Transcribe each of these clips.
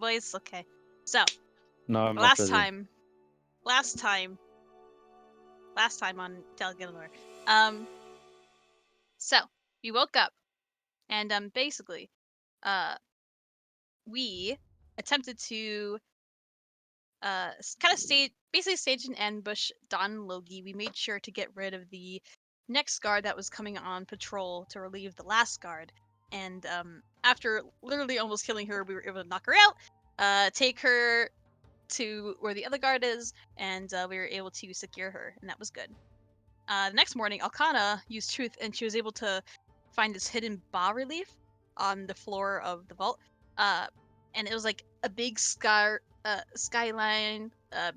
boys? Okay. So, No, I'm not last busy. time on Gielinor. So we woke up, and basically, we attempted to kind of stage an ambush. Don and Logi. We made sure to get rid of the next guard that was coming on patrol to relieve the last guard. And after literally almost killing her, we were able to knock her out, take her to where the other guard is, and we were able to secure her, and that was good. The next morning, Alkana used Truth, and she was able to find this hidden bas-relief on the floor of the vault. And it was like a big skyline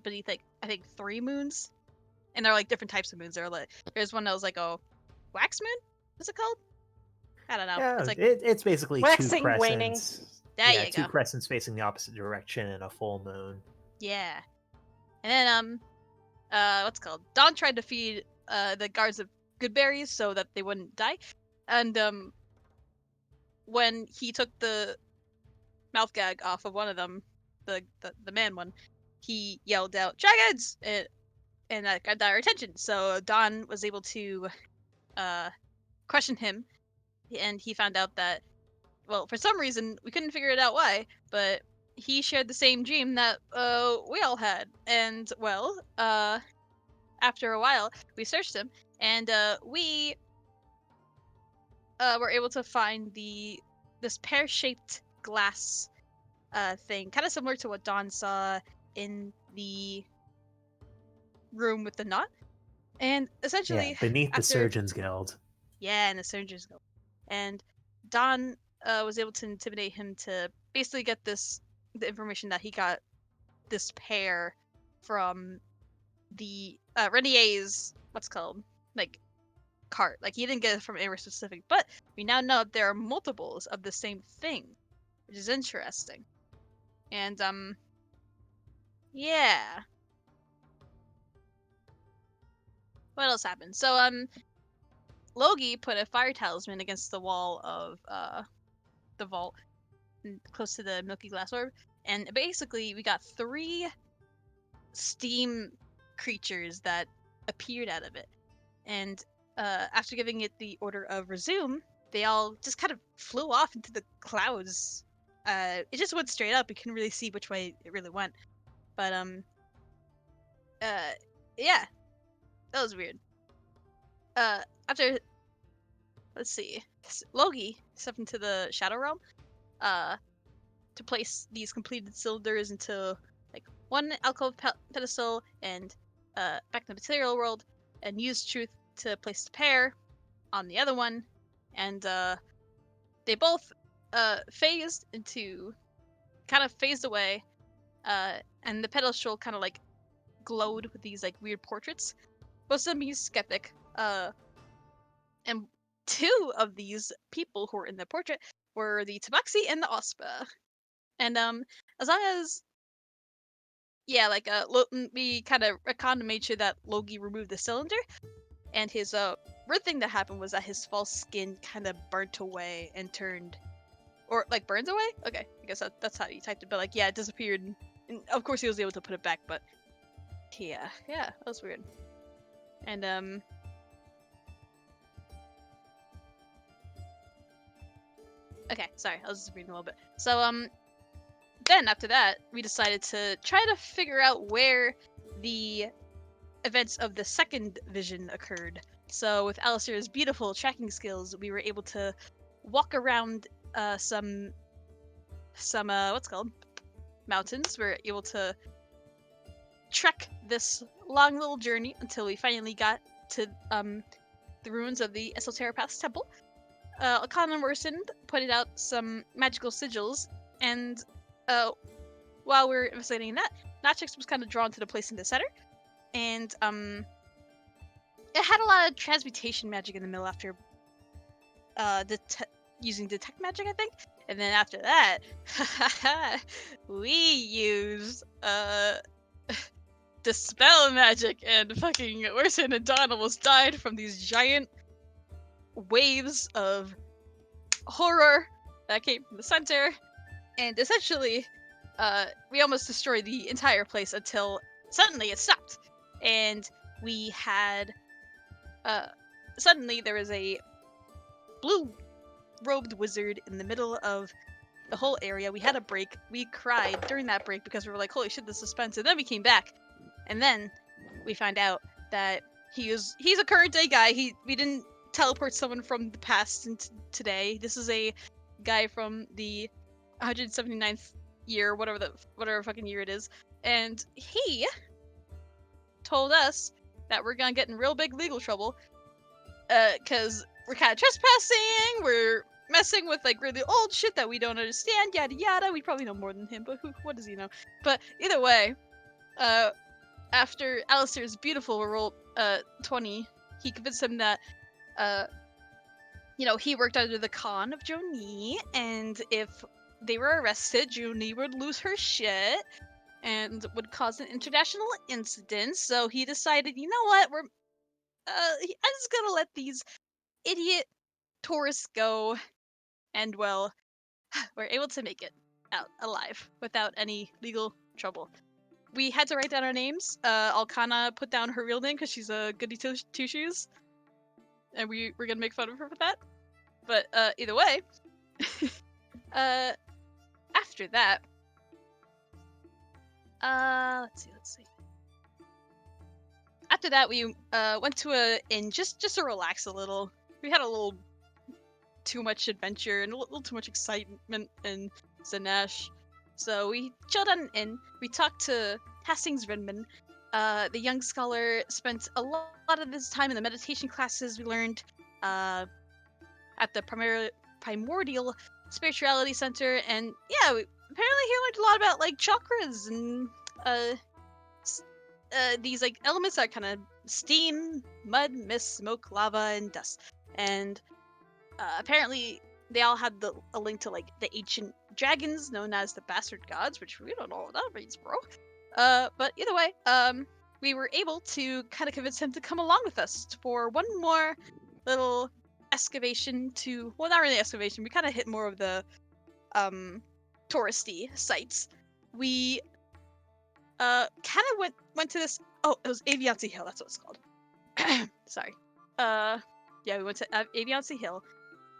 beneath, like, I think 3 moons. And there are like different types of moons. There's one that was like a wax moon. What's it called? I don't know. Yeah, It's like it's basically waxing, 2 crescents. waning. There you 2 go. crescents facing the opposite direction and a full moon. Yeah. And then what's it called? Don tried to feed the guards of good berries so that they wouldn't die. And when he took the mouth gag off of one of them, the man one, he yelled out "dragons!" and that got our attention. So Don was able to question him, and he found out that, well, for some reason we couldn't figure it out why, but he shared the same dream that we all had. And well, after a while, we searched him, and we were able to find this pear-shaped glass thing, kind of similar to what Dawn saw in the room with the knot. And essentially, beneath the Surgeons Guild. Yeah, in the Surgeons Guild. And Dawn was able to intimidate him to basically get the information that he got this pear from the Renier's, what's called, like, cart. Like, he didn't get it from anywhere specific, but we now know that there are multiples of the same thing, which is interesting. And yeah. What else happened? So Logi put a fire talisman against the wall of the vault, close to the milky glass orb, and basically we got 3 steam creatures that appeared out of it. And after giving it the order of resume, they all just kind of flew off into the clouds. It just went straight up. You couldn't really see which way it really went. But yeah, that was weird. After, let's see, Logi stepped into the Shadow Realm to place these completed cylinders into like one alcove pedestal and back in the material world, and used Truth to place the pair on the other one, and they both phased away, and the pedestal kind of like glowed with these like weird portraits. Most of them being skeptic, and 2 of these people who were in the portrait were the Tabaxi and the Ospa. And as long as we kind of reconned to make sure that Logi removed the cylinder, and his weird thing that happened was that his false skin kind of burnt away and turned, or like burns away. Okay, I guess that's how you typed it. But like, yeah, it disappeared. And of course, he was able to put it back. But yeah, that was weird. And okay, sorry, I was just reading a little bit. So then after that, we decided to try to figure out where the events of the second vision occurred. So with Alistair's beautiful tracking skills, we were able to walk around some what's called mountains. We were able to trek this long little journey until we finally got to the ruins of the Esoteripath's temple. Alkana Morrison pointed out some magical sigils, and while we were investigating that, Natrix was kind of drawn to the place in the center, and it had a lot of transmutation magic in the middle after using detect magic, I think. And then after that, we used dispel magic, and fucking Orson and Don almost died from these giant waves of horror that came from the center. And essentially, we almost destroyed the entire place until suddenly it stopped, and we had suddenly there was a blue robed wizard in the middle of the whole area. We had a break. We cried during that break because we were like, holy shit, the suspense. And then we came back, and then we found out that he's a current day guy. We didn't teleport someone from the past into today. This is a guy from the 179th year, whatever fucking year it is, and he told us that we're gonna get in real big legal trouble, because we're kind of trespassing. We're messing with like really old shit that we don't understand. Yada yada. We probably know more than him, but what does he know? But either way, after Alistair's beautiful roll 20, he convinced him that he worked under the con of Joni, and if they were arrested, Joni would lose her shit and would cause an international incident. So he decided, you know what, I'm just gonna let these idiot tourists go, and well, we're able to make it out alive without any legal trouble. We had to write down our names. Alkana put down her real name because she's a goody two shoes, and we were gonna make fun of her for that. But either way, after that, let's see. After that, we went to a inn just to relax a little. We had a little too much adventure and a little too much excitement in Zanesh. So we chilled at an inn. We talked to Hastings Redman. The young scholar spent a lot of his time in the meditation classes we learned at the Primordial Spirituality Center. And yeah, apparently he learned a lot about like chakras and these like elements that are kind of steam, mud, mist, smoke, lava, and dust. And apparently they all had a link to like the ancient dragons known as the bastard gods, which we don't know what that means, bro. But either way, we were able to kind of convince him to come along with us for one more little excavation well, not really excavation. We kind of hit more of the touristy sites. We kind of went to this. Oh, it was Aviancy Hill. That's what it's called. Sorry. Yeah, we went to Aviancy Hill.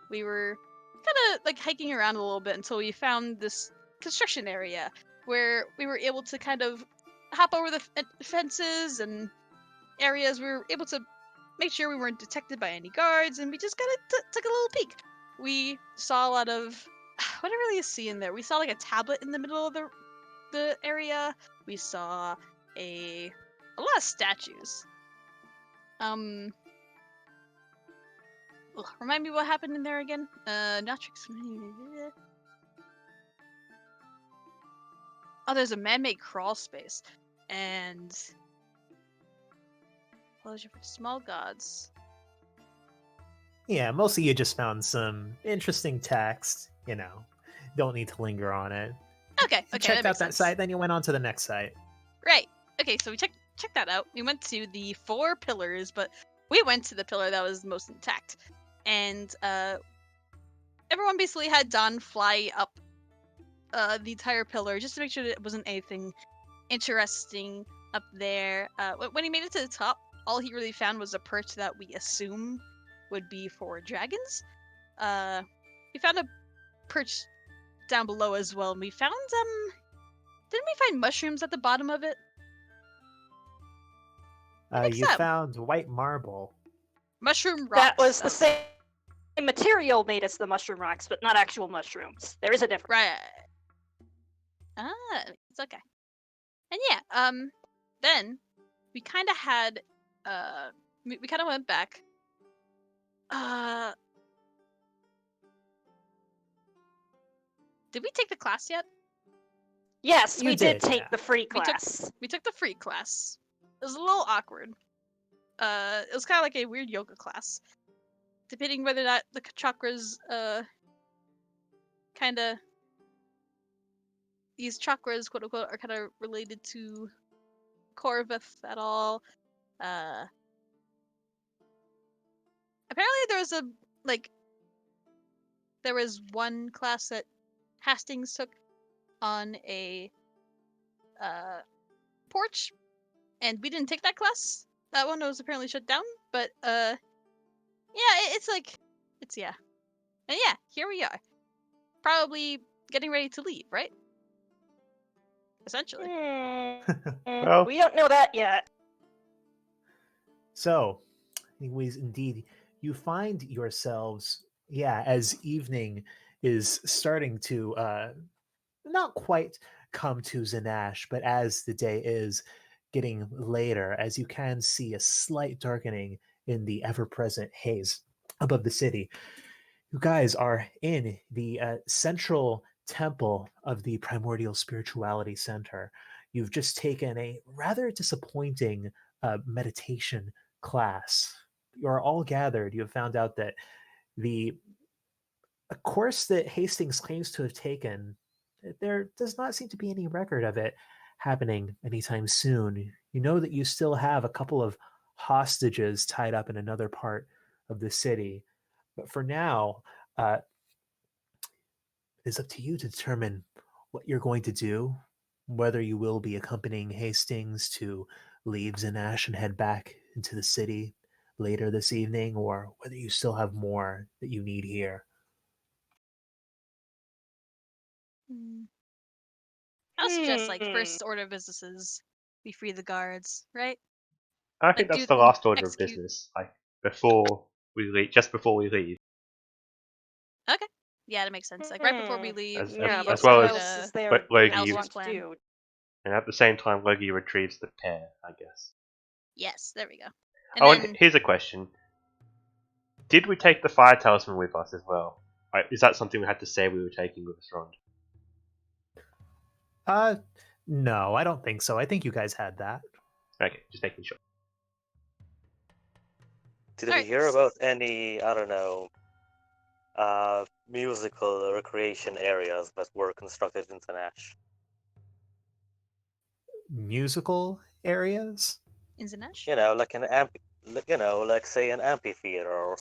We were kind of like hiking around a little bit until we found this construction area where we were able to kind of hop over the fences and areas. We were able to make sure we weren't detected by any guards, and we just kind of took a little peek. We saw a lot of what did I really see in there? We saw like a tablet in the middle of the area. We saw a lot of statues. Remind me what happened in there again? Natrix. Oh, there's a man-made crawl space, and pleasure for small gods. Yeah, mostly you just found some interesting text. Don't need to linger on it. Okay, You checked that out that makes sense. site, then you went on to the next site. Right. Okay, so we checked that out. We went to the 4 pillars, but we went to the pillar that was most intact. And everyone basically had Don fly up the entire pillar just to make sure that it wasn't anything interesting up there. When he made it to the top, all he really found was a perch that we assume would be for dragons. We found a perch down below as well, and we found didn't we find mushrooms at the bottom of it? You so. found white marble. Mushroom rocks. That was the same material made as the mushroom rocks, but not actual mushrooms. There is a difference. Right. It's okay. And yeah, then we kind of had, we kind of went back. Did we take the class yet? Yes, You we did did, take yeah. the free class. We took the free class. It was a little awkward. It was kind of like a weird yoga class. Depending whether or not the chakras, kind of, these chakras, quote unquote, are kind of related to Corvus at all. Apparently there was one class that Hastings took on a porch, and we didn't take that class. That one was apparently shut down. But yeah, it's like, it's yeah, and yeah, here we are, probably getting ready to leave, right? Essentially. Well- We don't know that yet. So, anyways, indeed, you find yourselves, yeah, as evening is starting to not quite come to Zanash, but as the day is getting later, as you can see a slight darkening in the ever present haze above the city, you guys are in the central temple of the Primordial Spirituality Center. You've just taken a rather disappointing meditation class. You're all gathered. You have found out that the a course that Hastings claims to have taken, there does not seem to be any record of it happening anytime soon. You know that you still have a couple of hostages tied up in another part of the city. But for now, uh, it's up to you to determine what you're going to do, whether you will be accompanying Hastings to leave Zanash and head back into the city later this evening, or whether you still have more that you need here. I'll suggest like first order of businesses, we free the guards, right? I think Like that's the last order of execute. business. Like before we leave, just before we leave, Okay. Yeah, that makes sense. Like right before we leave, As- Yeah, we but as well what execute as else is a there But that Logie, we you, Alistair's want to plan. do? and at the same time, Logie retrieves the pair. I guess. Yes, there we go. And Oh, then and here's a question: did we take the fire talisman with us as well? Is that something we had to say we were taking with us, Ron? Uh, no, I don't think so. I think you guys had that. Okay, just making sure. Did we Alright. hear about any, I don't know, musical recreation areas that were constructed in Tanash? Musical areas? in Zanash. You know, like like say an amphitheater or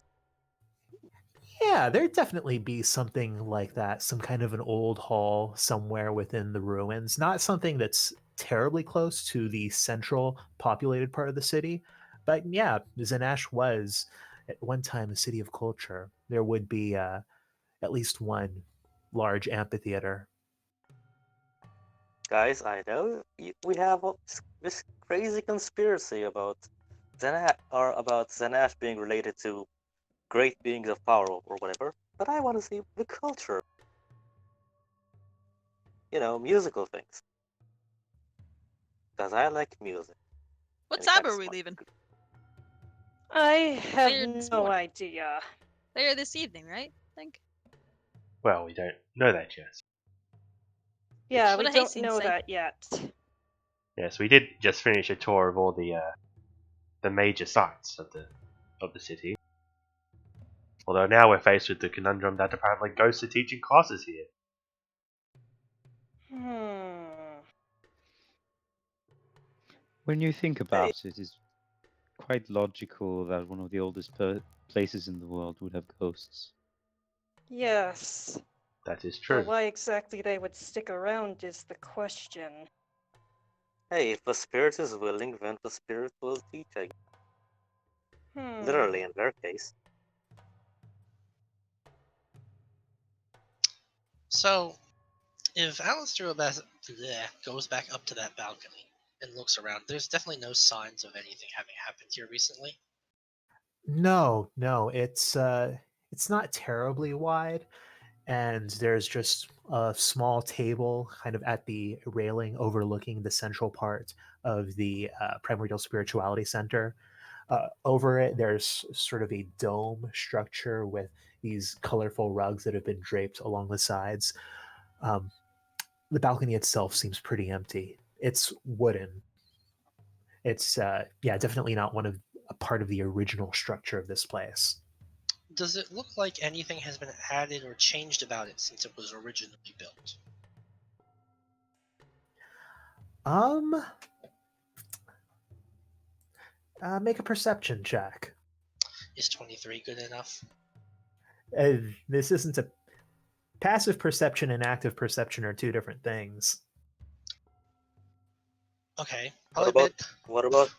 Yeah, there'd definitely be something like that, some kind of an old hall somewhere within the ruins. Not something that's terribly close to the central populated part of the city, but yeah, Zanash was at one time a city of culture. There would be at least one large amphitheater. guys. I know we have this crazy conspiracy about Zanash being related to great beings of power or whatever. But I want to see the culture. You know, musical things. Because I like music. What and it time got are we smart. leaving? I have Later this no morning. idea. Later this evening, right? I think. Well, we don't know that yet. Yeah, What we do don't Hastings know say? that yet. Yes, we did just finish a tour of all the major sites of the city. Although now we're faced with the conundrum that apparently ghosts are teaching classes here. Hmm. When you think about it, it's quite logical that one of the oldest places in the world would have ghosts. Yes. That is But true. why exactly they would stick around is the question. Hey, if the spirit is willing, then the spirit will teach. Literally, in their case. So, if Alistair goes back up to that balcony and looks around, there's definitely no signs of anything having happened here recently. No, no, it's not terribly wide, and there's just a small table kind of at the railing overlooking the central part of the Primordial Spirituality Center. Over it, there's sort of a dome structure with these colorful rugs that have been draped along the sides. Um, the balcony itself seems pretty empty. It's wooden. It's yeah, definitely not one of a part of the original structure of this place. Does it look like anything has been added or changed about it since it was originally built? Um, make a perception check. Is 23 good enough? Uh, this isn't a Passive perception and active perception are two different things. Okay, What probably a about bit, what about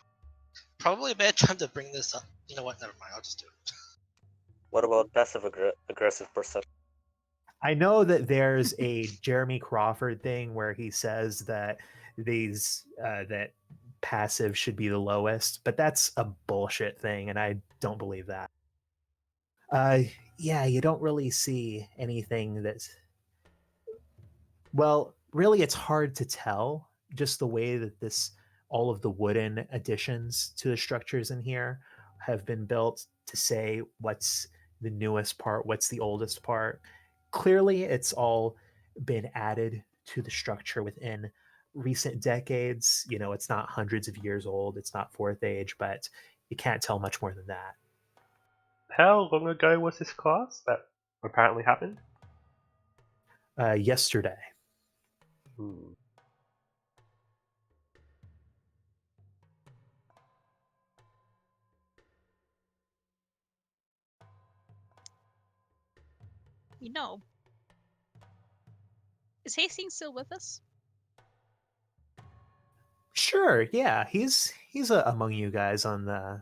probably a bad time to bring this up. You know what? Never mind. I'll just do it. passive aggressive perception? I know that there's a Jeremy Crawford thing where he says that that passive should be the lowest, but that's a bullshit thing, and I don't believe that. Uh, yeah, you don't really see anything that's well, really, it's hard to tell just the way that this all of the wooden additions to the structures in here have been built to say what's the newest part, what's the oldest part. Clearly, it's all been added to the structure within recent decades. You know, it's not hundreds of years old, it's not fourth age, but you can't tell much more than that. How long ago was this class that apparently happened? Yesterday. Hmm. You know, is Hastings still with us? Sure, yeah, he's among you guys on the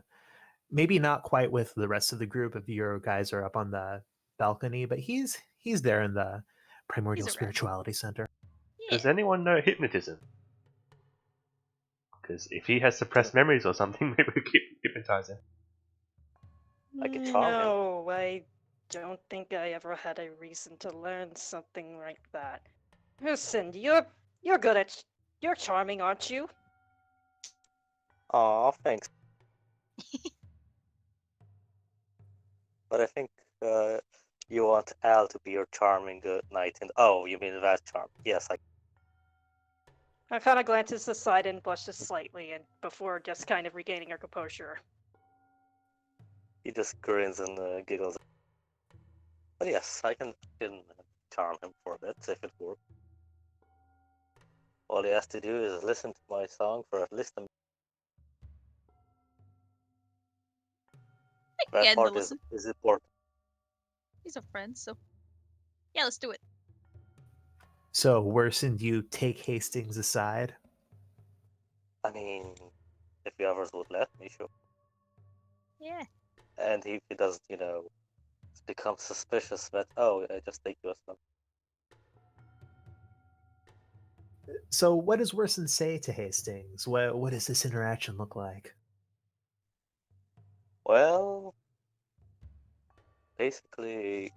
maybe not quite with the rest of the group if your guys are up on the balcony, but he's there in the Primordial He's around. Spirituality Center. Yeah. Does anyone know hypnotism? Because if he has suppressed memories or something, maybe we keep hypnotize him. I could charm him. No, I don't think I ever had a reason to learn something like that. Listen, you're good at you're charming, aren't you? Aw, thanks. But I think you want Al to be your charming knight. And oh, you mean that charm? Yes, I kind of glances aside and blushes slightly, and before just kind of regaining her composure. he just grins and giggles. But yes, I can charm him for a bit if it works. All he has to do is listen to my song for at least a minute. I can get That him to part listen. is important. He's a friend, so yeah, let's do it. So, Worsen, do you take Hastings aside? I mean, if the others would let me, sure. Yeah. And if he doesn't, become suspicious that, oh, I just take you as some. So, what does Worsen say to Hastings? What does this interaction look like? Well, basically,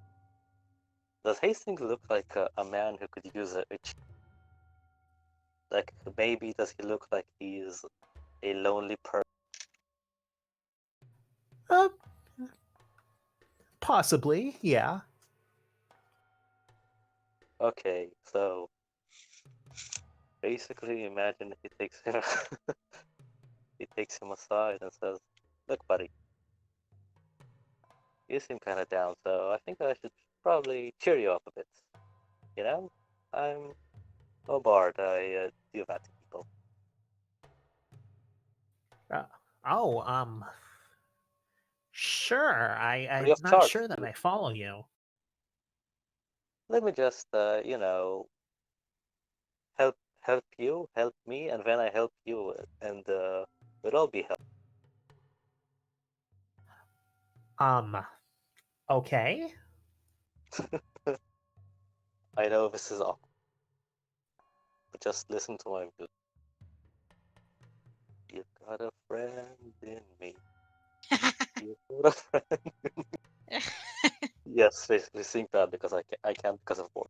does Hastings look like a man who could use a like maybe does he look like he is a lonely person? Uh, possibly, yeah. Okay, so basically, imagine he takes him he takes him aside and says, "Look, buddy, you seem kind of down, so I think I should probably cheer you up a bit. You know, I'm no bard. I do that to people. Uh, oh, sure. Free I'm of not charge. sure that I follow you. Let me just, help you, help me, and then I help you, and we'll all be helped." Okay. I know this is awkward, but just listen to my music. You got a friend in me. You got a friend. Yes, basically sing that because I can't because of work.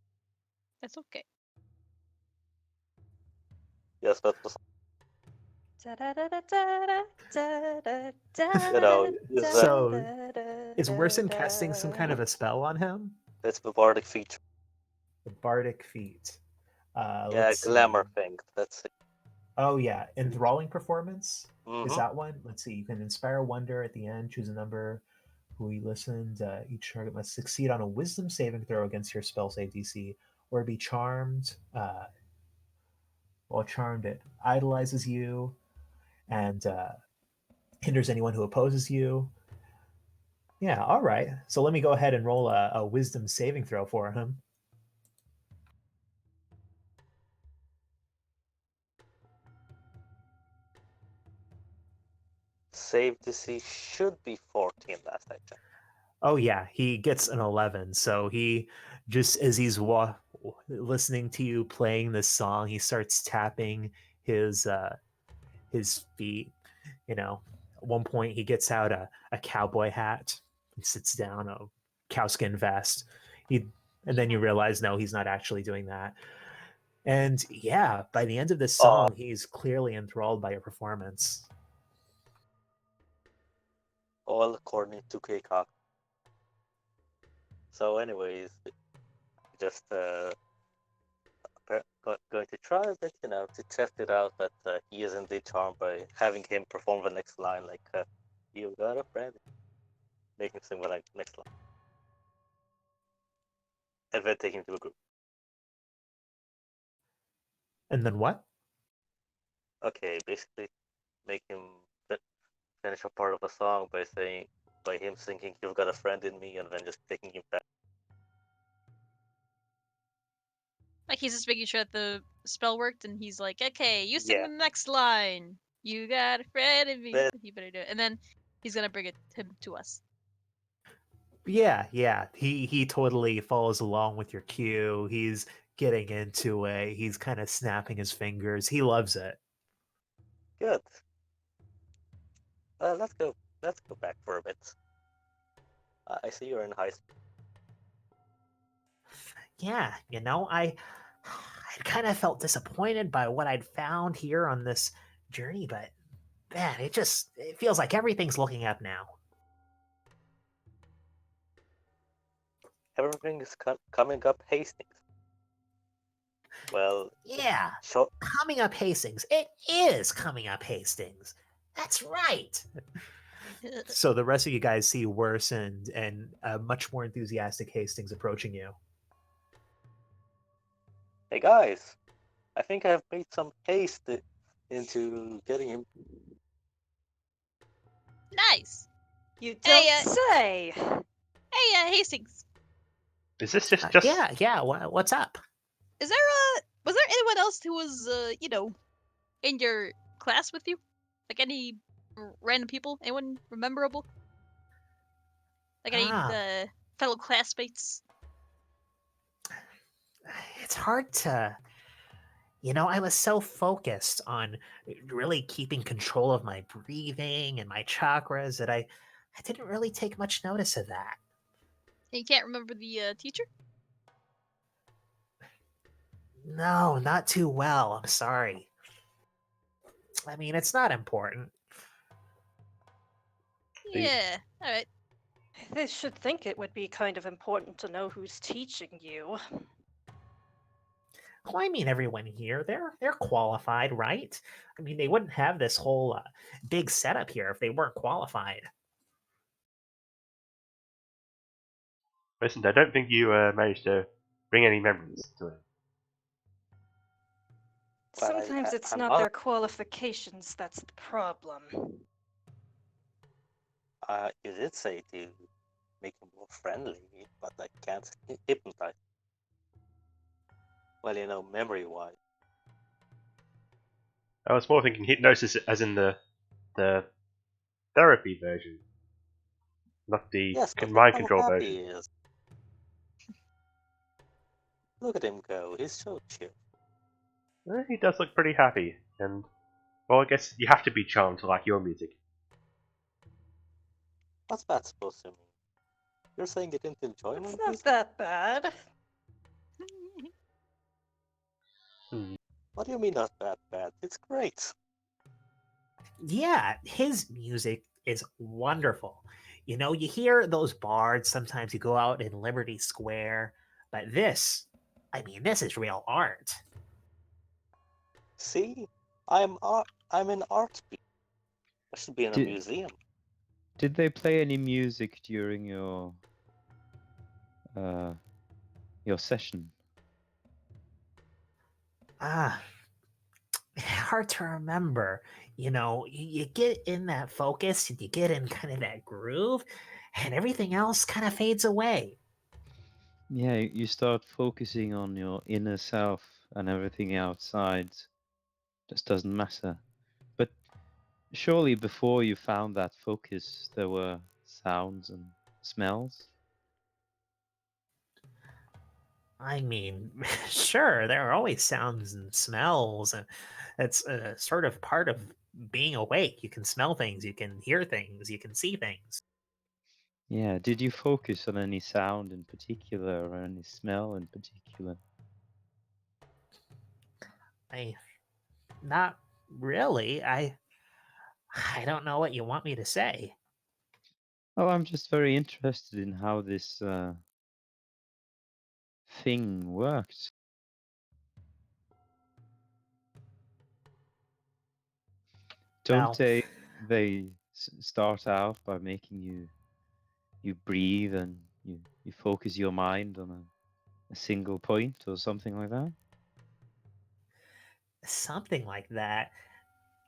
That's okay. Yes, that's the song. So, is Worsen casting some kind of a spell on him? It's the bardic feature. The Bardic Feat. Yeah, Let's glamour see. thing. That's it. Oh yeah, enthralling performance is Mm-hmm. that one. Let's see. You can inspire wonder at the end. Choose a number. Who you listened. Each target must succeed on a Wisdom saving throw against your spell save DC, or be charmed. While charmed, it idolizes you and hinders anyone who opposes you. Yeah. All right. So let me go ahead and roll a Wisdom saving throw for him. save DC should be 14 last I checked. Oh yeah, he gets an 11. So he just as he's listening to you playing this song, he starts tapping his his feet. You know, at one point he gets out a cowboy hat and sits down, a cowskin vest. He and then you realize no, he's not actually doing that. And yeah, by the end of this song, he's clearly enthralled by your performance. All according to K-Cock. So anyways, just going to try a bit, to test it out that he is indeed charmed by having him perform the next line, like, you got a friend. Make him sing the next line. And then take him to a group. And then what? Okay, basically make him finish a part of a song by him singing "You've Got a Friend in Me" and then just taking him back. Like he's just making sure that the spell worked, and he's like, "Okay, you sing Yeah. the next line. You got a friend in me." Then- You better do it, and then he's gonna bring him to us. Yeah. He totally follows along with your cue. He's getting into it. He's kind of snapping his fingers. He loves it. Good. Let's go back for a bit. I see you're in high school. Yeah, I kind of felt disappointed by what I'd found here on this journey, but man, it feels like everything's looking up now. Everything is coming up Hastings. Well, Yeah, so coming up Hastings. It is coming up Hastings. That's right. So the rest of you guys see worse and a much more enthusiastic Hastings approaching you. hey guys, I think I've made some haste into getting him. Nice. You Hey, don't say. Hey, Hastings. Is this just Yeah. What's up? Was there anyone else who was in your class with you? Like any random people? Anyone memorable? Like any fellow classmates? It's hard to. I was so focused on really keeping control of my breathing and my chakras that I didn't really take much notice of that. And you can't remember the teacher? No, not too well. I'm sorry. I mean, it's not important. Yeah. All right. They should think it would be kind of important to know who's teaching you. Well, I mean, everyone here, they're qualified, right? I mean, they wouldn't have this whole big setup here if they weren't qualified. Listen, I don't think you managed to bring any memories to it. But Sometimes it's I'm not not- their qualifications that's the problem. You did say to make him more friendly, but I can't hypnotize. Well, memory-wise. I was more thinking hypnosis as in the therapy version, not the Yes, but mind look control how happy version. he is. Look at him go. He's so chill. He does look pretty happy, and well, I guess you have to be charmed to like your music. What's that supposed to mean? You're saying you didn't enjoy my It's not music? that bad. What do you mean not that bad? It's great. Yeah, his music is wonderful. You hear those bards sometimes you go out in Liberty Square, but this is real art. See? I'm an art beat. I should be in a Did- museum. Did they play any music during your session? Ah, hard to remember. You get in that focus, you get in kind of that groove, and everything else kind of fades away. Yeah, you start focusing on your inner self and everything outside just doesn't matter. But Surely before you found that focus, there were sounds and smells. I mean, sure, there are always sounds and smells, and it's sort of part of being awake. You can smell things, you can hear things, you can see things. Yeah, did you focus on any sound in particular or any smell in particular? I not really. I don't know what you want me to say. Oh, I'm just very interested in how this thing works. Don't Well, they start out by making you breathe and you focus your mind on a single point or something like that? something like that.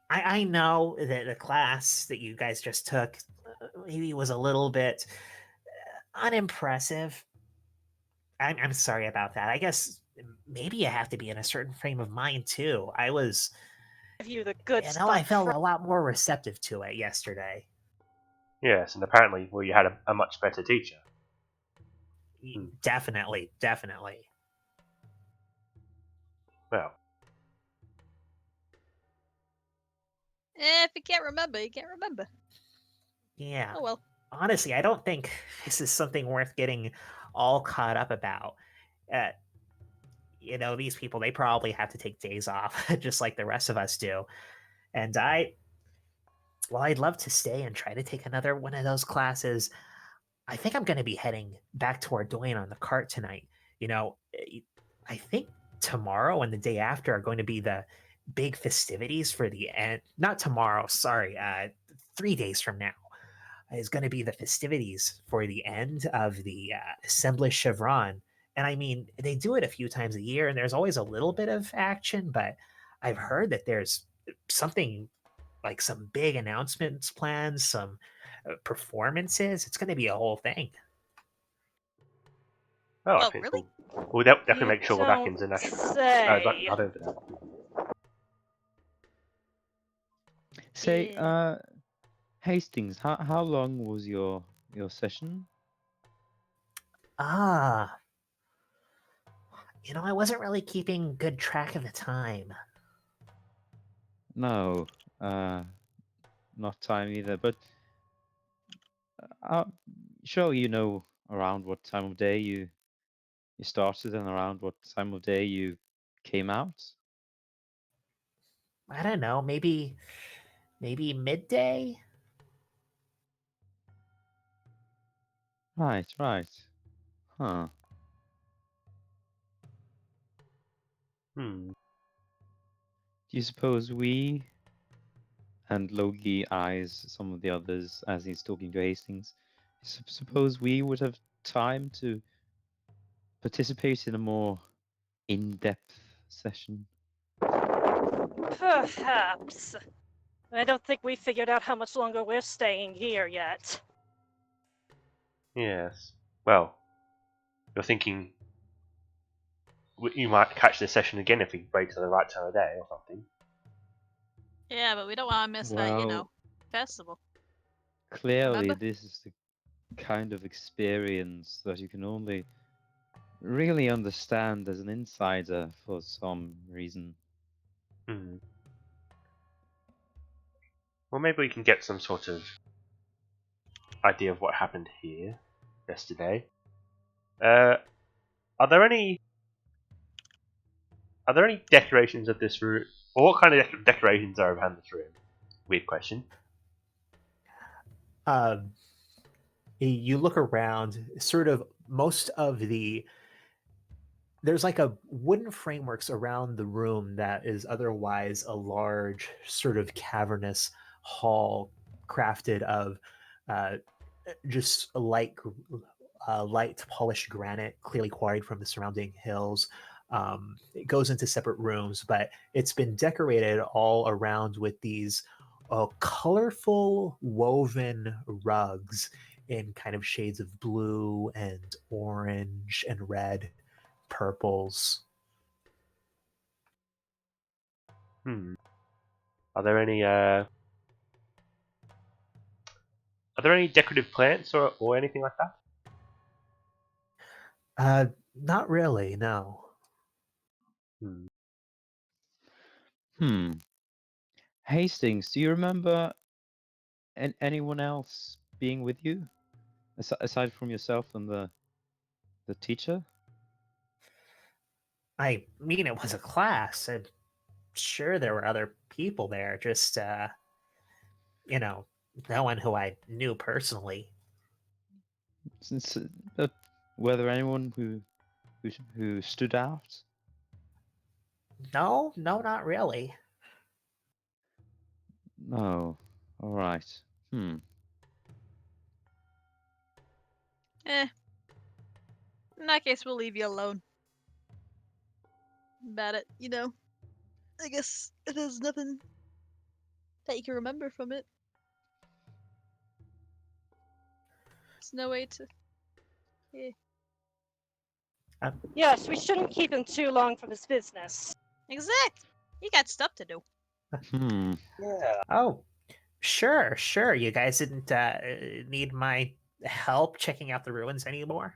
I know that the class that you guys just took maybe was a little bit unimpressive. I'm sorry about that. I guess maybe you have to be in a certain frame of mind too. Give you the good I stuff felt first. a lot more receptive to it yesterday. Yes, and apparently, well, you had a much better teacher. Hmm. Definitely, definitely. Well, If you can't remember, you can't remember. Yeah. Oh well. Honestly, I don't think this is something worth getting all caught up about. Uh, these people, they probably have to take days off, just like the rest of us do. And I'd love to stay and try to take another one of those classes. I think I'm going to be heading back to Ardoin on the cart tonight. I think tomorrow and the day after are going to be the big festivities for the end. Not tomorrow, sorry. 3 days from now is going to be the festivities for the end of the Assemblage Chevron. And I mean, they do it a few times a year, and there's always a little bit of action, but I've heard that there's something like some big announcements plans, some performances. It's going to be a whole thing. well, I Oh, think really? we'll definitely You make sure we're back in don't Zanash. say. Not over there. Say, Yeah. Hastings, how long was your session? Ah, I wasn't really keeping good track of the time. No, not time either. But uh, surely you know around what time of day you started and around what time of day you came out. I don't know, maybe midday. Right, right. Huh. Hmm. Do you suppose we, and Logi eyes some of the others as he's talking to Hastings, suppose we would have time to participate in a more in-depth session? Perhaps. I don't think we figured out how much longer we're staying here yet. Yes. Well, you're thinking you might catch this session again if we wait till the right time of day or something. Yeah, but we don't want to miss that, Well, festival. clearly Remember? this is the kind of experience that you can only really understand as an insider for some reason. Hmm. Well, maybe we can get some sort of idea of what happened here yesterday. Are there any decorations of this room, or what kind of decorations are around this room? Weird question. Um, you look around, sort of most of there's like a wooden frameworks around the room that is otherwise a large sort of cavernous hall crafted of uh, just light polished granite clearly quarried from the surrounding hills. It goes into separate rooms, but it's been decorated all around with these colorful woven rugs in kind of shades of blue and orange and red, purples. Hmm. Are there any Are there any decorative plants or anything like that? Not really, no. Hmm. Hmm. Hastings, do you remember anyone else being with you aside from yourself and the teacher? I mean, it was a class. I'm sure there were other people there, just, you know, no one who I knew personally. Since, but were there anyone who stood out? No, no, not really. No. All right. Hmm. Eh. In that case, we'll leave you alone. About it, you know. I guess there's nothing that you can remember from it. There's no way to. Yeah. Yes, we shouldn't keep him too long from his business. Exact. You got stuff to do. Hmm. Yeah. Oh, sure, sure. You guys didn't need my help checking out the ruins anymore?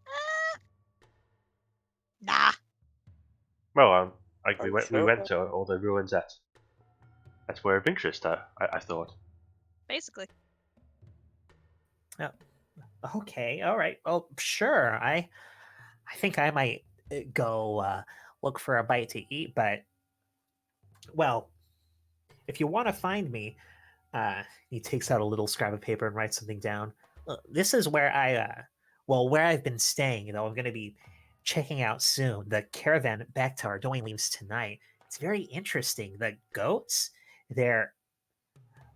Ah, nah. Well, Are we you went sure? to all the ruins that were of interest. I thought. Basically. Oh, okay, all right. Well, sure. I think I might go look for a bite to eat, but well, if you want to find me, he takes out a little scrap of paper and writes something down. This is where where I've been staying. Though I'm going to be checking out soon. The caravan back to Ardoin leaves tonight. It's very interesting. The goats, they're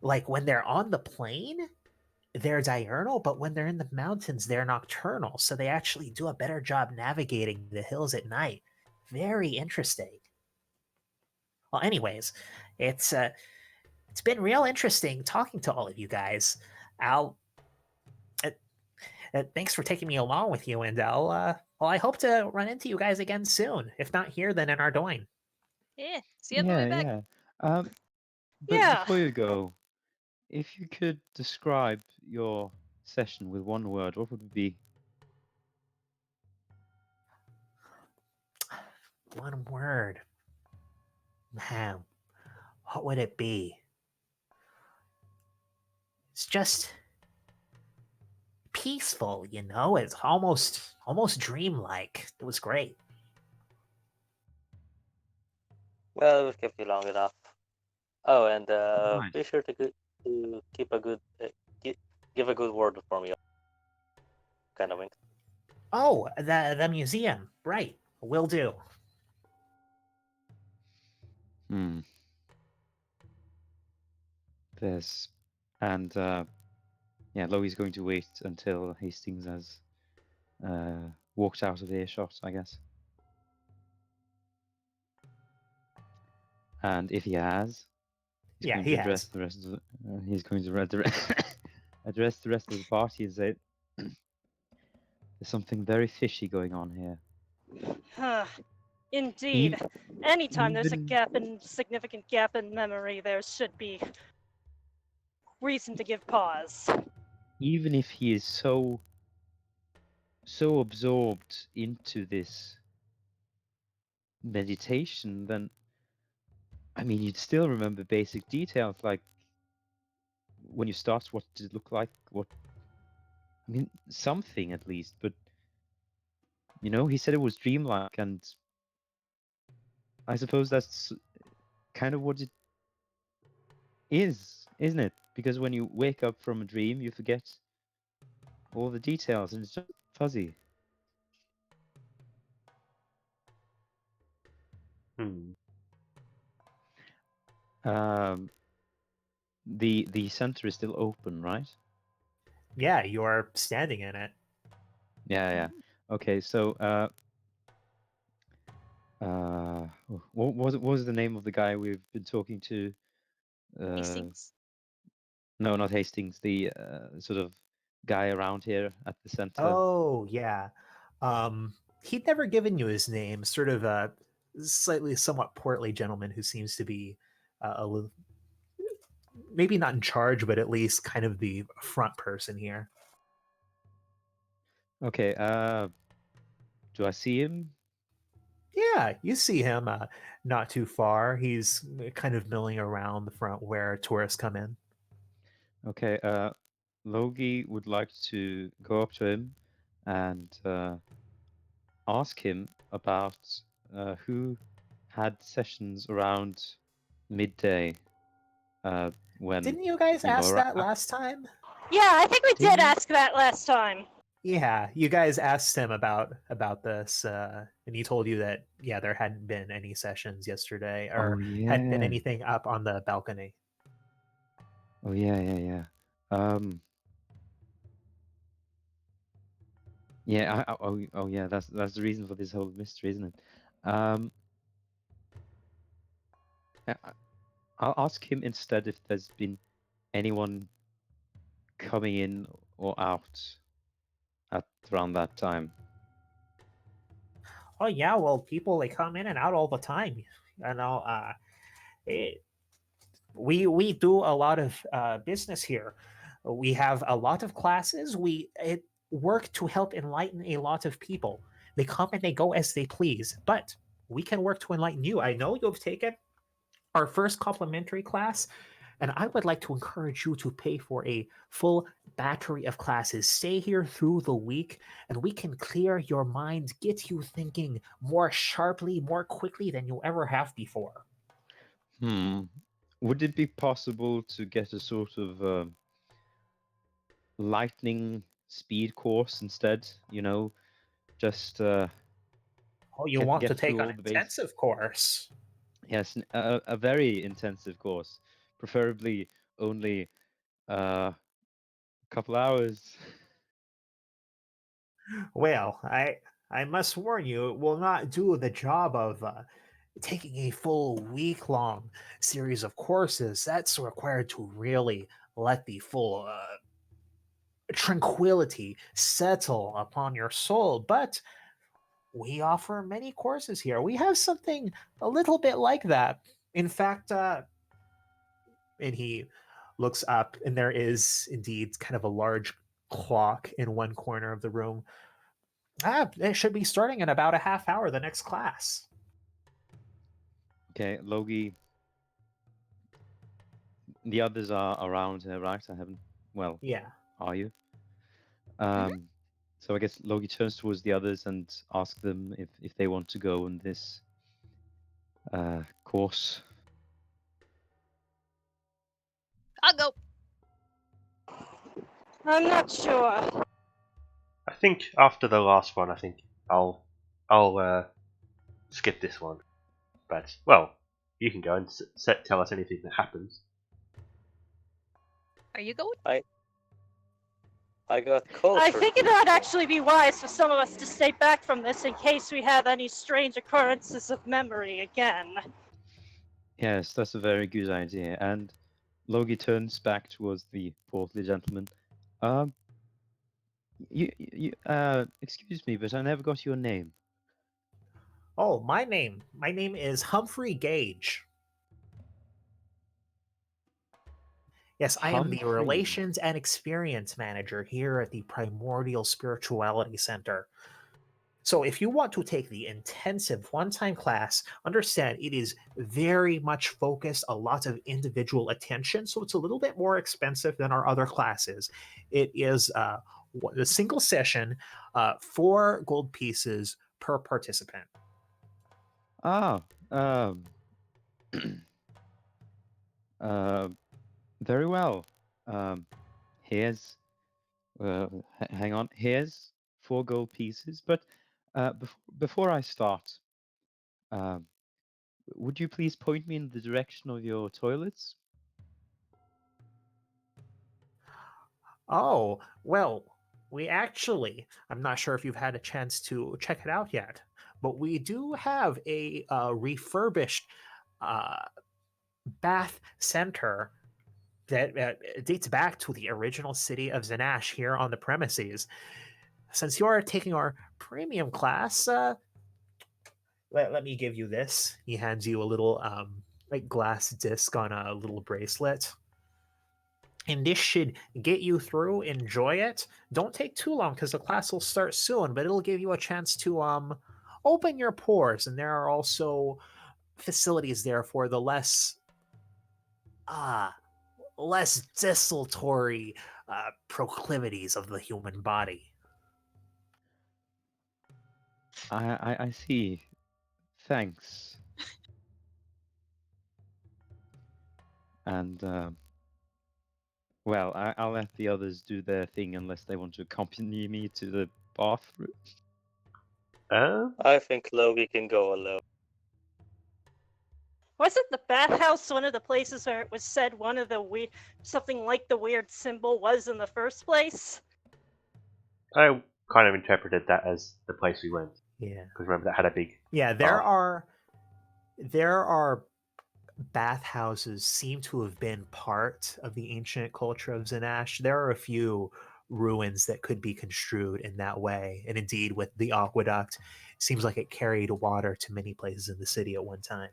like when they're on the plain, they're diurnal, but when they're in the mountains, they're nocturnal. So they actually do a better job navigating the hills at night. Very interesting. Well, anyways, it's uh, it's been real interesting talking to all of you guys. I'll thanks for taking me along with you, and I hope to run into you guys again soon. If not here, then in Ardoin. Yeah. See you on the way Yeah, back. yeah. But Yeah. before you go, if you could describe your session with one word, what would it be? One word, man. What would it be? It's just peaceful, you know. It's almost dreamlike. It was great. Well, we've kept you long enough. Oh, and Right. be sure to keep a good give a good word for me. Kind of wink. Oh, the museum, right? Will do. Hmm. There's and yeah, Loi's going to wait until Hastings has walked out of earshot, I guess. And if he has, he's Yeah, going he to address has. the rest of the, he's going to address the rest of the party and say, "There's something very fishy going on here. Indeed. E- Anytime there's a even significant gap in memory, there should be reason to give pause. even if he is so absorbed into this meditation, then I mean, you'd still remember basic details like when you start, what did it look like? What I mean, something at least. But you know, he said it was dreamlike, and I suppose that's kind of what it is, isn't it? Because when you wake up from a dream, you forget all the details, and it's just fuzzy. Hmm. Um, the center is still open, right? Yeah, you're standing in it. Yeah, yeah. Okay, so what was the name of the guy we've been talking to? Hastings. No, not Hastings. The sort of guy around here at the center. Oh, yeah. He'd never given you his name. Sort of a slightly, somewhat portly gentleman who seems to be a little, maybe not in charge, but at least kind of the front person here. Okay. Do I see him? Yeah, you see him not too far. He's kind of milling around the front where tourists come in. Okay. Logi would like to go up to him and ask him about who had sessions around midday when Didn't you guys you know ask that last time? Yeah, I think we Did did we? ask that last time. Yeah, you guys asked him about this, and he told you that yeah, there hadn't been any sessions yesterday, Oh or hadn't been yeah. anything up on the balcony. Oh yeah. Um. Yeah. Oh yeah. That's the reason for this whole mystery, isn't it? Um. I- I'll ask him instead if there's been anyone coming in or out at around that time. Oh yeah, well, people they come in and out all the time. You know, it, we do a lot of business here. We have a lot of classes. We work to help enlighten a lot of people. They come and they go as they please, but we can work to enlighten you. I know you've taken our first complimentary class, and I would like to encourage you to pay for a full battery of classes. Stay here through the week, and we can clear your mind, get you thinking more sharply, more quickly than you ever have before. Hmm. Would it be possible to get a sort of lightning speed course instead? You know, just Oh, you want to get take through an all the base. intensive course? Yes, a very intensive course, preferably only a couple hours. Well, I must warn you, it will not do the job of taking a full week long series of courses. That's required to really let the full tranquility settle upon your soul. But we offer many courses here. We have something a little bit like that. In fact, and he looks up, and there is indeed kind of a large clock in one corner of the room. It should be starting in about a half hour, the next class. Okay, Logi. The others are around, right? I haven't. Well, Yeah. are you? Mhm. So I guess Logi turns towards the others and asks them if they want to go on this course. I'll go. I'm not sure. I think after the last one, I think I'll skip this one. But well, you can go and tell us anything that happens. Are you going? I got cold I for think it would actually be wise for some of us to stay back from this in case we have any strange occurrences of memory again. Yes, that's a very good idea. And Logi turns back towards the portly gentleman. Um, excuse me, but I never got your name. Oh, my name is Humphrey Gage. Yes, I am the Humphrey. Relations and Experience Manager here at the Primordial Spirituality Center. So, if you want to take the intensive one time class, understand it is very much focused, a lot of individual attention. So, it's a little bit more expensive than our other classes. It is a single session, 4 gold pieces per participant. Ah, um, uh, very well. Um, here's, hang on, here's 4 gold pieces. But before I start, um, would you please point me in the direction of your toilets? Oh, well, I'm not sure if you've had a chance to check it out yet, but we do have a refurbished uh, bath center that dates back to the original city of Zanash here on the premises. Since you're taking our premium class, let me give you this. He hands you a little like glass disc on a little bracelet. and this should get you through. Enjoy it. Don't take too long because the class will start soon, but it'll give you a chance to open your pores. And there are also facilities there for the uh less desultory proclivities of the human body. I see. Thanks. And well, I'll let the others do their thing unless they want to accompany me to the bathroom. I think Logie can go alone. Wasn't the bathhouse one of the places where it was said one of the something like the weird symbol was in the first place? I kind of interpreted that as the place we went. Yeah. Because remember, that had a big. Yeah, bath. there are bathhouses seem to have been part of the ancient culture of Zanash. There are a few ruins that could be construed in that way. And indeed, with the aqueduct, it seems like it carried water to many places in the city at one time.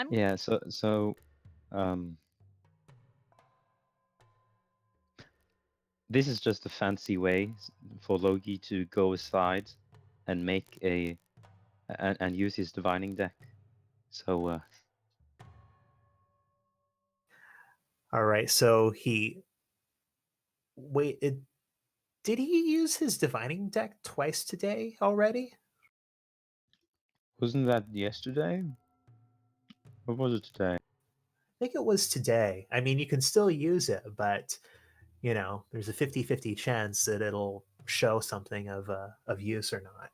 Yeah, so this is just a fancy way for Logi to go aside and make and use his divining deck. So All right, so did he use his divining deck twice today already? wasn't that yesterday? Or was it today? I think it was today. I mean, you can still use it, but there's a 50-50 chance that it'll show something of use or not.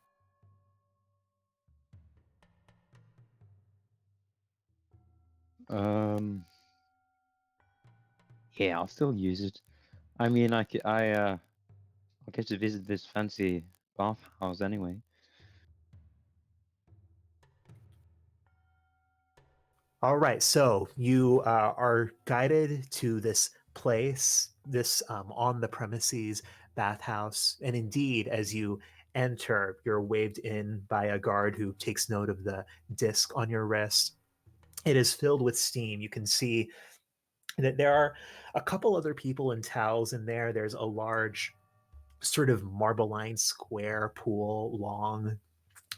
Yeah, I'll still use it. I mean, I'll get to visit this fancy bathhouse anyway. All right, so you are guided to this place, this on the premises bathhouse, and indeed, as you enter, you're waved in by a guard who takes note of the disc on your wrist. It is filled with steam. You can see that there are a couple other people in towels in there. There's a large sort of marble-lined square pool, long,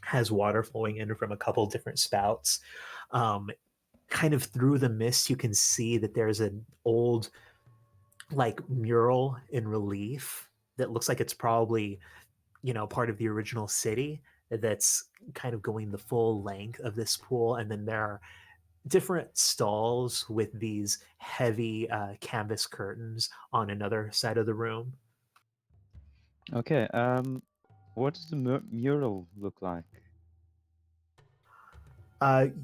has water flowing in from a couple different spouts. Kind of through the mist, you can see that there's an old, like, mural in relief that looks like it's probably, part of the original city that's kind of going the full length of this pool. And then there are different stalls with these heavy canvas curtains on another side of the room. Okay. What does the mural look like?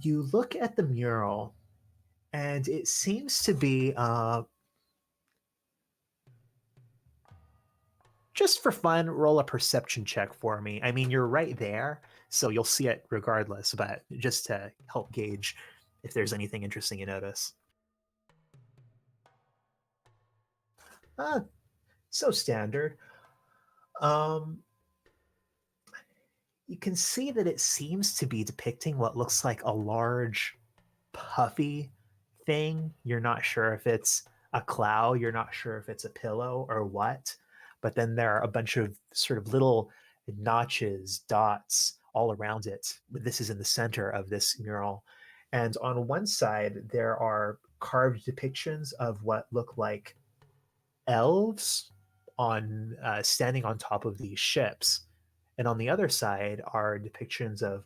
You look at the mural, and it seems to be just for fun. Roll a perception check for me. I mean, you're right there, so you'll see it regardless. But just to help gauge if there's anything interesting you notice. So standard. Um, you can see that it seems to be depicting what looks like a large, puffy thing. You're not sure if it's a cloud, you're not sure if it's a pillow or what. But then there are a bunch of sort of little notches, dots all around it. This is in the center of this mural. And on one side, there are carved depictions of what look like elves on standing on top of these ships. And on the other side are depictions of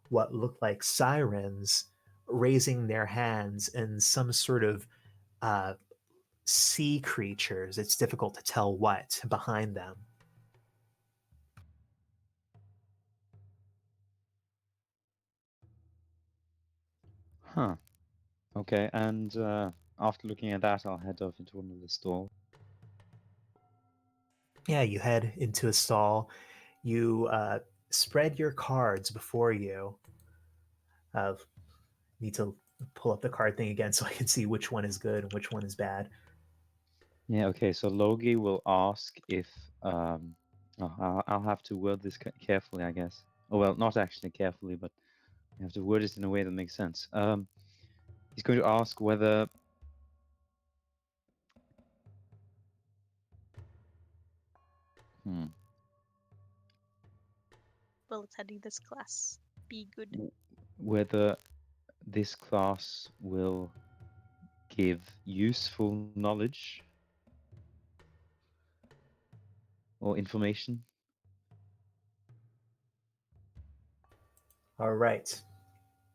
what look like sirens raising their hands in some sort of uh, sea creatures. It's difficult to tell what behind them. Huh. Okay, and after looking at that, I'll head off into one of the stalls. Yeah, you head into a stall. You spread your cards before you. Need to pull up the card thing again so I can see which one is good and which one is bad. Yeah, okay, so Logi will ask if I'll have to word this carefully, I guess. Oh well, not actually carefully, but you have to word it in a way that makes sense. He's going to ask whether. Hmm. Well, attending this class. Be good. Whether this class will give useful knowledge or information. All right.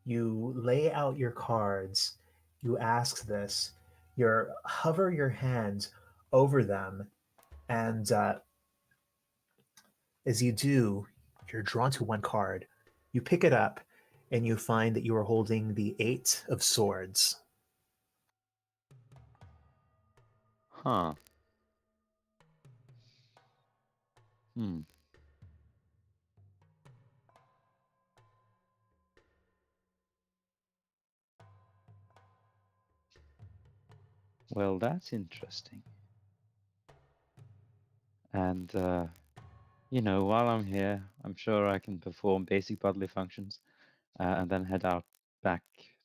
You lay out your cards. You ask this. You hover your hand over them, and as you do, you're drawn to one card. You pick it up, and you find that you are holding the Eight of Swords. Huh. Hmm. Well, that's interesting. And, while I'm here, I'm sure I can perform basic bodily functions and then head out back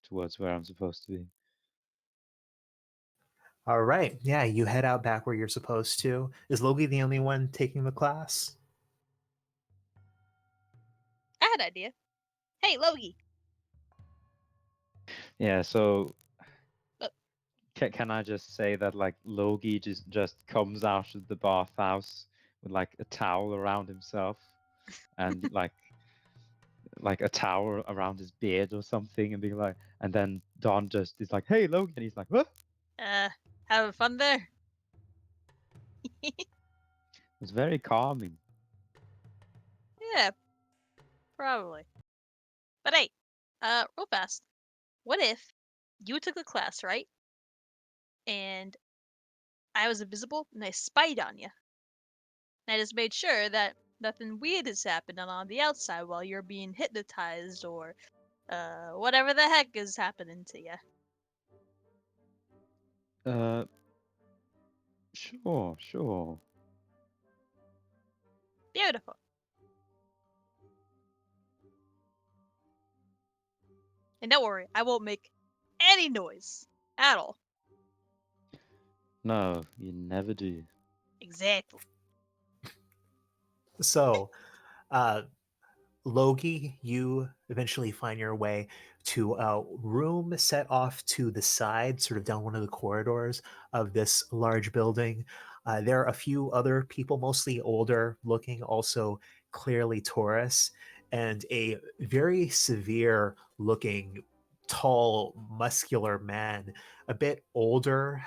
towards where I'm supposed to be. All right. Yeah, you head out back where you're supposed to. Is Logie the only one taking the class? I had an idea. Hey, Logie. Yeah, so Uh, can I just say that, like, Logie just comes out of the bathhouse with, like, a towel around himself and, like a towel around his beard or something and being like, and then Don just is like, hey, Logan. And he's like, what? Having fun there? It was very calming. Yeah, probably. But hey, real fast. What if you took the class, right? And I was invisible and I spied on you. And I just made sure that nothing weird has happened on the outside while you're being hypnotized or whatever the heck is happening to you. Uh, sure. Beautiful. And don't worry, I won't make any noise at all. No, you never do. Exactly. So, uh, Logie, you eventually find your way to a room set off to the side, sort of down one of the corridors of this large building. There are a few other people, mostly older looking, also clearly tourists, and a very severe looking, tall, muscular man, a bit older,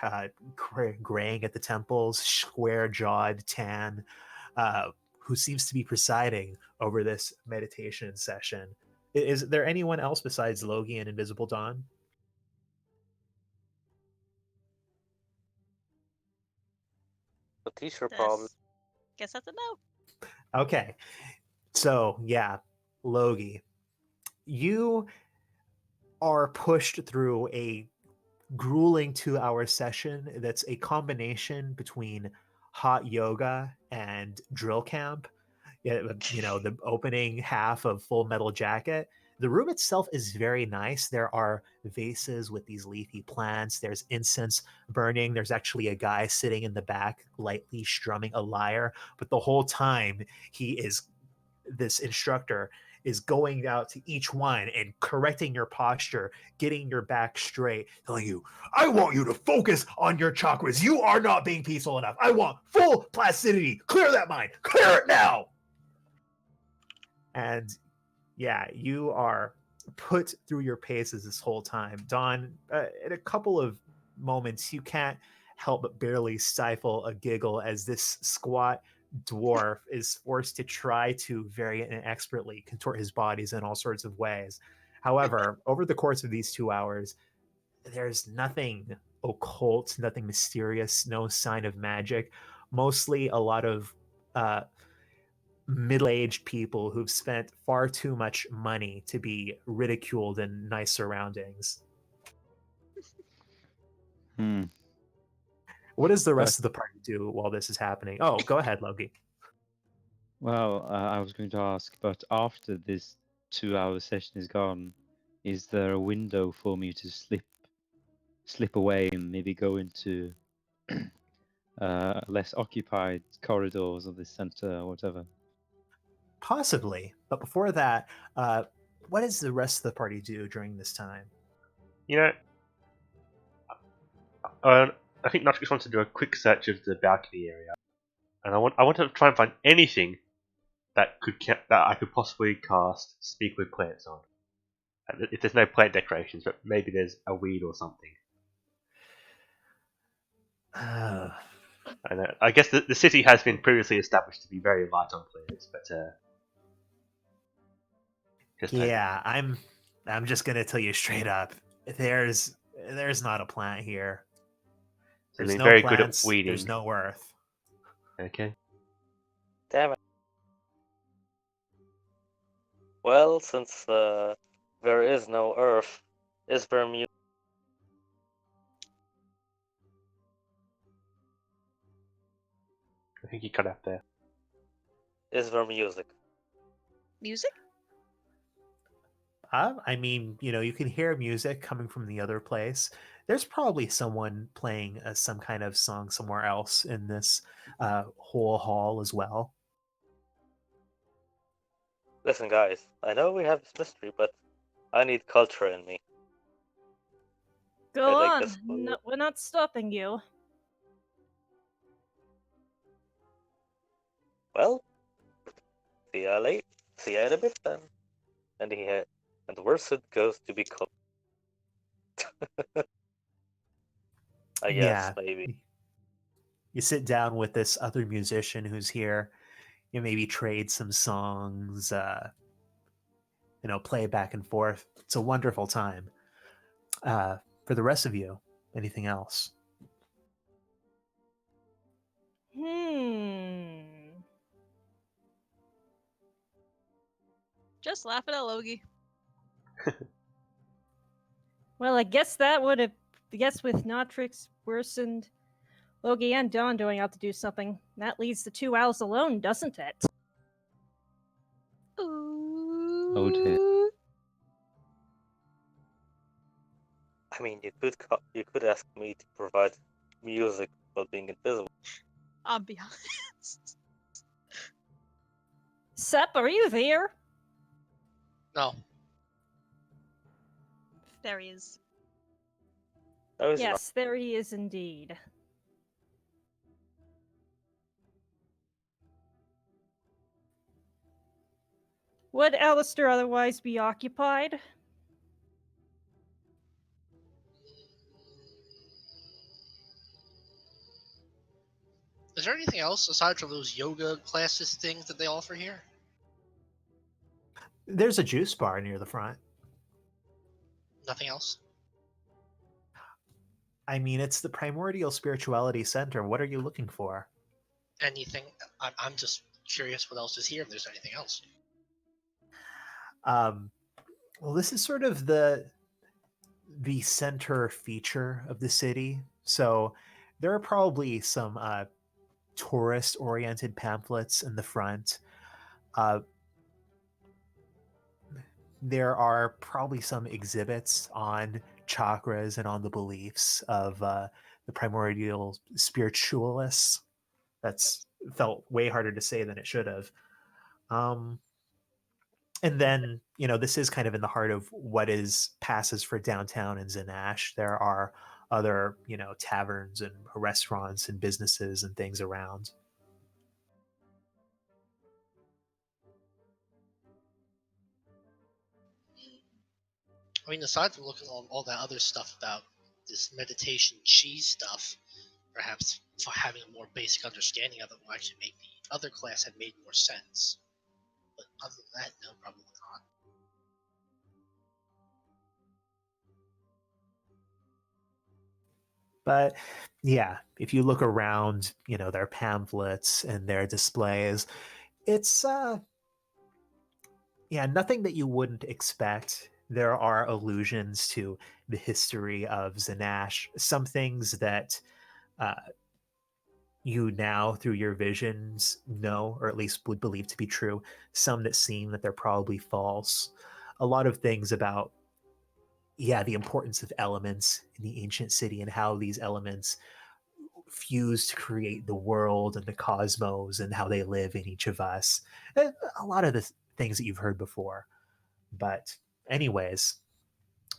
graying at the temples, square jawed, tan. Who seems to be presiding over this meditation session. Is there anyone else besides Logie and Invisible Dawn? The teacher probably. This, guess that's a no. Okay. So, yeah, Logie, you are pushed through a grueling 2 hour session that's a combination between hot yoga and drill camp. Yeah, the opening half of Full Metal Jacket. The room itself is very nice. There are vases with these leafy plants. There's incense burning. There's actually a guy sitting in the back, lightly strumming a lyre. But the whole time, this instructor is going out to each one and correcting your posture, getting your back straight, telling you, I want you to focus on your chakras. You are not being peaceful enough. I want full placidity. Clear that mind. Clear it now. And yeah, you are put through your paces this whole time. Don, at a couple of moments, you can't help but barely stifle a giggle as this squat dwarf is forced to try to very inexpertly contort his bodies in all sorts of ways. However, over the course of these 2 hours, there's nothing occult, nothing mysterious, no sign of magic. Mostly a lot of uh, middle-aged people who've spent far too much money to be ridiculed in nice surroundings. Hmm. What does the But rest of the party do while this is happening? Oh, go ahead, Logie. Well, I was going to ask, but after this 2-hour session is gone, is there a window for me to slip away and maybe go into less occupied corridors of the center or whatever? Possibly, but before that, what does the rest of the party do during this time? You know, I think Notrix wants to do a quick search of the balcony area, and I want to try and find anything that I could possibly cast Speak with Plants on. If there's no plant decorations, but maybe there's a weed or something. Uh, I guess the city has been previously established to be very light on plants, but just hoping. yeah, I'm just gonna tell you straight up. There's not a plant here. So There's being no very good at plants. weeding. There's no earth. Okay. Damn it. Well, since there is no Earth, is there music? I think you cut out there. Is there music? Music? I mean, you can hear music coming from the other place. There's probably someone playing some kind of song somewhere else in this whole hall as well. Listen, guys, I know we have this mystery, but I need culture in me. Go I think on. this will- No, we're not stopping you. Well, see ya late. See ya in a bit then. And and worse it goes to become. I guess Yeah. maybe. You sit down with this other musician who's here. You maybe trade some songs, play back and forth. It's a wonderful time. For the rest of you, anything else? Just laughing at Logie. Well, I guess that would have. I guess with Notrix worsened, Logie and Dawn going out to do something, that leaves the 2 owls alone, doesn't it? Oh dear. I mean, you could ask me to provide music while being invisible. I'll be honest. Sep, are you there? No. There he is. No, he's not. Yes, there he is indeed. Would Alistair otherwise be occupied? Is there anything else aside from those yoga classes things that they offer here? There's a juice bar near the front. Nothing else? I mean, it's the Primordial Spirituality Center. What are you looking for? Anything? I'm just curious what else is here if there's anything else. Well, this is sort of the center feature of the city. So there are probably some tourist-oriented pamphlets in the front. There are probably some exhibits on chakras and on the beliefs of the primordial spiritualists. That's felt way harder to say than it should have. And then, this is kind of in the heart of what passes for downtown in Zanash. There are other, taverns and restaurants and businesses and things around. I mean, aside from looking at all that other stuff about this meditation cheese stuff, perhaps for having a more basic understanding of it will actually make the other class had made more sense. But other than that, no, probably not. But yeah, if you look around, their pamphlets and their displays, it's nothing that you wouldn't expect. There are allusions to the history of Zanash, some things that you now, through your visions, know, or at least would believe to be true, some that seem that they're probably false. A lot of things about, yeah, the importance of elements in the ancient city and how these elements fuse to create the world and the cosmos and how they live in each of us. A lot of the things that you've heard before. But, anyways,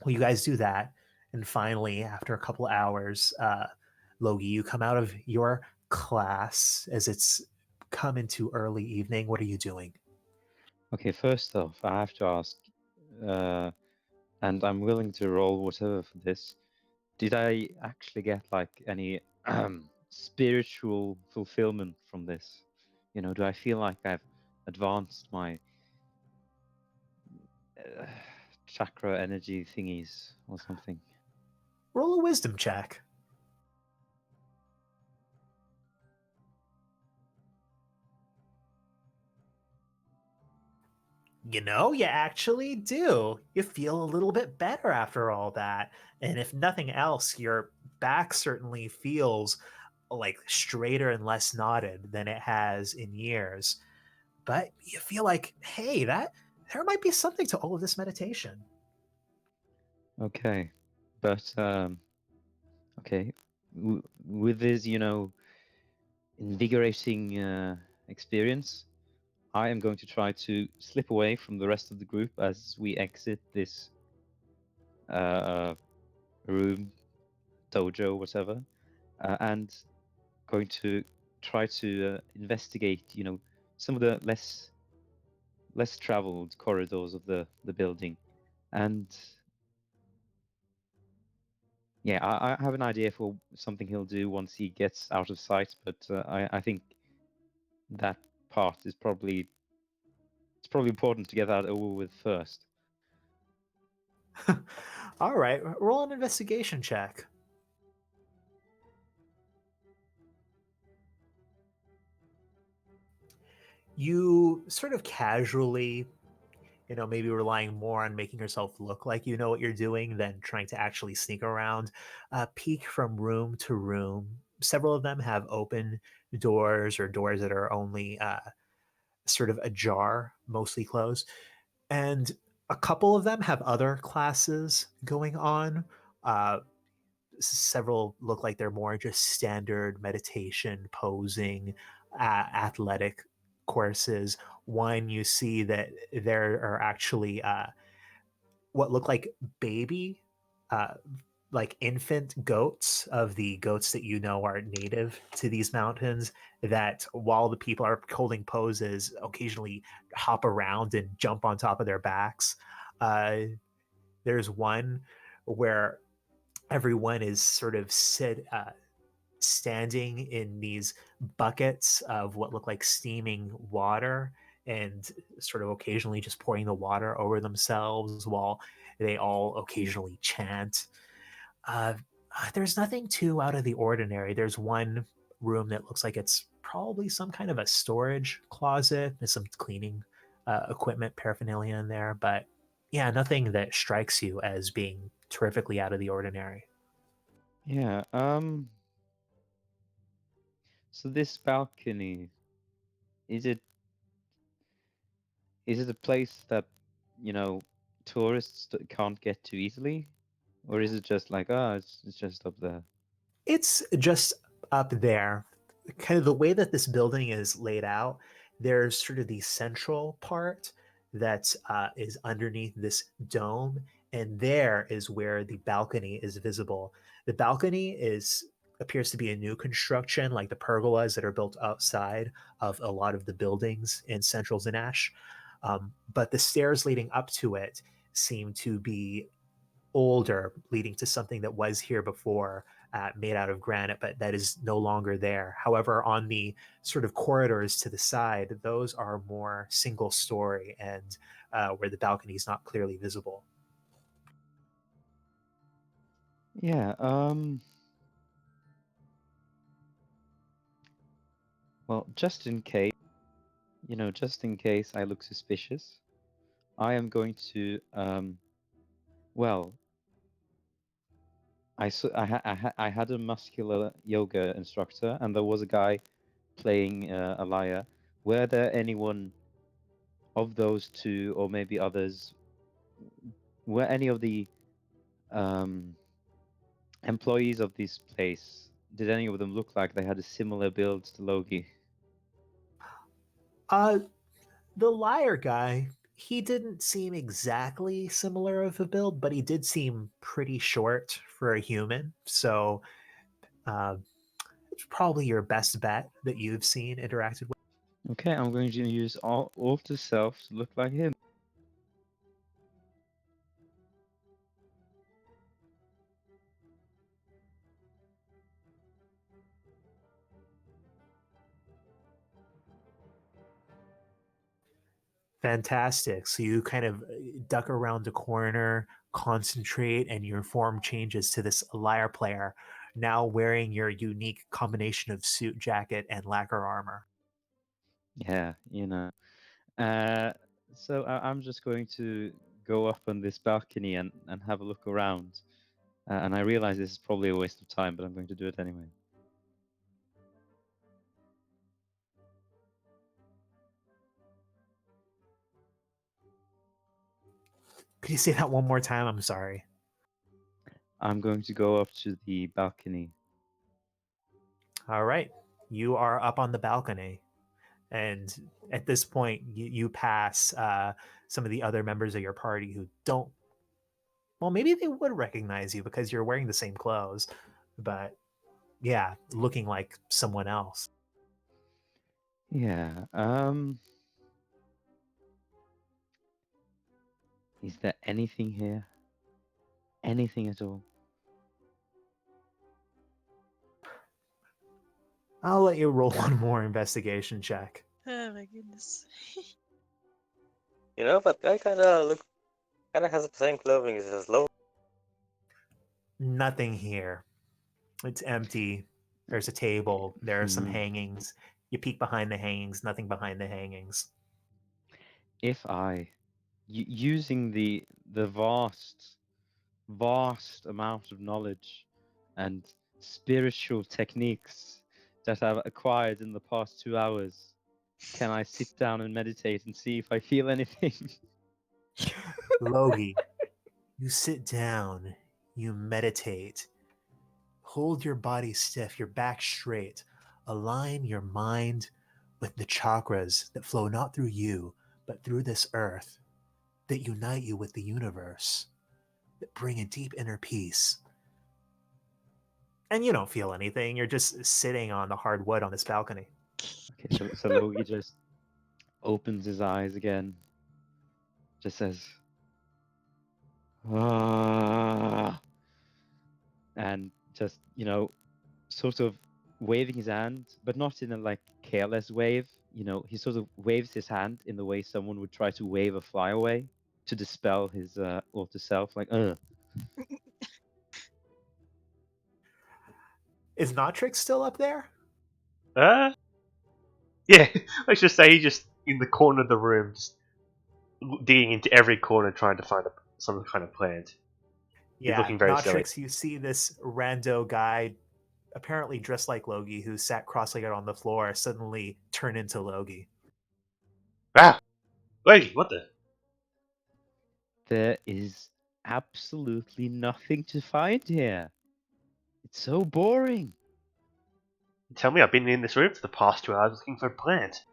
well, you guys do that. And finally, after a couple hours, Logi, you come out of your class as it's come into early evening. What are you doing? Okay, first off, I have to ask, uh, and I'm willing to roll whatever for this. Did I actually get like any spiritual fulfillment from this? You know, do I feel like I've advanced my uh, chakra energy thingies or something? Roll a wisdom check. You know, you actually do. You feel a little bit better after all that. And if nothing else, your back certainly feels like straighter and less knotted than it has in years. But you feel like, hey, that there might be something to all of this meditation. Okay, but okay, with this, you know, invigorating experience, I am going to try to slip away from the rest of the group as we exit this uh, room, dojo, whatever, and going to try to investigate, you know, some of the less traveled corridors of the building, and yeah, I have an idea for something he'll do once he gets out of sight, but I think that part is probably it's probably important to get that over with first. All right, roll an investigation check. You sort of casually, maybe relying more on making yourself look like you know what you're doing than trying to actually sneak around, peek from room to room. Several of them have open doors or doors that are only sort of ajar, mostly closed. And a couple of them have other classes going on. Uh, Several look like they're more just standard meditation, posing, athletic courses. One, you see that there are actually what look like baby, uh, like infant goats of the goats that you know are native to these mountains. That while the people are holding poses, occasionally hop around and jump on top of their backs. Uh, there's one where everyone is sort of standing in these buckets of what look like steaming water and sort of occasionally just pouring the water over themselves while they all occasionally chant. Uh, there's nothing too out of the ordinary. There's one room that looks like it's probably some kind of a storage closet. There's some cleaning equipment paraphernalia in there, but yeah, nothing that strikes you as being terrifically out of the ordinary. Yeah. So this balcony, is it is it a place that, you know, tourists can't get to easily, or is it just like, ah, it's just up there? It's just up there. Kind of the way that this building is laid out, there's sort of the central part that is underneath this dome, and there is where the balcony is visible. The balcony is appears to be a new construction, like the pergolas that are built outside of a lot of the buildings in central Zanash. But the stairs leading up to it seem to be older, leading to something that was here before, made out of granite, but that is no longer there. However, on the sort of corridors to the side, those are more single story and where the balcony is not clearly visible. Yeah. Well, just in case, you know, just in case I look suspicious, I am going to well, I had a muscular yoga instructor, and there was a guy playing a lyre. Were there anyone of those two, or maybe others? Were any of the employees of this place? Did any of them look like they had a similar build to Logi? Uh, the liar guy, he didn't seem exactly similar of a build, but he did seem pretty short for a human. So it's probably your best bet that you've seen interacted with. Okay, I'm going to use alter self to look like him. Fantastic. So you kind of duck around a corner, concentrate, and your form changes to this lyre player, now wearing your unique combination of suit jacket and lacquer armor. Yeah, you know. So I'm just going to go up on this balcony and have a look around. And I realize this is probably a waste of time, but I'm going to do it anyway. Could you say that one more time? I'm sorry. I'm going to go up to the balcony. All right. You are up on the balcony. And at this point, you pass some of the other members of your party who don't. Well, maybe they would recognize you because you're wearing the same clothes, but yeah, looking like someone else. Yeah. Is there anything here? Anything at all? I'll let you roll one more investigation check. Oh my goodness. You know, that guy kind of has the same clothing as Low. Nothing here. It's empty. There's a table. There are some hangings. You peek behind the hangings. Nothing behind the hangings. If I, using the vast amount of knowledge and spiritual techniques that I've acquired in the past 2 hours, can I sit down and meditate and see if I feel anything? Logi, you sit down. You meditate. Hold your body stiff, your back straight. Align your mind with the chakras that flow not through you, but through this earth, that unite you with the universe, that bring a deep inner peace. And you don't feel anything. You're just sitting on the hard wood on this balcony. Okay, so Logi just opens his eyes again, just says, ah, and just, sort of waving his hand, but not in a like careless wave. He sort of waves his hand in the way someone would try to wave a fly away to dispel his alter self, like, ugh. Is Notrix still up there? Yeah, let's just say he's just in the corner of the room, just digging into every corner trying to find some kind of plant. He's Yeah, looking very silly. Notrix, you see this rando guy, apparently dressed like Logi, who sat cross-legged on the floor, suddenly turn into Logi. Ah! Wait, what the? There is absolutely nothing to find here. It's so boring. Tell me I've been in this room for the past 2 hours looking for a plant.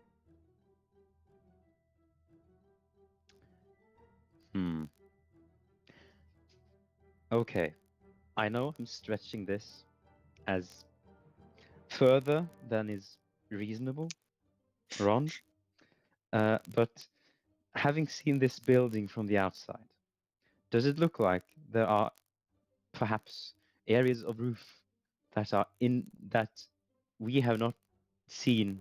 Okay, I know I'm stretching this as further than is reasonable, Ron. But having seen this building from the outside, does it look like there are perhaps areas of roof that are in that we have not seen,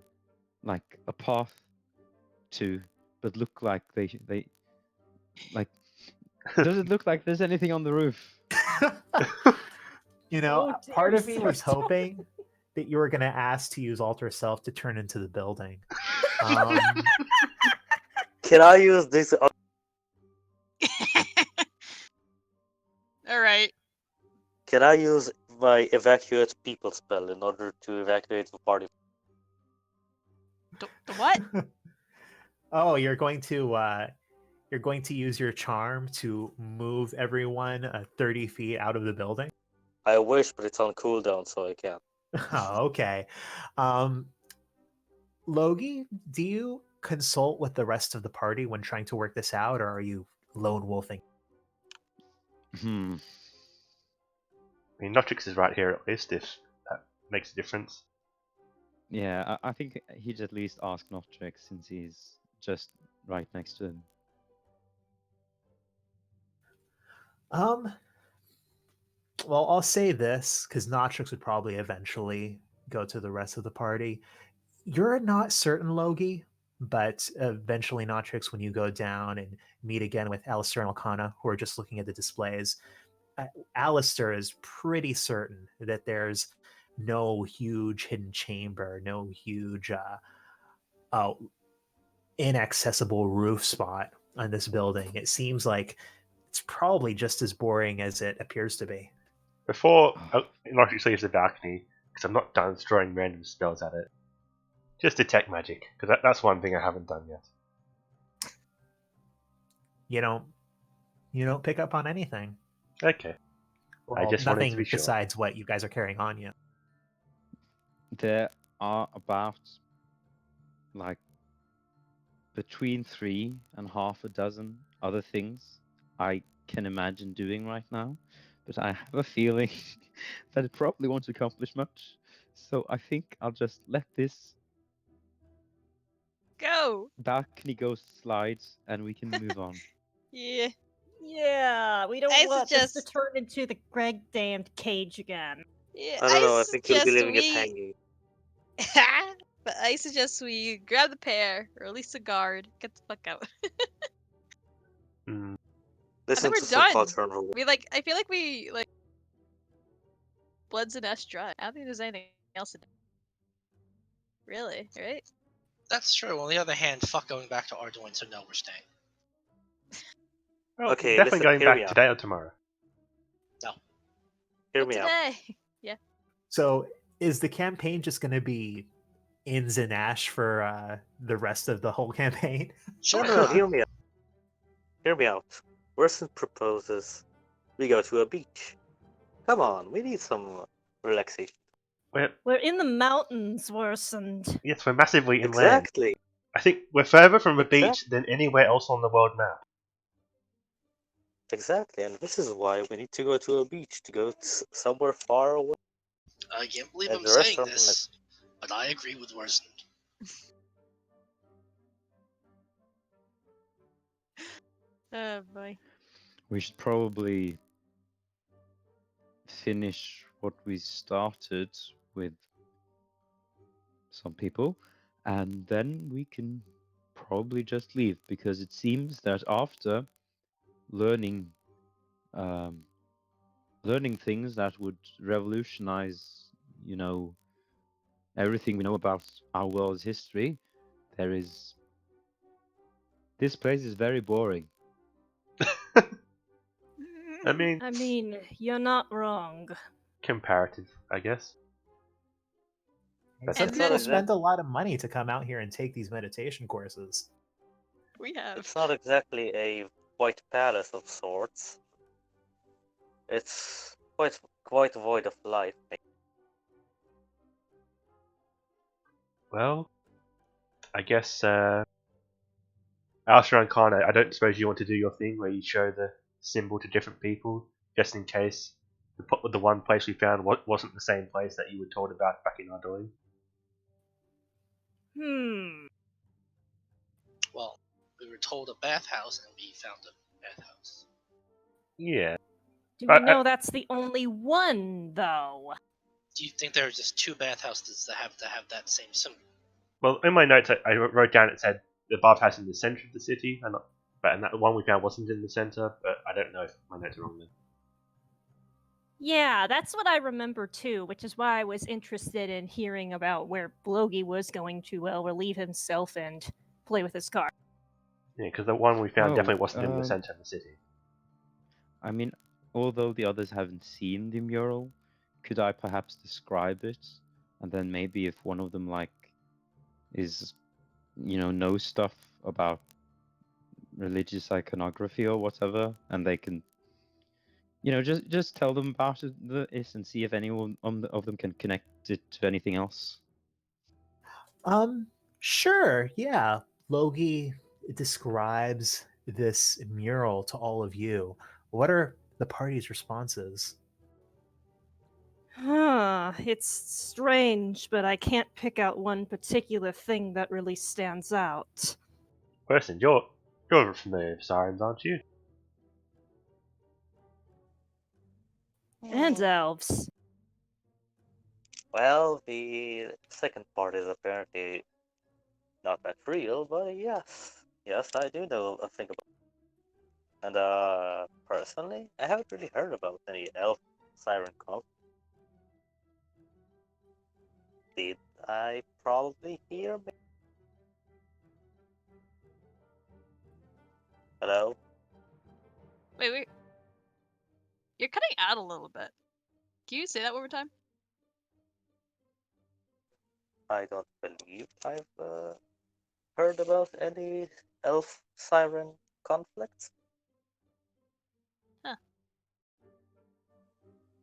like a path to, but look like they like? Does it look like there's anything on the roof? Oh, Part dear of me was Sarah. hoping that you were going to ask to use Alter Self to turn into the building. Can I use this? All right. Can I use my evacuate people spell in order to evacuate the party? The what? Oh, you're going to use your charm to move everyone 30 feet out of the building. I wish, but it's on cooldown, so I can't. Oh, okay. Um, Logie, do you consult with the rest of the party when trying to work this out, or are you lone wolfing? Hmm. I mean, Notrix is right here at least, if that makes a difference. Yeah, I think he'd at least ask Notrix since he's just right next to him. Um, well, I'll say this because Notrix would probably eventually go to the rest of the party. You're not certain, Logie, but eventually, Notrix, when you go down and meet again with Alistair and Elkanah, who are just looking at the displays, Alistair is pretty certain that there's no huge hidden chamber, no huge uh, inaccessible roof spot on this building. It seems like it's probably just as boring as it appears to be. Before Notrix leaves the balcony, because I'm not done throwing random spells at it, just detect magic, because that's one thing I haven't done yet. You don't pick up on anything. Okay. I Well, just wanted to nothing be sure. besides what you guys are carrying on yet. There are about like between 3 and half a dozen other things I can imagine doing right now, but I have a feeling that it probably won't accomplish much. So I think I'll just let this Go. balcony ghost slide and we can move on. Yeah. Yeah, we don't I want this to suggest- turn into the Greg damned cage again. Yeah. I don't know. I think you'll be suggest leaving it hanging. But I suggest we grab the pair, release the guard, get the fuck out. Mm. Listen we're to some done. culture and rule. I feel like we bloods and Ash dry. I don't think there's anything else to do. Really, right? That's true. On the other hand, fuck going back to Arduin, so no, we're staying. Well, Okay, definitely listen, going hear me back out. today or tomorrow. Hear But me out. today. Yeah. So, is the campaign just going to be in Zanash for the rest of the whole campaign? Sure. No, hear me out. Hear me out. Wilson proposes we go to a beach. Come on, we need some relaxation. We're in the mountains, worsened. Yes, we're massively inland. Exactly. I think we're further from a Exactly. beach than anywhere else on the world map. Exactly, and this is why we need to go to a beach, to go somewhere far away. I can't believe And I'm the rest saying of them, this, but I agree with Worsen. Oh boy. We should probably finish what we started with some people, and then we can probably just leave, because it seems that after learning learning things that would revolutionize, everything we know about our world's history, this place is very boring. I mean, I mean, you're not wrong. comparative, I guess. Some And people then- spend a lot of money to come out here and take these meditation courses. we have. It's not exactly a white palace of sorts. It's quite void of life. Well, I guess Alistair and Kana, I don't suppose you want to do your thing where you show the symbol to different people, just in case the one place we found wasn't the same place that you were told about back in Ardoin. Well, we were told a bathhouse, and we found a bathhouse. Yeah. Do But we know that's the only one, though? Do you think there are just two bathhouses that have to have that same symbol? Well, in my notes, I wrote down it said the bathhouse in the center of the city, and that the one we found wasn't in the center. But I don't know if my notes are wrong then. Yeah, that's what I remember too, which is why I was interested in hearing about where Logie was going to, relieve himself and play with his car. Yeah, because the one we found Oh, definitely wasn't in the center of the city. I mean, although the others haven't seen the mural, could I perhaps describe it? And then maybe if one of them is knows stuff about religious iconography or whatever, and they can just tell them about this and see if anyone of them can connect it to anything else. Um, sure, yeah. Logi describes this mural to all of you. What are the party's responses? It's strange, but I can't pick out one particular thing that really stands out. Person, you're familiar with sirens, aren't you? And elves. Well, the second part is apparently not that real, but yes, I do know a thing about. And personally, I haven't really heard about any elf siren cult. Did I probably hear? Hello? Wait. You're cutting out a little bit. Can you say that one more time? I don't believe I've heard about any elf siren conflicts. Huh.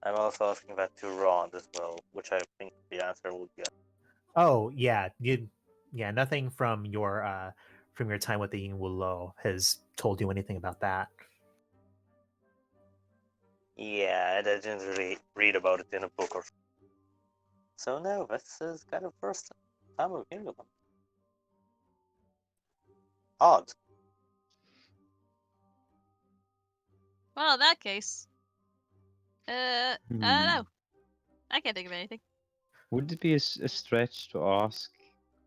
I'm also asking that to Ron as well, which I think the answer would be. Oh, yeah, nothing from your time with the Yingwu has told you anything about that. Yeah, and I didn't really read about it in a book or. So no, this is kind of first time I'm hearing about it. Odd. Well, in that case, I don't know. I can't think of anything. Would it be a stretch to ask?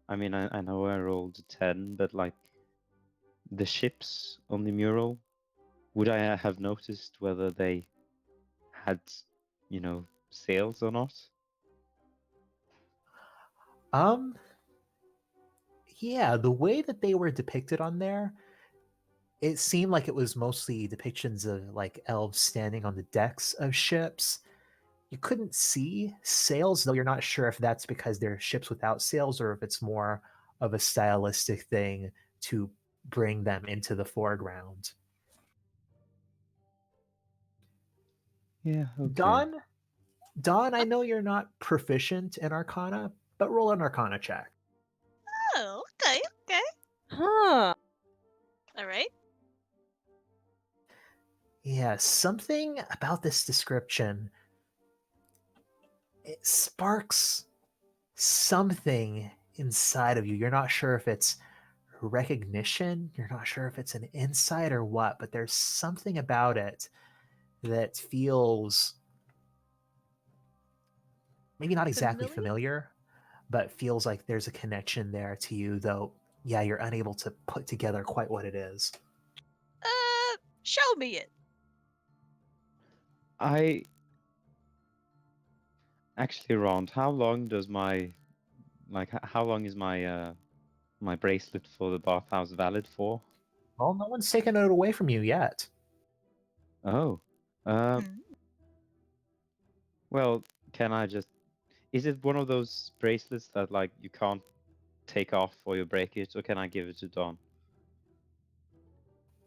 I mean, I know I rolled a 10, but like the ships on the mural, would I have noticed whether they had, sails or not? Um, yeah, the way that they were depicted on there, it seemed like it was mostly depictions of like elves standing on the decks of ships. You couldn't see sails, though you're not sure if that's because they're ships without sails or if it's more of a stylistic thing to bring them into the foreground. Yeah, okay. Dawn, I know you're not proficient in Arcana, but roll an Arcana check. Oh, okay. Huh. All right. Yeah, something about this description, it sparks something inside of you. You're not sure if it's recognition, you're not sure if it's an insight or what, but there's something about it that feels maybe not exactly familiar, but feels like there's a connection there to you, though, yeah, you're unable to put together quite what it is. Show me it. I actually, Ron, how long is my my bracelet for the bathhouse valid for? Well, no one's taken it away from you yet. Oh, well, can I just? Is it one of those bracelets that like you can't take off or you break it, or can I give it to Don?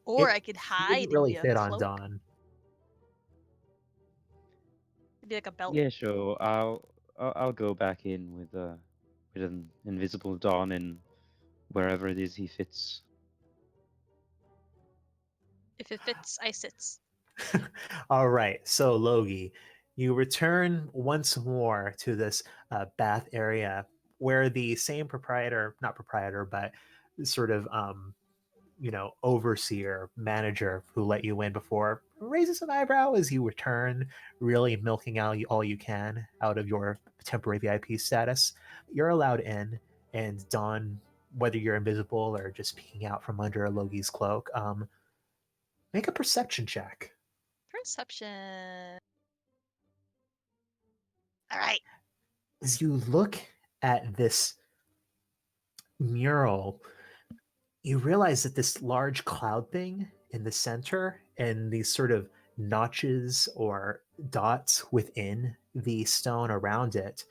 Or It I could didn't hide really in fit the on cloak. Dawn. It'd be like a belt. Yeah, sure. I'll go back in with an invisible Don in wherever it is he fits. If it fits, I sits. All right, so Logi, you return once more to this bath area where the same not proprietor, but sort of overseer, manager who let you in before raises an eyebrow as you return, really milking out all you can out of your temporary VIP status. You're allowed in, and Dawn, whether you're invisible or just peeking out from under Logi's cloak, make a perception check. Perception. All right. As you look at this mural, you realize that this large cloud thing in the center and these sort of notches or dots within the stone around it,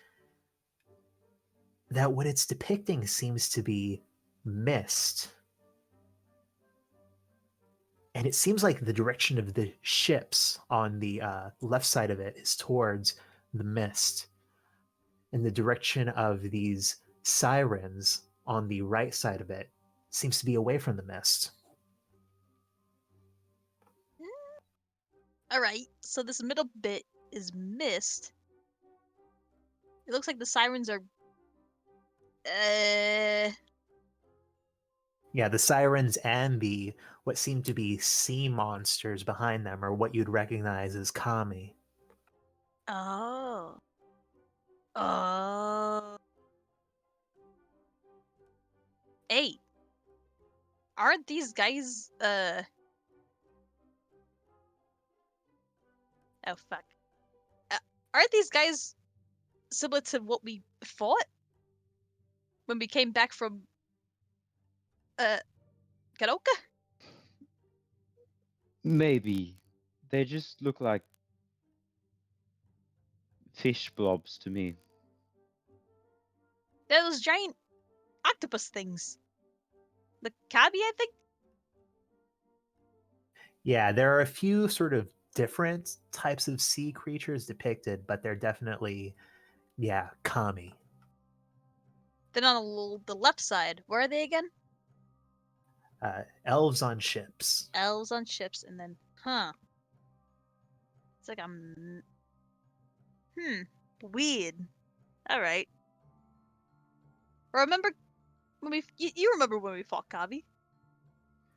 that what it's depicting seems to be mist. And it seems like the direction of the ships on the left side of it is towards the mist, and the direction of these sirens on the right side of it seems to be away from the mist. Alright, so this middle bit is mist. It looks like the sirens are. Yeah, the sirens and the what seem to be sea monsters behind them are what you'd recognize as kami. Oh. Oh. Hey. Aren't these guys, Oh, fuck. Aren't these guys similar to what we fought? When we came back from, Karoka? Maybe. They just look like fish blobs to me. Those giant octopus things. The Kabi, I think? Yeah, there are a few sort of different types of sea creatures depicted, but they're definitely, yeah, kami. Then on the left side, where are they again? Elves on ships. Elves on ships, and then, It's like weird. Alright. Remember when you remember when we fought Kavi?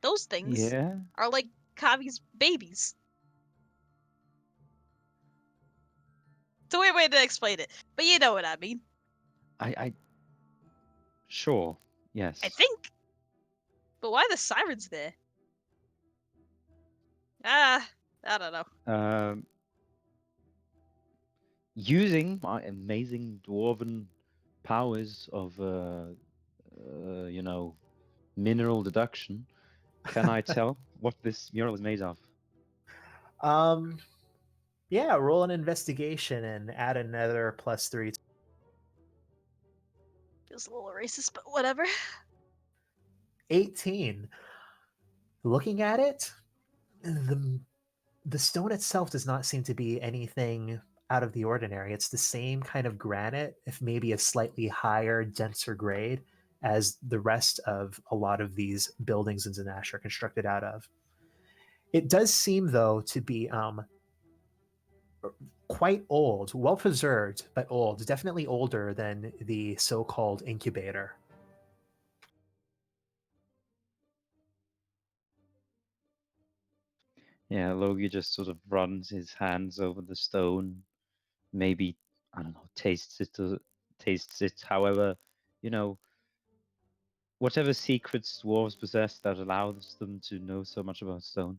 Those things Yeah? are like Kavi's babies. It's a weird way to explain it, but you know what I mean. I Sure. Yes. I think. But why the sirens there? I don't know. Using my amazing dwarven powers of, mineral deduction, can I tell what this mural is made of? Yeah, roll an investigation and add another +3. Feels a little racist, but whatever. 18. Looking at it, the stone itself does not seem to be anything out of the ordinary. It's the same kind of granite, if maybe a slightly higher, denser grade, as the rest of a lot of these buildings in Zanash are constructed out of. It does seem, though, to be quite old, well preserved, but old. Definitely older than the so called incubator. Yeah, Logi just sort of runs his hands over the stone, maybe, I don't know, tastes it. However, whatever secrets dwarves possess that allows them to know so much about stone.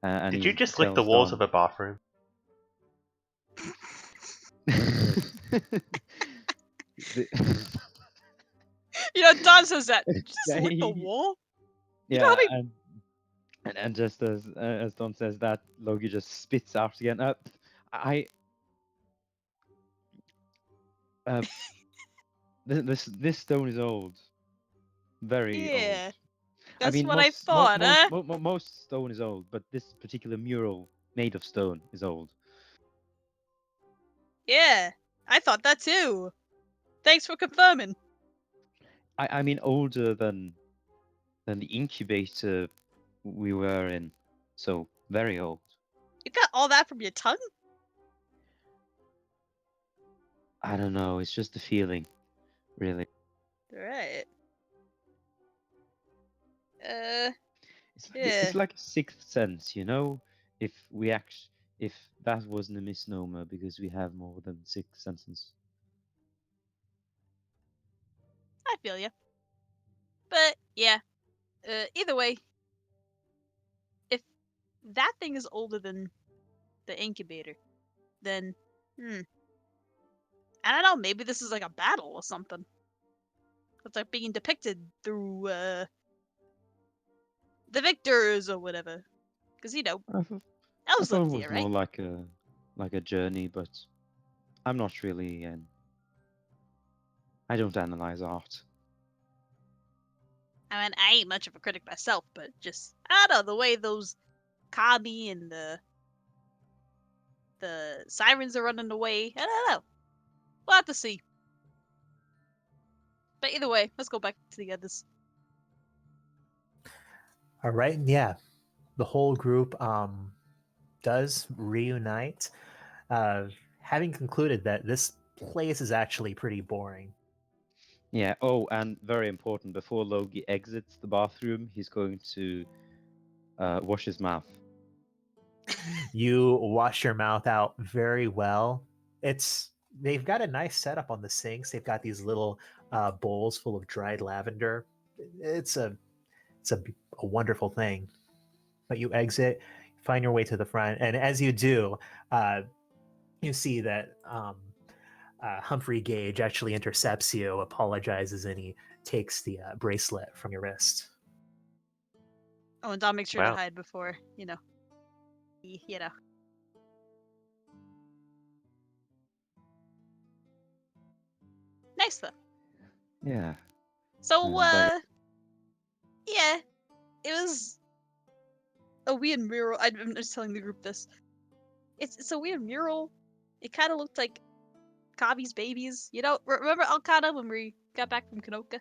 And Did you he just lick the tells walls Don. of a bathroom? The- Don says that. Just yeah, lick the wall. You know yeah, how many and just as Don says that, Logi just spits out again. I this stone is old, very old. Yeah. I That's mean, what I thought, huh? most stone is old, but this particular mural made of stone is old. Yeah. I thought that too. Thanks for confirming. I mean, older than the incubator we were in, so very old. You got all that from your tongue? I don't know. It's just a feeling, really. Right. It's Yeah. like a sixth sense, you know. If that wasn't a misnomer, because we have more than six senses. I feel you. But yeah. Either way, if that thing is older than the incubator, then I don't know, maybe this is like a battle or something. It's like being depicted through the victors or whatever. Because That I was thought an it idea, was more right? like a journey, but I'm not really an. I don't analyze art. I mean, I ain't much of a critic myself, but just I don't know the way those Kami and the sirens are running away. I don't know. We'll have to see. But either way, let's go back to the others. All right, yeah, the whole group does reunite, uh, having concluded that this place is actually pretty boring. Yeah. Oh, and very important. Before Logi exits the bathroom, he's going to wash his mouth. You wash your mouth out very well. They've got a nice setup on the sinks. They've got these little bowls full of dried lavender. It's a it's a wonderful thing. But you exit, find your way to the front, and as you do, uh, you see that Humphrey Gage actually intercepts you, apologizes, and he takes the bracelet from your wrist. Oh, and I'll make sure to Wow. hide before, Nice though. Yeah. So, Very- yeah, it was a weird mural. I'm just telling the group this. It's a weird mural. It kind of looked like Kabi's babies. Remember Alcana when we got back from Kanoka?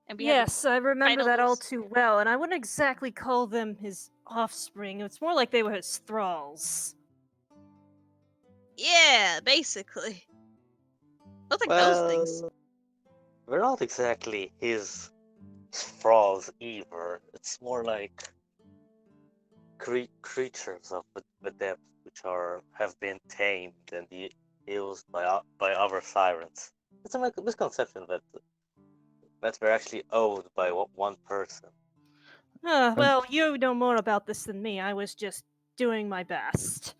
And we had Yes, I remember that all those? too well, and I wouldn't exactly call them his offspring. It's more like they were his thralls. Yeah, basically. Looked like those things. Well, we're not exactly his thralls either. It's more like creatures of the depth which have been tamed and used by other sirens. It's a misconception that we're actually owned by one person. Well, you know more about this than me. I was just doing my best.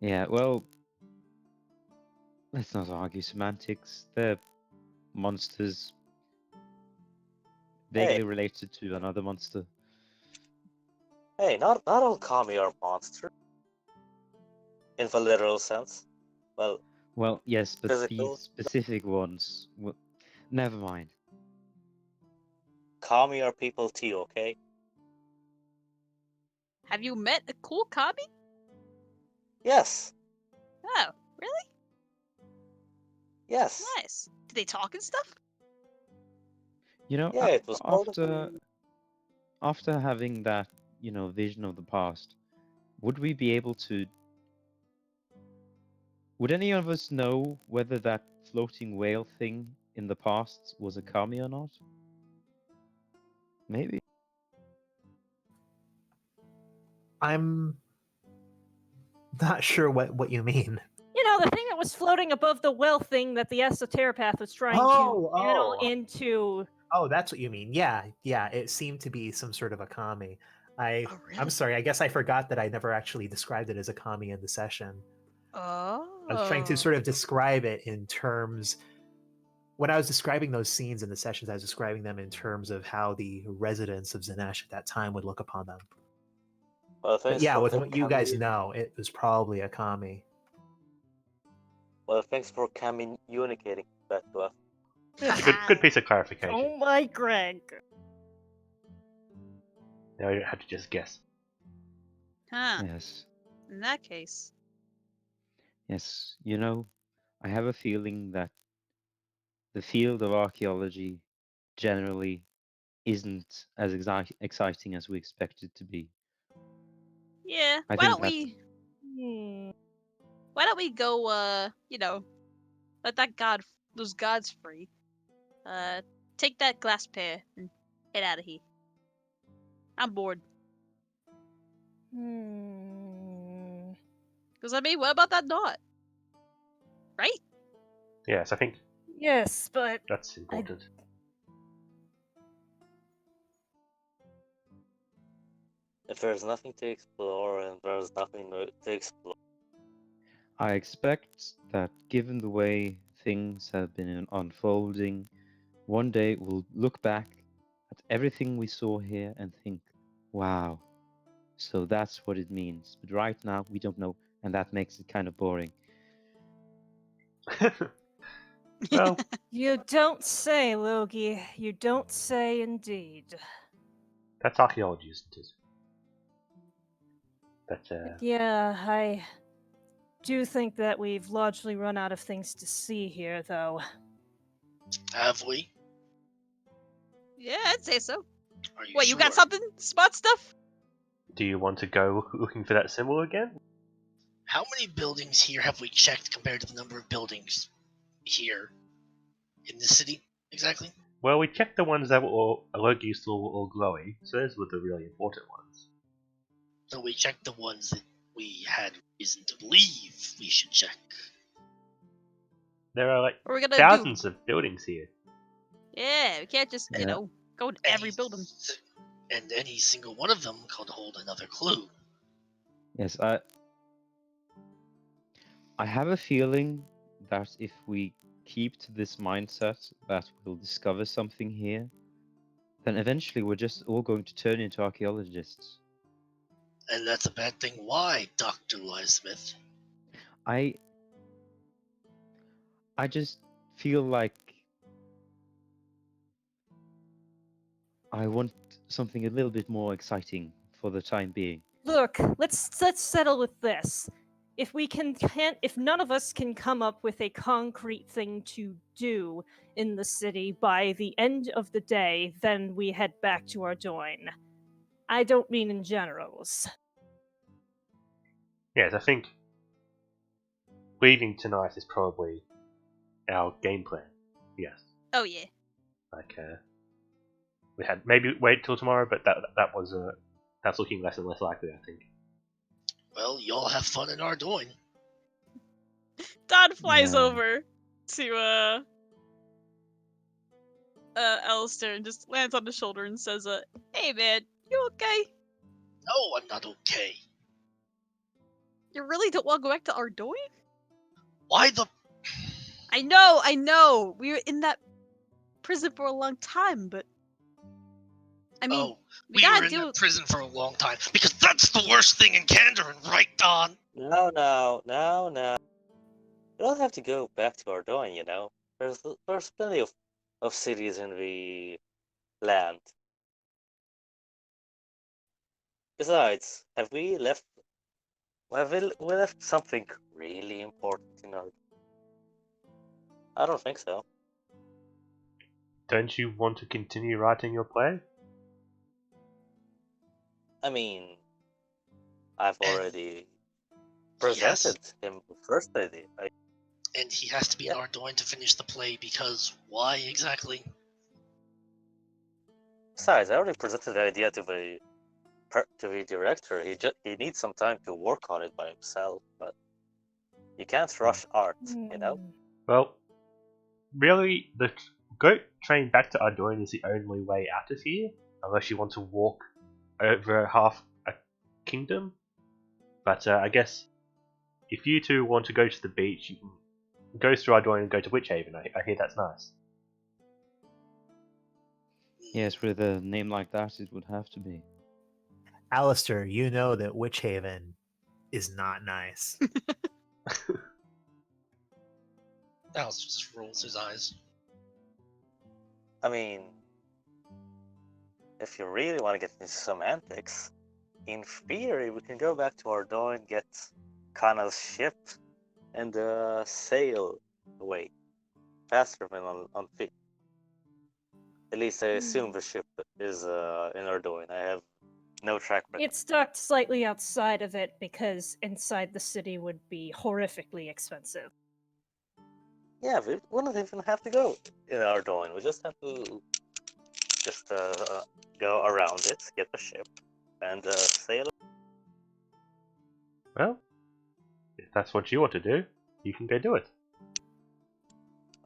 Yeah. Well, let's not argue semantics. They're monsters vaguely Hey, related to another monster. hey, not all kami are monsters in the literal sense. Well, Well, yes, but these physical specific ones. Well, never mind. kami are people too. Okay. Have you met a cool Kabi? Yes. Oh, really? Yes. Nice. Did they talk and stuff? You know, Yeah, it was part of after having that, vision of the past, would we be able to? Would any of us know whether that floating whale thing in the past was a kami or not? Maybe. I'm not sure what you mean. You know, the thing that was floating above the well thing that the esoteropath was trying Oh, to channel oh. into. Oh, that's what you mean. Yeah, yeah. It seemed to be some sort of a kami. Oh, really? I'm sorry. I guess I forgot that I never actually described it as a kami in the session. Oh. I was trying to sort of describe it in terms. When I was describing those scenes in the sessions, I was describing them in terms of how the residents of Zanash at that time would look upon them. Well, But thanks yeah, for with what you guys coming. know, it was probably a kami. Well, thanks for communicating that to us. It's a good piece of clarification. Oh my Greg. Now you don't have to just guess. Huh. Yes. In that case. Yes. I have a feeling that the field of archaeology generally isn't as exciting as we expect it to be. Yeah. I Why think don't that we Hmm. why don't we go let those gods free. Take that glass pair and get out of here. I'm bored. Hmm. Because what about that knot? Right? Yes, I think Yes, but that's important. If there's nothing to explore and there's nothing to explore, I expect that given the way things have been unfolding, one day we'll look back at everything we saw here and think, wow, So that's what it means. But right now, we don't know, and that makes it kind of boring. Well, You don't say, Logi. You don't say indeed. that's archaeology, isn't it? But, Yeah, I do think that we've largely run out of things to see here, though. Have we? Yeah, I'd say so. Are you What, sure? you got something? Spot stuff? do you want to go looking for that symbol again? How many buildings here have we checked compared to the number of buildings here in the city? Exactly. Well, we checked the ones that were all Loki saw were all glowy, so those were the really important ones. So we checked the ones that we had reason to believe we should check. There are like What are we gonna thousands of buildings here. do? Yeah, we can't just, Yeah. go to every building. And any single one of them could hold another clue. Yes, I have a feeling that if we keep to this mindset that we'll discover something here, then eventually we're just all going to turn into archaeologists. And that's a bad thing. Why, Dr. Lysmith? I just feel like I want something a little bit more exciting for the time being. Look, let's settle with this. If we can't, if none of us can come up with a concrete thing to do in the city by the end of the day, then we head back to Ardoin. I don't mean in generals. Yes, I think leaving tonight is probably our game plan. Yes. Oh, yeah. Like, we had maybe wait till tomorrow, but that's looking less and less likely, I think. Well, y'all have fun in Ardoin. Don flies Yeah. over to, Alistair and just lands on his shoulder and says, hey, man, you okay? No, I'm not okay. You really don't want to go back to Ardoin? Why the... I know. We were in that prison for a long time, but I mean, Oh, we we gotta were in do. that prison for a long time. Because that's the worst thing in Kandarin, right, Don? No. You don't have to go back to Ardoin, you know. There's plenty of cities in the land. Besides, we left something really important in Ardoin? I don't think so. Don't you want to continue writing your play? I mean, I've And already Yes, presented him the first idea. and he has to be in Ardoin to finish the play because why exactly? Besides, I already presented the idea to the director. He needs some time to work on it by himself, but you can't rush art, you know? Hmm. Well, really, the goat train back to Ardoin is the only way out of here, unless you want to walk over half a kingdom. But I guess if you two want to go to the beach, you can go through Ardoin and go to Witchhaven. I hear that's nice. Yes, with a name like that, it would have to be. Alistair, you know that Witch Haven is not nice. Alice just rolls his eyes. I mean, if you really want to get into some antics, in theory, we can go back to Ardoin, get Kana's ship, and sail away faster than on feet. At least I assume the ship is in Ardoin. I have no track record. It's docked slightly outside of it because inside the city would be horrifically expensive. Yeah, we wouldn't even have to go in Ardoin. We just have to go around it, get the ship, and sail. Well, if that's what you want to do, you can go do it.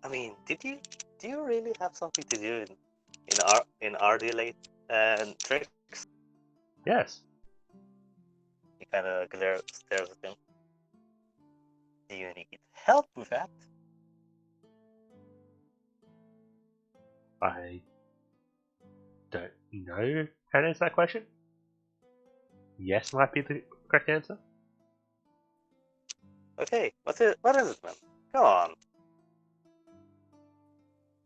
I mean, do you really have something to do in Ardilate and Trix? Yes. He kind of stares at him. Do you need help with that? I don't know how to answer that question. yes might be the correct answer. Okay, what is it, man? Come on.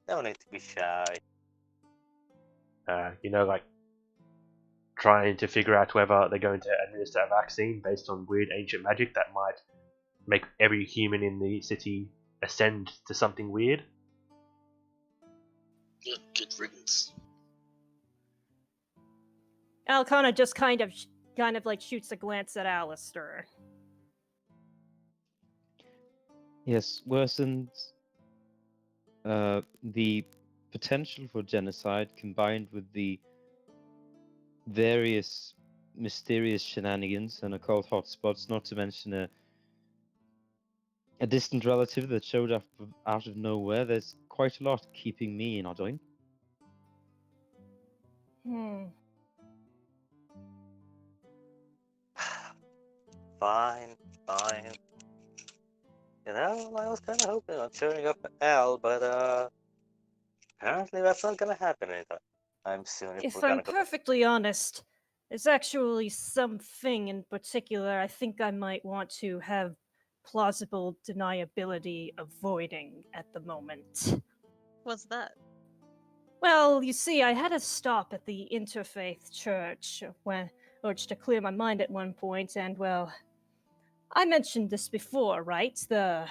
No need to be shy. Like trying to figure out whether they're going to administer a vaccine based on weird ancient magic that might make every human in the city ascend to something weird. Good riddance. Alcana just kind of like shoots a glance at Alistair. Yes, worsens the potential for genocide combined with the various mysterious shenanigans and occult hotspots, not to mention a distant relative that showed up out of nowhere. There's quite a lot keeping me in Odin. Fine. You know, I was kind of hoping on cheering up Al, but apparently that's not gonna happen anytime soon. If we're I'm gonna go. perfectly honest, there's actually something in particular I think I might want to have plausible deniability avoiding at the moment. What's that? Well, you see, I had a stop at the interfaith church to clear my mind at one point, and well, I mentioned this before, right? The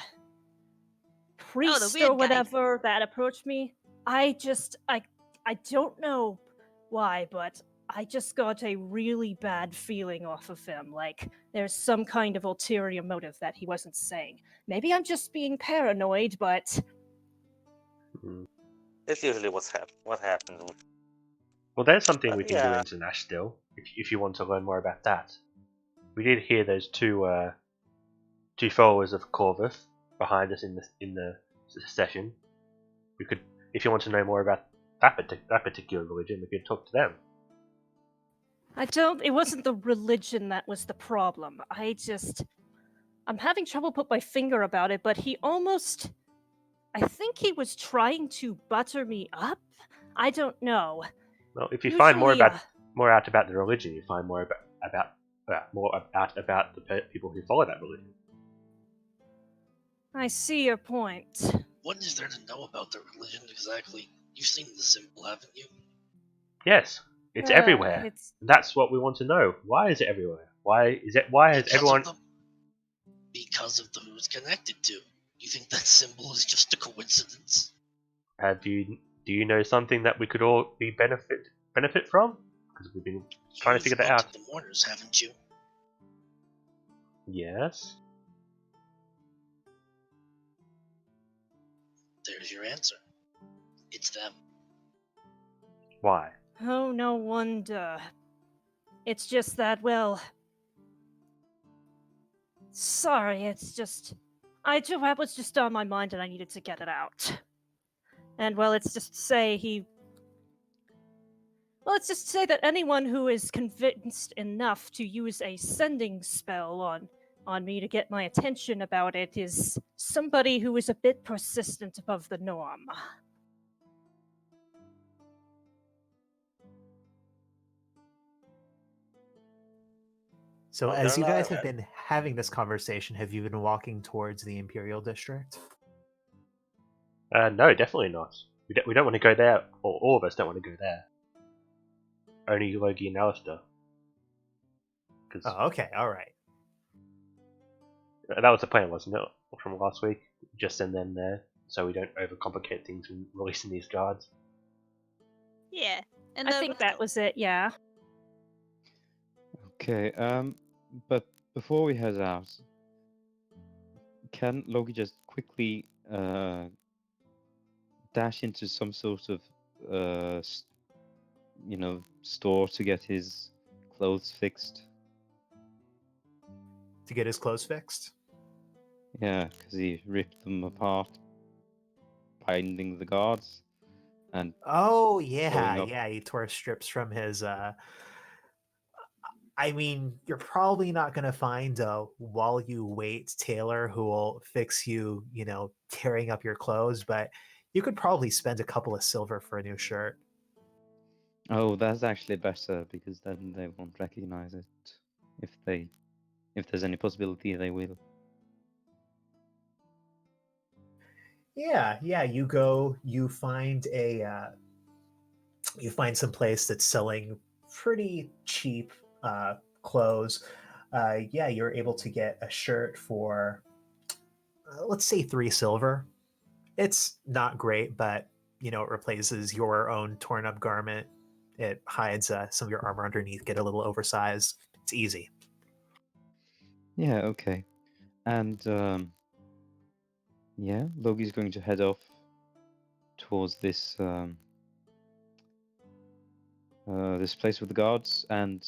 priest weird or guy. whatever that approached me. I don't know why, but I just got a really bad feeling off of him. Like there's some kind of ulterior motive that he wasn't saying. Maybe I'm just being paranoid, but It's usually what happens. Well, there's something we can do Yeah. in Zanash still, if you want to learn more about that. We did hear those two followers of Corvus behind us in the session. We could, if you want to know more about that particular religion, we could talk to them. it wasn't the religion that was the problem. I'm having trouble put my finger about it, but I think he was trying to butter me up. I don't know. Well, if you find more Usually, out about the religion, you find more about the people who follow that religion. I see your point. What is there to know about the religion exactly? You've seen the symbol, haven't you? Yes, it's everywhere. It's That's what we want to know. Why is it everywhere? Why has Because everyone? Because of who it's connected to. You think that symbol is just a coincidence? Do you know something that we could all be benefit from? Because we've been trying to figure that You've out. looked at the mourners, haven't you? Yes. There's your answer. It's them. Why? Oh, no wonder. It's just that, well. Sorry, it's just. That was just on my mind and I needed to get it out. And, well, it's just to say let's just say that anyone who is convinced enough to use a sending spell on me to get my attention about it is somebody who is a bit persistent above the norm. So, Well, as they're you guys not- have been having this conversation, have you been walking towards the Imperial District? No, definitely not. We don't want to go there, or all of us don't want to go there. Only Logie and Alistair. Because Oh, okay, all right. that was the plan, wasn't it? From last week, just send them there, so we don't overcomplicate things when releasing these guards. Yeah. And I think that was it, yeah. Okay, but before we head out, can Loki just quickly dash into some sort of store to get his clothes fixed? To get his clothes fixed? Yeah, because he ripped them apart, binding the guards, and Oh, Going yeah, up. yeah, he tore strips from his, I mean, you're probably not going to find a while you wait tailor who will fix you, tearing up your clothes, but you could probably spend a couple of silver for a new shirt. oh, that's actually better because then they won't recognize it. if there's any possibility they will. Yeah, yeah. You go. You find some place that's selling pretty cheap clothes. Yeah, you're able to get a shirt for let's say 3 silver. It's not great, but it replaces your own torn up garment. It hides some of your armor underneath. Get a little oversized. It's easy. Yeah, okay. And yeah, Logi's going to head off towards this place with the guards, and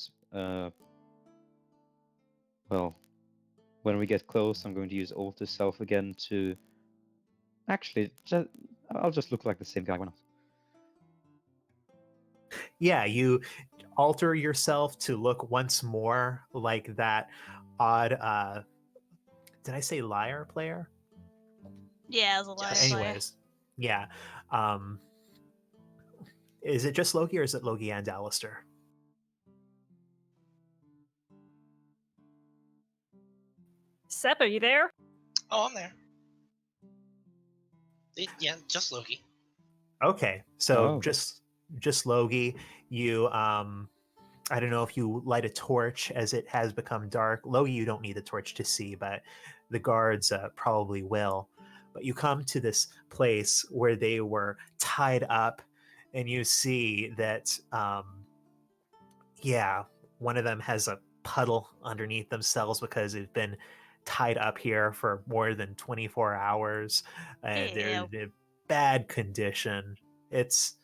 well, when we get close, I'm going to use alter self again to actually I'll just look like the same guy. Why not? Yeah, you alter yourself to look once more like that odd did I say liar player? Yeah, as a liar But Yes. player. anyways, yeah. Um is it just Loki or is it Loki and Alistair? Sep, are you there? Oh, I'm there. Yeah, just Loki. Okay. So Oh. just Logi, you I don't know if you light a torch as it has become dark. Logi, you don't need a torch to see, but the guards probably will. But you come to this place where they were tied up, and you see that, yeah, one of them has a puddle underneath themselves because they've been tied up here for more than 24 hours. They're Ew. in bad condition. It's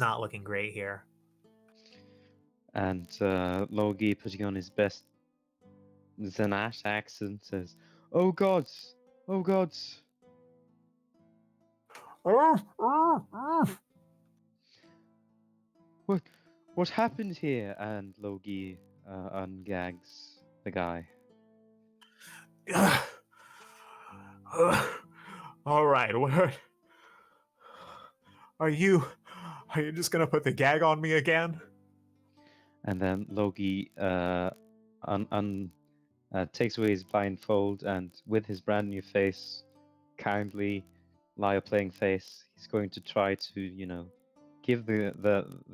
not looking great here. And Logi, putting on his best Zanash accent, says, "Oh gods, oh gods, what happened here?" And Logi ungags the guy. All right, what are you? Are you just gonna put the gag on me again? And then Logi takes away his blindfold, and with his brand new face, kindly liar playing face, he's going to try to, give the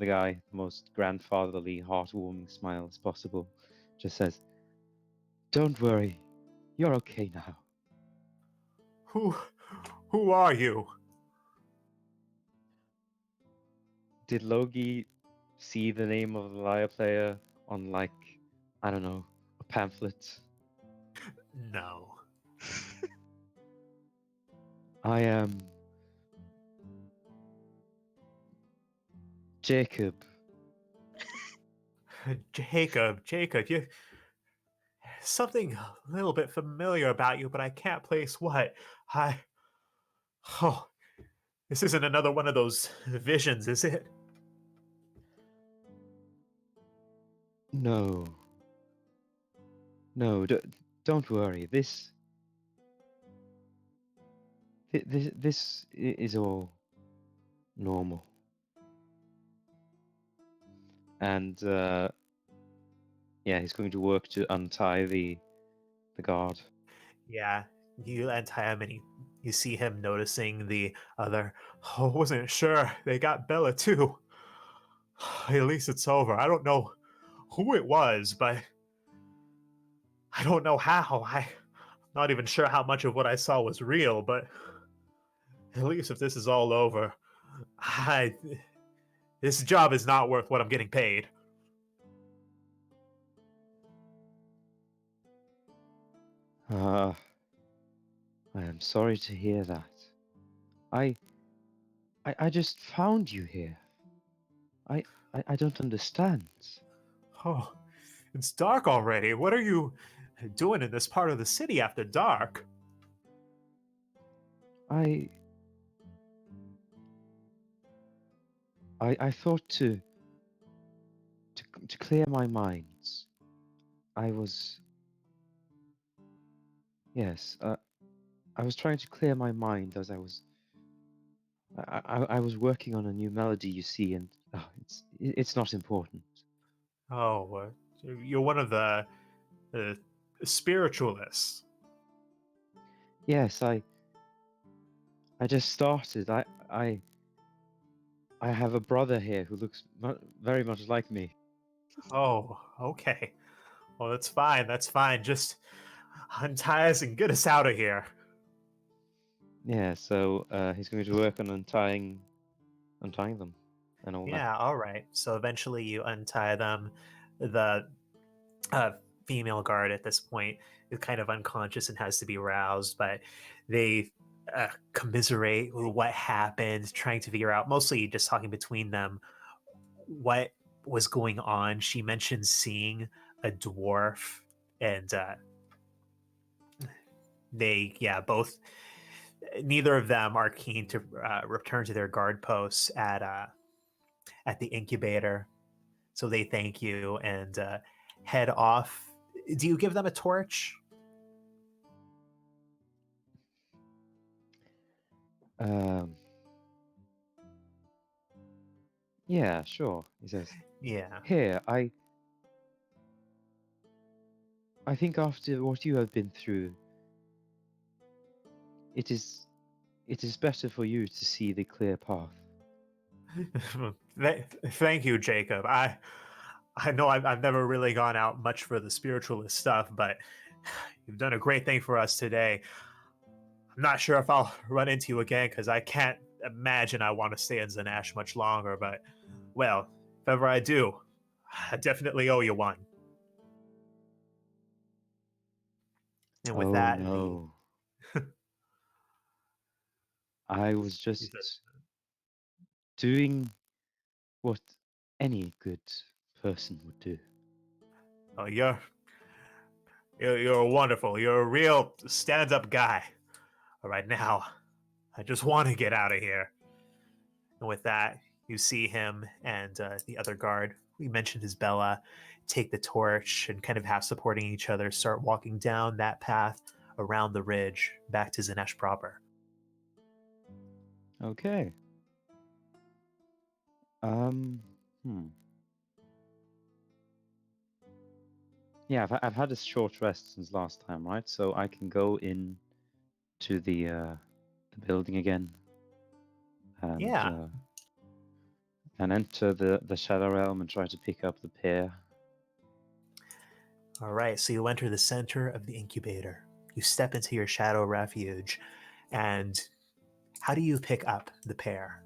guy the most grandfatherly, heartwarming smile as possible. Just says, "Don't worry, you're okay now." Who, who are you? Did Logi see the name of the liar player on, like, I don't know, a pamphlet? No. I am Jacob. Jacob, you something a little bit familiar about you, but I can't place what. I. Oh, this isn't another one of those visions, is it? No, no, don't worry. This is all normal. And yeah, he's going to work to untie the guard. Yeah, you untie him, and you see him noticing the other. Oh, wasn't sure they got Bella too. At least it's over. I don't know who it was, but I don't know how. I'm not even sure how much of what I saw was real, but at least if this is all over, I this job is not worth what I'm getting paid. Ah, I am sorry to hear that. I I just found you here. I I don't understand. Oh, it's dark already. What are you doing in this part of the city after dark? I I thought to clear my mind. I was yes. I was trying to clear my mind as I was working on a new melody, you see, and it's not important. Oh, You're one of the spiritualists. Yes, I just started. I have a brother here who looks very much like me. Oh, okay. Well, that's fine. That's fine. Just untie us and get us out of here. Yeah, so he's going to work on untying them and all that. Yeah, all right. So eventually you untie them. The uh, female guard at this point is kind of unconscious and has to be roused, but they commiserate with what happened, trying to figure out, mostly just talking between them, what was going on. She mentioned seeing a dwarf, and both, neither of them are keen to return to their guard posts at the incubator. So they thank you and head off. Do you give them a torch? Um, yeah, sure. He says, Yeah. "Here, I think after what you have been through, it is better for you to see the clear path." Thank you, Jacob. I know I've never really gone out much for the spiritualist stuff, but you've done a great thing for us today. I'm not sure if I'll run into you again because I can't imagine I want to stay in Zanash much longer, but well, if ever I do, I definitely owe you one. And with Oh that, no. I was he says, just doing what any good person would do. "Oh, you're wonderful. You're a real stand-up guy. All right, now I just want to get out of here." And with that, you see him and the other guard, we mentioned his Bella, take the torch and kind of half supporting each other, start walking down that path around the ridge back to Zanesh proper. Okay. Hmm. Yeah, I've had a short rest since last time, right? So I can go in to the building again Yeah. and enter the Shadow Realm and try to pick up the pair. All right. So you enter the center of the incubator. You step into your shadow refuge. And how do you pick up the pair?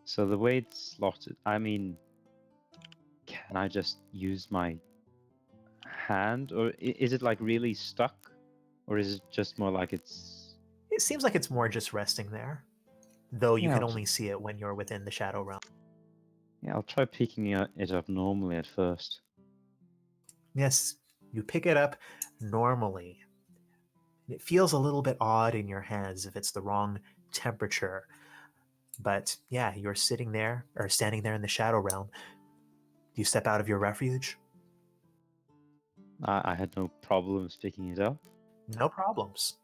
So the way it's slotted, I mean, can I just use my hand, or is it like really stuck, or is it just more like it's? It seems like it's more just resting there, though you Yeah, can only see it when you're within the shadow realm. yeah, I'll try picking it up normally at first. Yes, you pick it up normally. It feels a little bit odd in your hands if it's the wrong temperature. But yeah, you're sitting there or standing there in the shadow realm. Do you step out of your refuge? I had no problems picking it up. No problems.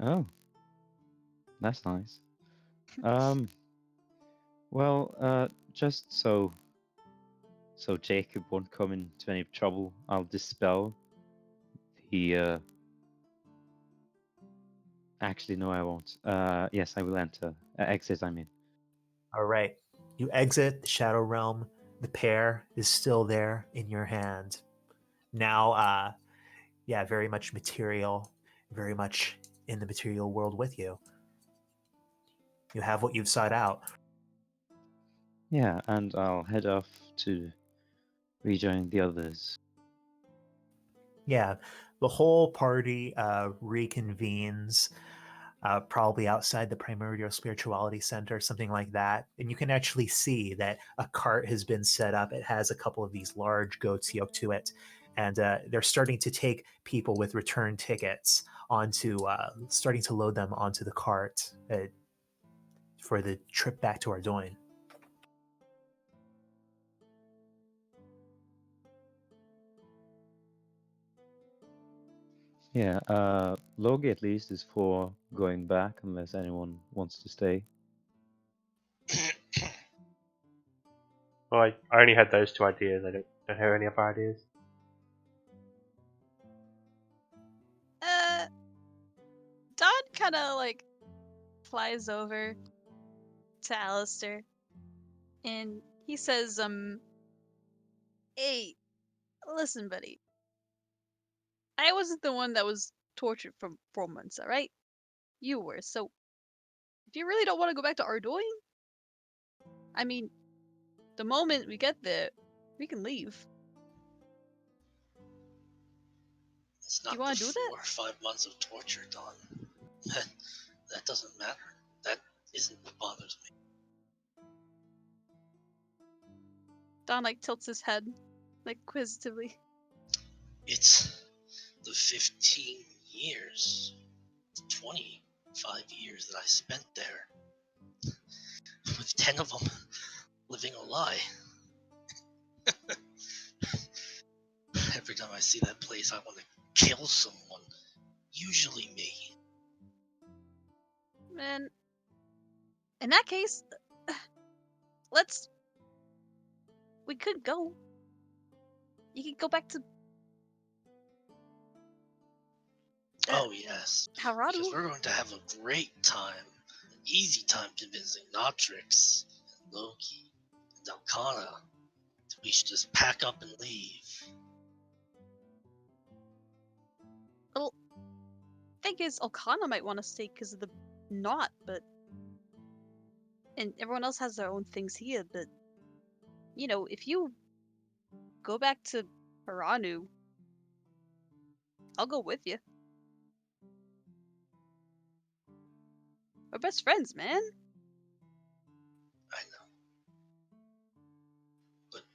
Oh, that's nice. Um, well, just so Jacob won't come into any trouble, I'll dispel the. Actually, no, I won't. Yes, I will enter. Exit, I mean. All right. You exit the shadow realm. The pair is still there in your hand. Now, yeah, very much material, very much in the material world with you. You have what you've sought out. Yeah, and I'll head off to rejoin the others. Yeah, the whole party reconvenes, probably outside the Primordial Spirituality Center, something like that. And you can actually see that a cart has been set up. It has a couple of these large goats yoked to it. And they're starting to take people with return tickets starting to load them onto the cart for the trip back to Ardoin. Yeah, Logi at least is for going back unless anyone wants to stay. Well, I only had those two ideas. I don't have any other ideas. Don kind of like flies over to Alistair, and he says, "Hey, listen, buddy. I wasn't the one that was tortured for 4 months, all right? You were. So, if you really don't want to go back to Ardoin, I mean, the moment we get there, we can leave. It's Do you not want the to do 4 that?" or 5 months of torture, Don. That doesn't matter. That isn't what bothers me. Don like tilts his head, like inquisitively. It's the 15 years, 25 years that I spent there, with 10 of them living a lie. Every time I see that place, I want to kill someone. Usually me. Man, in that case, let's. We could go. You could go back to Oh, yes. Because Haradu. we're going to have a great time. An easy time convincing Notrix, and Loki, and Alcana that we should just pack up and leave. Thing is, Okana might want to stay because of the knot, but. And everyone else has their own things here, but. You know, if you go back to Haranu, I'll go with you. We're best friends, man. I know. But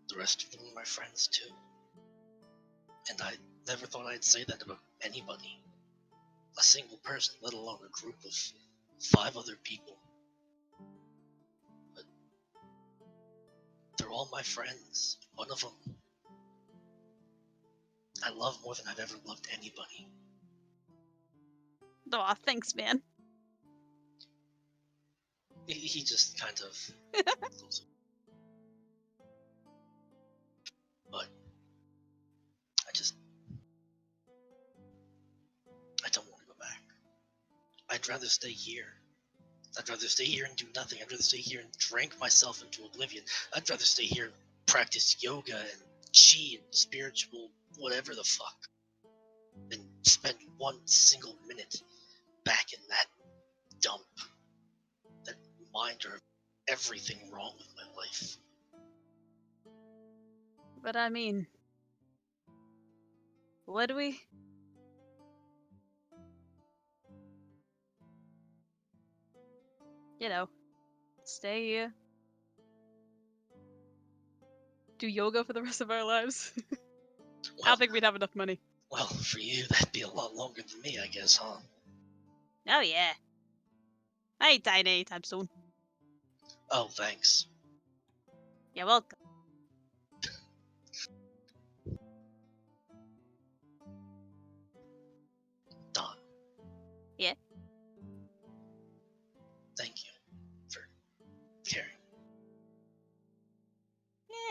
the rest of them are my friends too. And I never thought I'd say that about anybody. A single person, let alone a group of 5 other people. But they're all my friends. One of them I love more than I've ever loved anybody. Aw, thanks, man. He just kind of goes. But I don't want to go back. I'd rather stay here. I'd rather stay here and do nothing. I'd rather stay here and drink myself into oblivion. I'd rather stay here and practice yoga and chi and spiritual whatever the fuck than spend one single minute back in that dump, that reminder of everything wrong with my life. But I mean. Would we? You know, stay here. Do yoga for the rest of our lives? I Well, don't think we'd have enough money. well, for you, that'd be a lot longer than me, I guess, huh? Oh, yeah. I ain't dying anytime soon. Oh, thanks. You're welcome. Don. Yeah? Thank you for caring.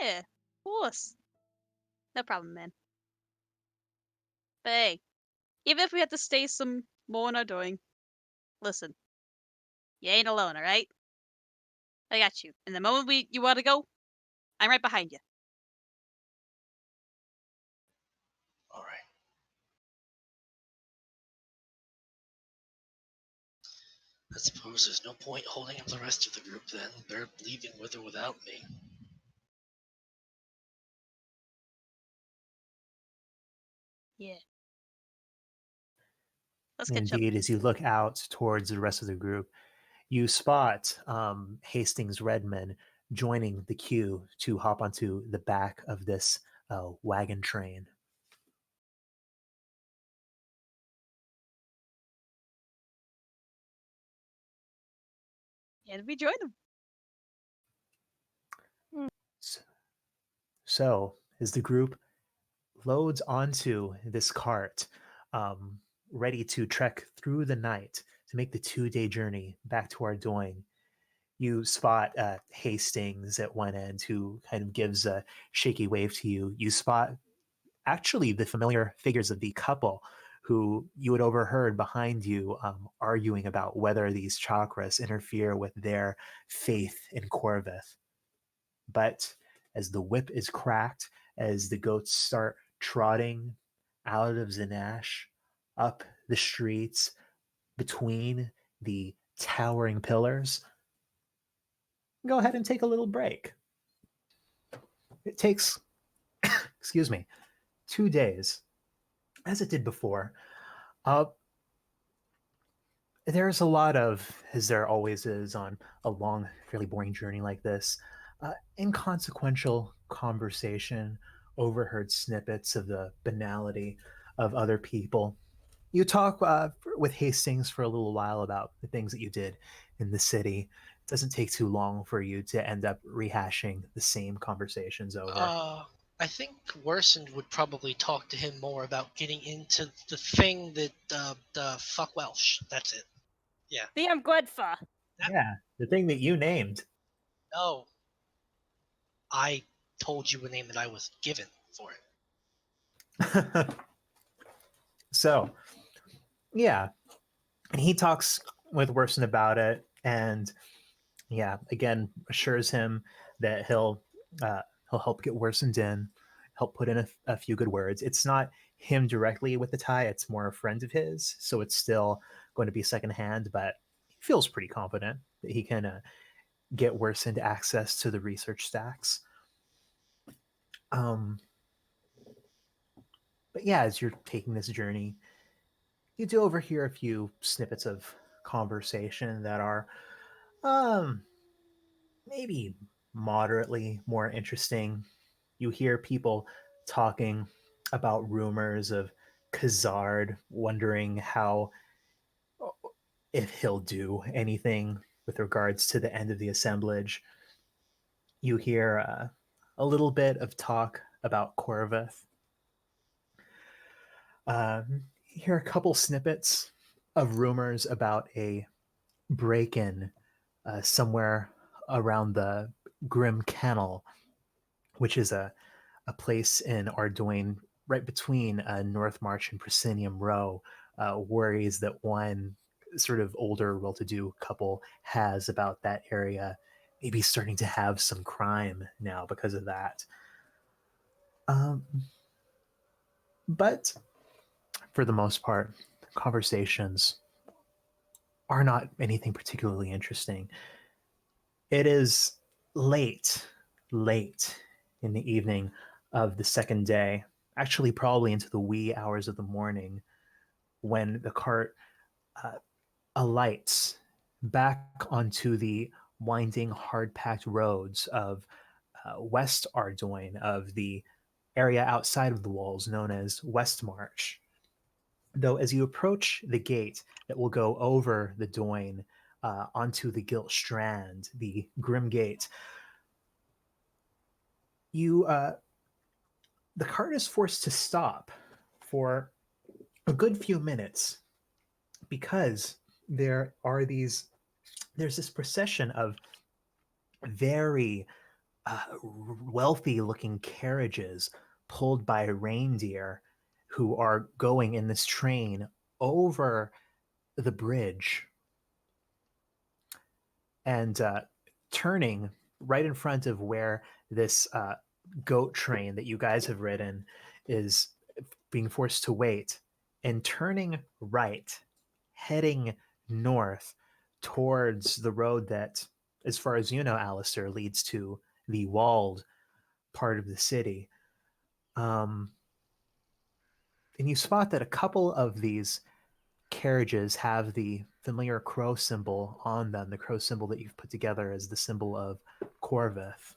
Yeah, of course. No problem, man. But hey, even if we have to stay some more in our doing, listen, you ain't alone, alright? I got you. And the moment you want to go, I'm right behind you. All right. I suppose there's no point holding up the rest of the group then. They're leaving with or without me. Yeah. Let's catch up. Indeed, as you look out towards the rest of the group, you spot Hastings Redman joining the queue to hop onto the back of this wagon train. And we join them. So, as the group loads onto this cart, ready to trek through the night to make the 2-day journey back to Ardoin. You spot Hastings at one end, who kind of gives a shaky wave to you. You spot actually the familiar figures of the couple who you had overheard behind you arguing about whether these chakras interfere with their faith in Corvith. But as the whip is cracked, as the goats start trotting out of Zanash, up the streets, between the towering pillars, go ahead and take a little break. It takes, excuse me, 2 days, as it did before. There's a lot of, as there always is on a long, fairly boring journey like this, inconsequential conversation, overheard snippets of the banality of other people. You talk with Hastings for a little while about the things that you did in the city. It doesn't take too long for you to end up rehashing the same conversations over. I think Worsened would probably talk to him more about getting into the thing that the fuck Welsh. That's it. Yeah. The I'm good for. Yeah, the thing that you named. No, I told you a name that I was given for it. So, yeah, and he talks with Worsen about it, and yeah, again assures him that he'll help get Worsened in, help put in a few good words. It's not him directly with the tie; it's more a friend of his, so it's still going to be secondhand. But he feels pretty confident that he can get Worsened access to the research stacks. Um, but yeah, as you're taking this journey, you do overhear a few snippets of conversation that are maybe moderately more interesting. You hear people talking about rumors of Khazard, wondering how, if he'll do anything with regards to the end of the assemblage. You hear a little bit of talk about Corvith. You hear a couple snippets of rumors about a break-in somewhere around the Grim Kennel, which is a place in Ardoin right between North March and Proscenium Row. Worries that one sort of older, well-to-do couple has about that area, maybe starting to have some crime now because of that. Um, but for the most part, conversations are not anything particularly interesting. It is late, late in the evening of the second day, actually, probably into the wee hours of the morning, when the cart uh, alights back onto the winding, hard packed roads of West Ardoin, of the area outside of the walls known as West March. Though, as you approach the gate that will go over the Doin onto the Gilt Strand, the Grim Gate, you the cart is forced to stop for a good few minutes because there's this procession of very wealthy looking carriages pulled by reindeer who are going in this train over the bridge and turning right in front of where this goat train that you guys have ridden is being forced to wait, and turning right, heading north towards the road that, as far as you know, Alistair, leads to the walled part of the city. And you spot that a couple of these carriages have the familiar crow symbol on them, the crow symbol that you've put together as the symbol of Corvith.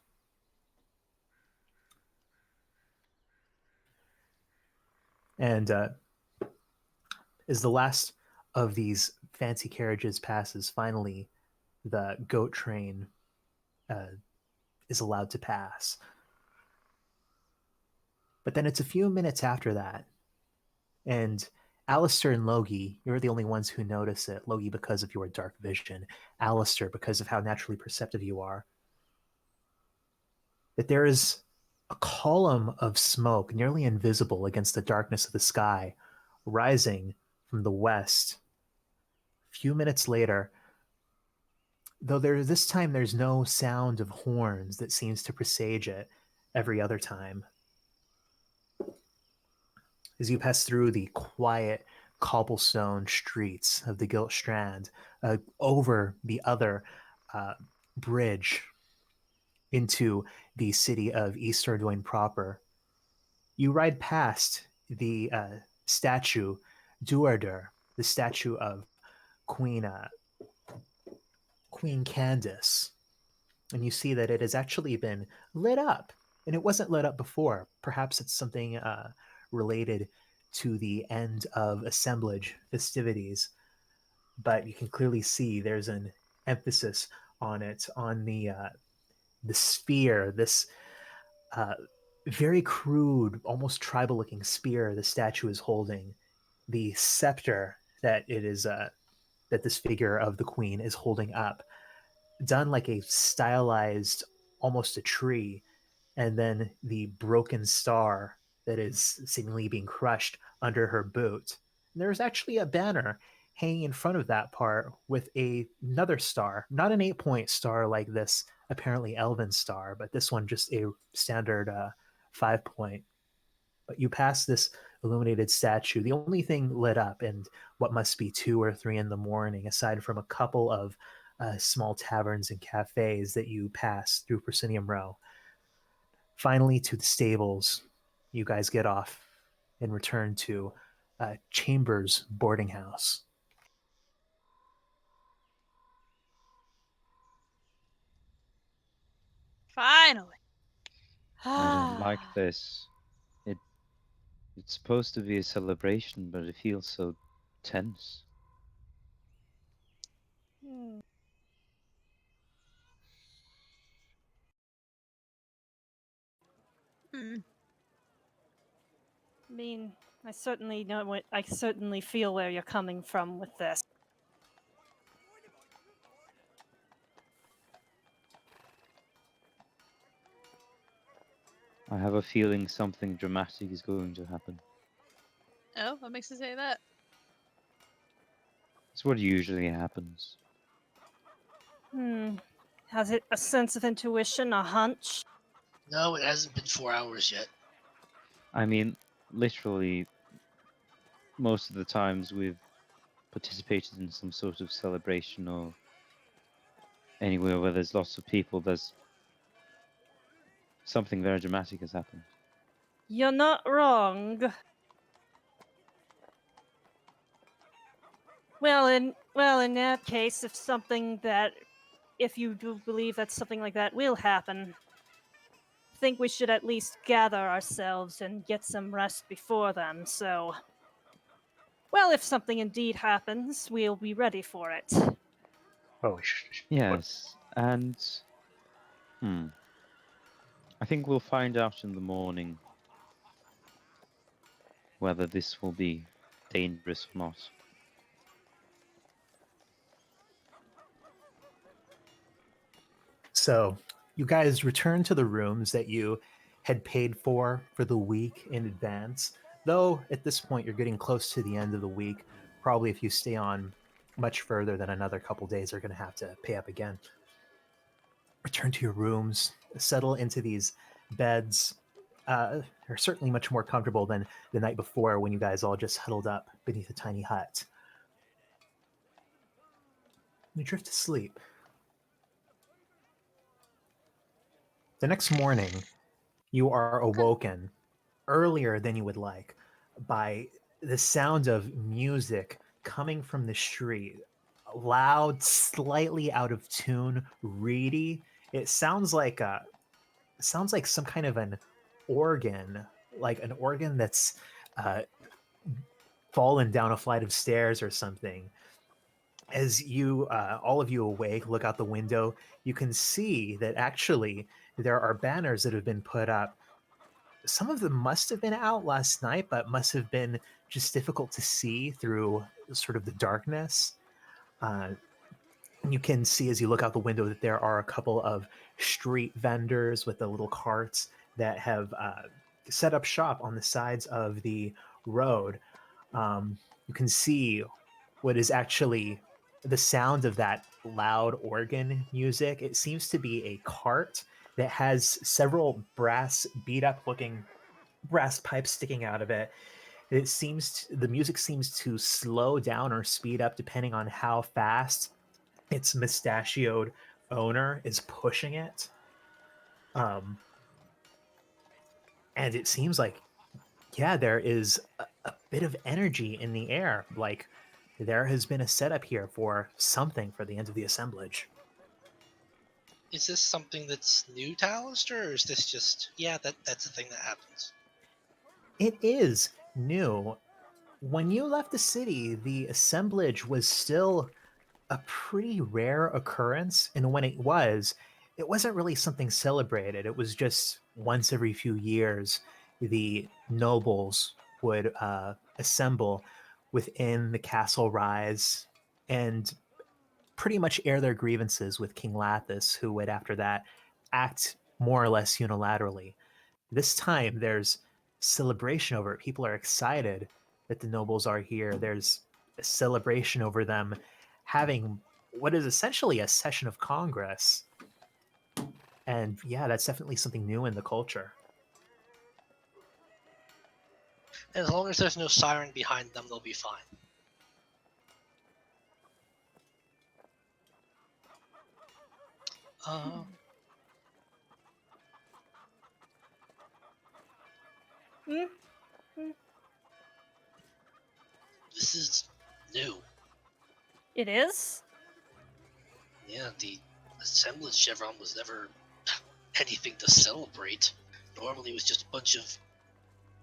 And as the last of these fancy carriages passes, finally the goat train is allowed to pass. But then it's a few minutes after that, and Alistair and Logi, you're the only ones who notice it. Logi because of your dark vision, Alistair because of how naturally perceptive you are. That there is a column of smoke, nearly invisible against the darkness of the sky, rising from the west. A few minutes later, though this time there's no sound of horns that seems to presage it every other time. As you pass through the quiet cobblestone streets of the Gilt Strand, over the other uh, bridge into the city of East Ardougne proper, you ride past the statue Duarder, the statue of Queen Queen Candace, and you see that it has actually been lit up, and it wasn't lit up before. Perhaps it's something related to the end of assemblage festivities, but you can clearly see there's an emphasis on it, on the spear, this uh, very crude, almost tribal-looking spear the statue is holding, the scepter that it is that this figure of the queen is holding up, done like a stylized, almost a tree, and then the broken star that is seemingly being crushed under her boot. And there's actually a banner hanging in front of that part with another star, not an 8-point star like this apparently elven star, but this one just a standard 5-point. But you pass this illuminated statue, the only thing lit up, and what must be 2 or 3 in the morning, aside from a couple of small taverns and cafes that you pass through Proscenium Row. Finally, to the stables, you guys get off and return to Chambers boarding house. Finally. I don't like this. It's supposed to be a celebration, but it feels so tense. Hmm. Hmm. I mean, I certainly know what I certainly feel where you're coming from with this. I have a feeling something dramatic is going to happen. Oh, what makes you say that? It's what usually happens. Has it a sense of intuition, a hunch? No, it hasn't been 4 hours yet. I mean, literally, most of the times we've participated in some sort of celebration or anywhere where there's lots of people, there's something very dramatic has happened. You're not wrong. Well, in that case, if you do believe that something like that will happen, I think we should at least gather ourselves and get some rest before then. So, well, if something indeed happens, we'll be ready for it. Oh, Yes, and I think we'll find out in the morning whether this will be dangerous or not. So you guys return to the rooms that you had paid for the week in advance. Though at this point you're getting close to the end of the week. Probably if you stay on much further than another couple days, you're going to have to pay up again. Return to your rooms, settle into these beds. Are certainly much more comfortable than the night before when you guys all just huddled up beneath a tiny hut. You drift to sleep. The next morning, you are awoken earlier than you would like by the sound of music coming from the street. Loud, slightly out of tune, reedy. It sounds like some kind of an organ, like an organ that's uh, fallen down a flight of stairs or something. As you, all of you awake, look out the window, you can see that actually there are banners that have been put up some of them must have been out last night, but must have been just difficult to see through sort of the darkness. Uh, you can see as you look out the window that there are a couple of street vendors with the little carts that have set up shop on the sides of the road. You can see what is actually the sound of that loud organ music. It seems to be a cart that has several brass beat up looking brass pipes sticking out of it. The music seems to slow down or speed up depending on how fast its mustachioed owner is pushing it. Um, and it seems like, yeah, there is a bit of energy in the air. Like there has been a setup here for something for the end of the assemblage. Is this something that's new to Alistair, or is this just that's a thing that happens? It is new. When you left the city, the assemblage was still a pretty rare occurrence, and when it wasn't really something celebrated. It was just once every few years the nobles would assemble within the castle rise and pretty much air their grievances with King Lathis, who would after that act more or less unilaterally. This time there's celebration over it. People are excited that the nobles are here. There's a celebration over them having what is essentially a session of Congress. And yeah, that's definitely something new in the culture. And as long as there's no siren behind them, they'll be fine. Uh, Hmm? this is new. It is? Yeah, the assemblage chevron was never anything to celebrate. Normally, it was just a bunch of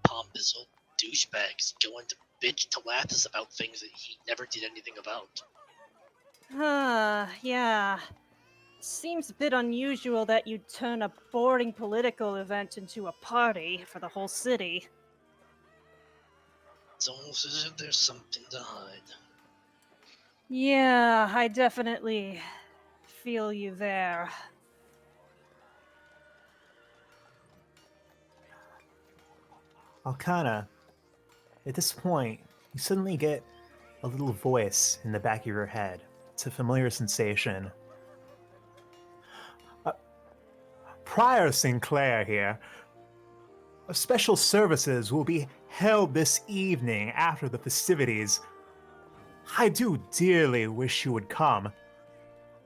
pompous old douchebags going to bitch to Lathis about things that he never did anything about. Yeah. Seems a bit unusual that you'd turn a boring political event into a party for the whole city. It's almost as if there's something to hide. Yeah, I definitely feel you there. Alcana, at this point, you suddenly get a little voice in the back of your head. It's a familiar sensation. Prior Sinclair here. Special services will be held this evening after the festivities. I do dearly wish you would come.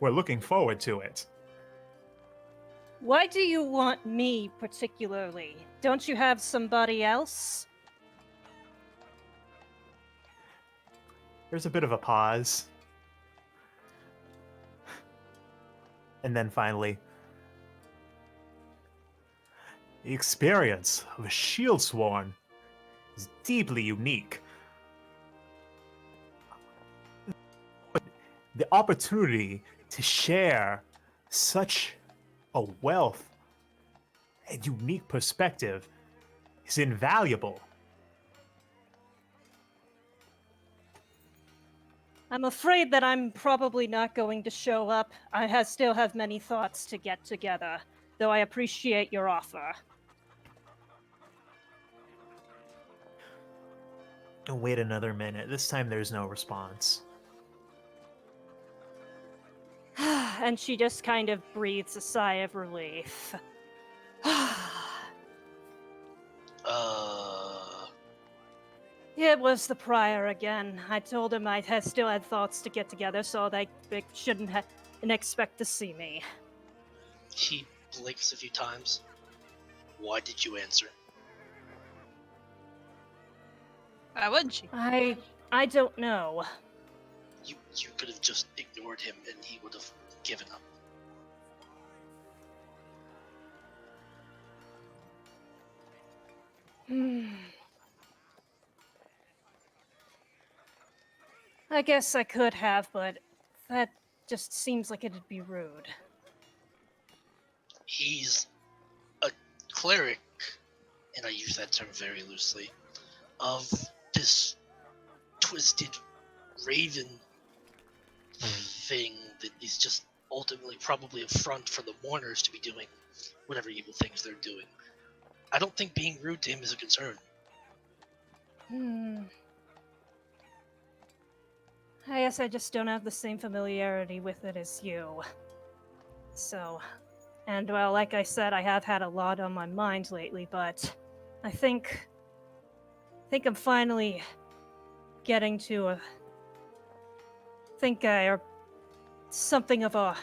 We're looking forward to it. Why do you want me particularly? Don't you have somebody else? There's a bit of a pause. And then finally, the experience of a shield sworn is deeply unique. The opportunity to share such a wealth and unique perspective is invaluable. I'm afraid that I'm probably not going to show up. Still have many thoughts to get together, though I appreciate your offer. And wait another minute. This time there's no response. And she just kind of breathes a sigh of relief. It was the prior again. I told him still had thoughts to get together, so they shouldn't expect to see me. He blinks a few times. Why did you answer? Why wouldn't she? I don't know. You could have just ignored him and he would have given up. I guess I could have, but that just seems like it'd be rude. He's a cleric. and I use that term very loosely, of this twisted raven thing that is just ultimately probably a front for the mourners to be doing whatever evil things they're doing. I don't think being rude to him is a concern. I guess I just don't have the same familiarity with it as you. So, and well, like I said, I have had a lot on my mind lately, but I think I'm finally getting to or something of a,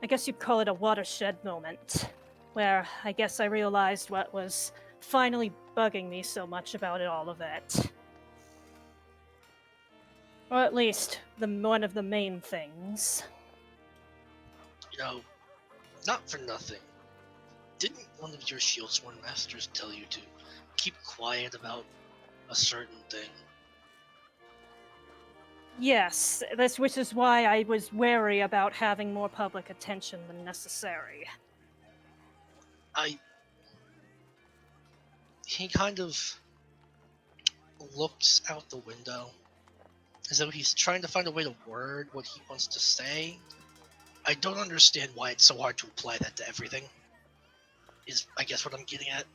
I guess you'd call it a watershed moment, where I guess I realized what was finally bugging me so much about all of it. Or at least one of the main things. You know, not for nothing. Didn't one of your Shieldsworn masters tell you to keep quiet about a certain thing? Yes, which is why I was wary about having more public attention than necessary. He kind of looks out the window as though he's trying to find a way to word what he wants to say. I don't understand why it's so hard to apply that to everything, is I guess what I'm getting at.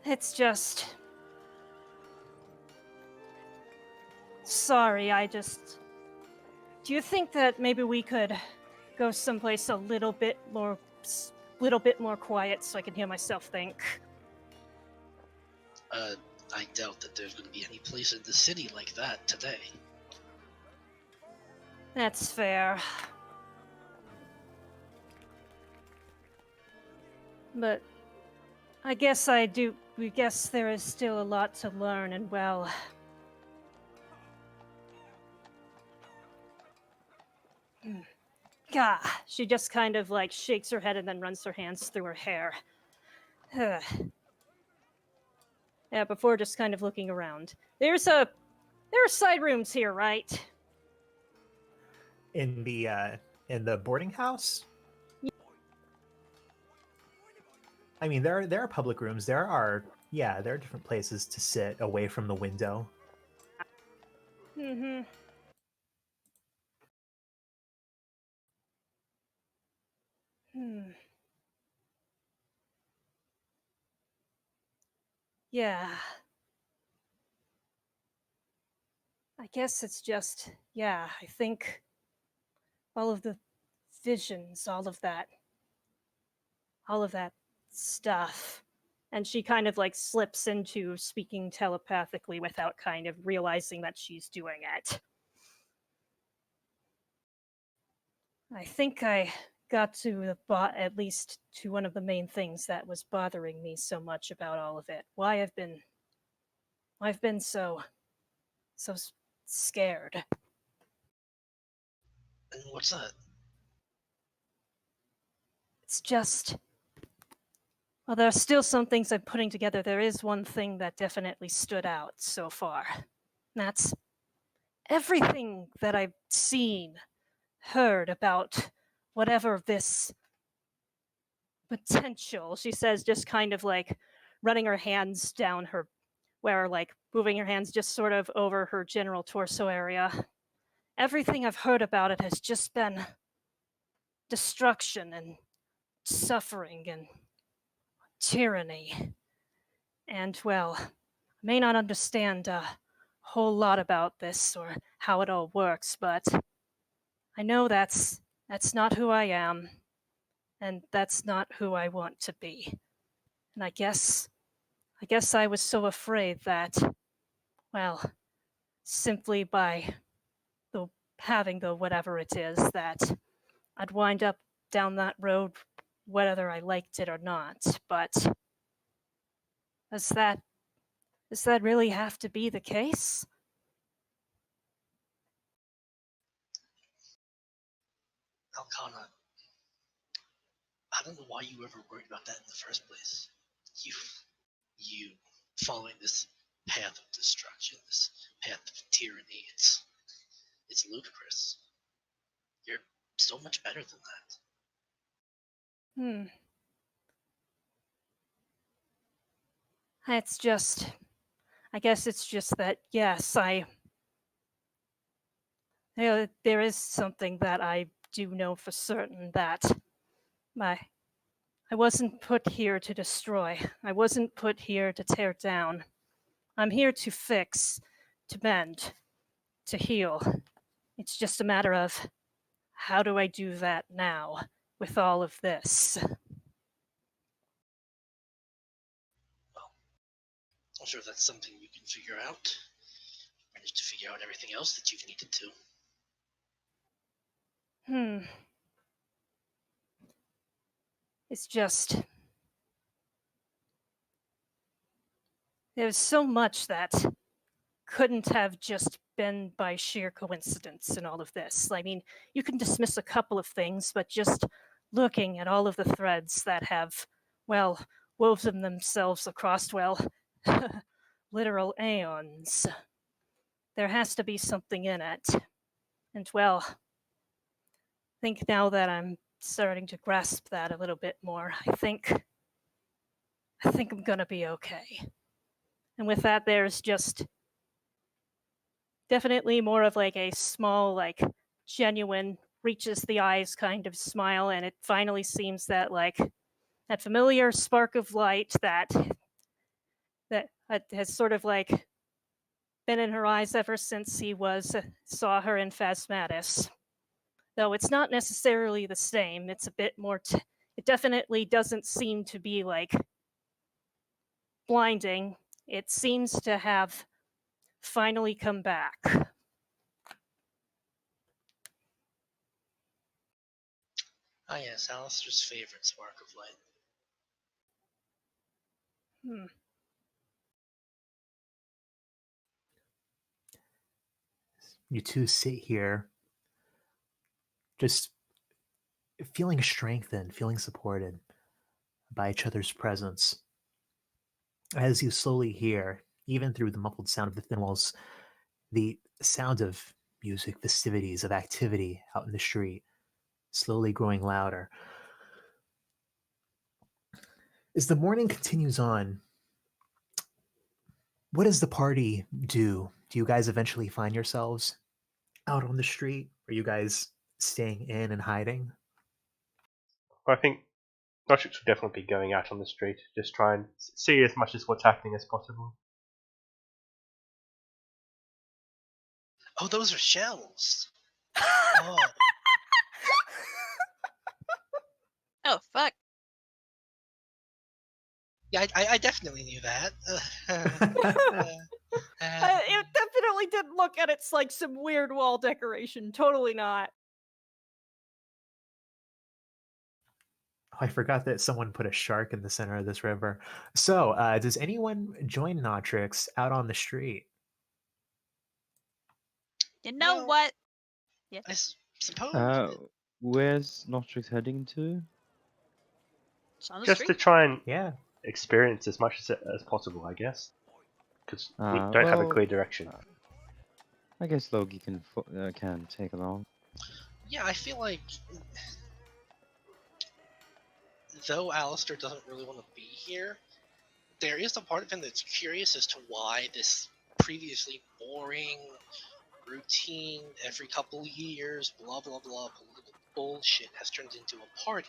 It's just... Sorry, do you think that maybe we could go someplace a little bit more quiet so I can hear myself think? I doubt that there's going to be any place in the city like that today. That's fair. But I guess we guess there is still a lot to learn, and well... Gah, she just kind of like shakes her head and then runs her hands through her hair. Yeah, before just kind of looking around. There are side rooms here, right? In the boarding house. I mean, there are public rooms. There are different places to sit away from the window. Mm-hmm. Yeah. I guess it's just, I think all of the visions, all of that stuff. And she kind of like slips into speaking telepathically without kind of realizing that she's doing it. I think I got to at least to one of the main things that was bothering me so much about all of it. Why I've been so scared. And what's that? It's just, well, there are still some things I'm putting together. There is one thing that definitely stood out so far. That's everything that I've seen, heard about whatever this potential, she says, just kind of like running her hands down her, where like moving her hands just sort of over her general torso area. Everything I've heard about it has just been destruction and suffering and tyranny. And well, I may not understand a whole lot about this or how it all works, but I know that's not who I am, and that's not who I want to be. And I guess I was so afraid that, well, simply by the having the whatever it is, that I'd wind up down that road whether I liked it or not. But does that really have to be the case? Alcana, I don't know why you ever worried about that in the first place. You following this path of destruction, this path of tyranny. It's ludicrous. You're so much better than that. Hmm. It's just. I guess it's just that, yes, there is something that I do know for certain that I wasn't put here to destroy. I wasn't put here to tear down. I'm here to fix, to mend, to heal. It's just a matter of how do I do that now with all of this? I'm sure that's something you can figure out. Managed to figure out everything else that you've needed to. It's just. There's so much that couldn't have just been by sheer coincidence in all of this. I mean, you can dismiss a couple of things, but just looking at all of the threads that have, well, woven themselves across, well, literal aeons, there has to be something in it. And, well, I think now that I'm starting to grasp that a little bit more, I think I'm gonna be okay. And with that, there's just definitely more of like a small, like genuine, reaches the eyes kind of smile, and it finally seems that like that familiar spark of light that has sort of like been in her eyes ever since he saw her in Phasmatis. Though it's not necessarily the same. It's a bit more. It definitely doesn't seem to be like blinding. It seems to have finally come back. Ah yes, Alistair's favorite spark of light. You two sit here, just feeling strengthened, feeling supported by each other's presence. As you slowly hear, even through the muffled sound of the thin walls, the sound of music, festivities, of activity out in the street, slowly growing louder. As the morning continues on, what does the party do? Do you guys eventually find yourselves out on the street? Are you guys staying in and hiding? I think Nostrix would definitely be going out on the street, just try and see as much as what's happening as possible. Oh, those are shells. Oh, Oh fuck. yeah, I definitely knew that. It definitely didn't look at it's like some weird wall decoration. Totally not. I forgot that someone put a shark in the center of this river. So, does anyone join Notrix out on the street? You know Well, what? I suppose. Where's Nostrix heading to? It's on the Just to street. try and Yeah. experience as much as possible, I guess. Because we Ah, don't have a well, clear direction. I guess Loki can take along. Yeah, I feel like though Alistair doesn't really want to be here, there is a part of him that's curious as to why this previously boring, routine, every couple of years, blah blah blah political bullshit has turned into a party.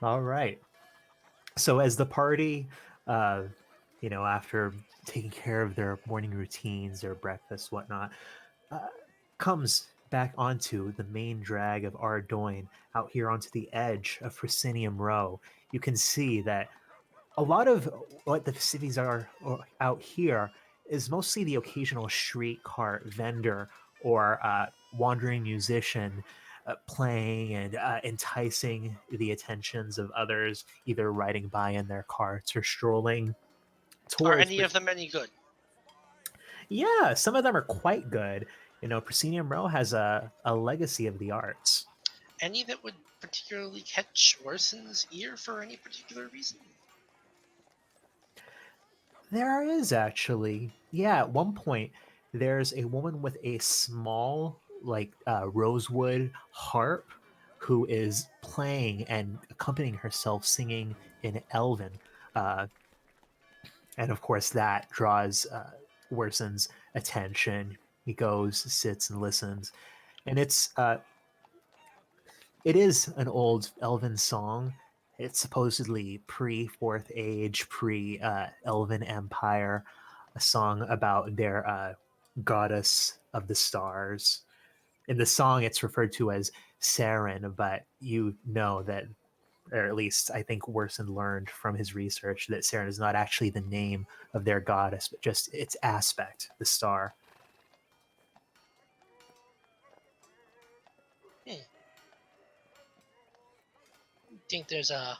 All right. So, as the party, uh, after taking care of their morning routines, their breakfast, whatnot, uh, comes back onto the main drag of Ardoin out here onto the edge of Proscenium Row, you can see that a lot of what the festivities are out here is mostly the occasional street cart vendor or wandering musician playing and enticing the attentions of others, either riding by in their carts or strolling Are towards. any of them any good? Yeah, some of them are quite good. Proscenium Row has a legacy of the arts. Any that would particularly catch Orson's ear for any particular reason? There is actually. Yeah, at one point, there's a woman with a small, like, rosewood harp who is playing and accompanying herself singing in Elven. Uh, and of course, that draws Worson's attention. He goes, sits, and listens. And it is an old Elven song. It's supposedly pre Fourth Age, pre Elven Empire, a song about their goddess of the stars. In the song, it's referred to as Saren, but you know that, or at least I think Worson learned from his research, that Saren is not actually the name of their goddess, but just its aspect, the star. Hmm. Think there's a.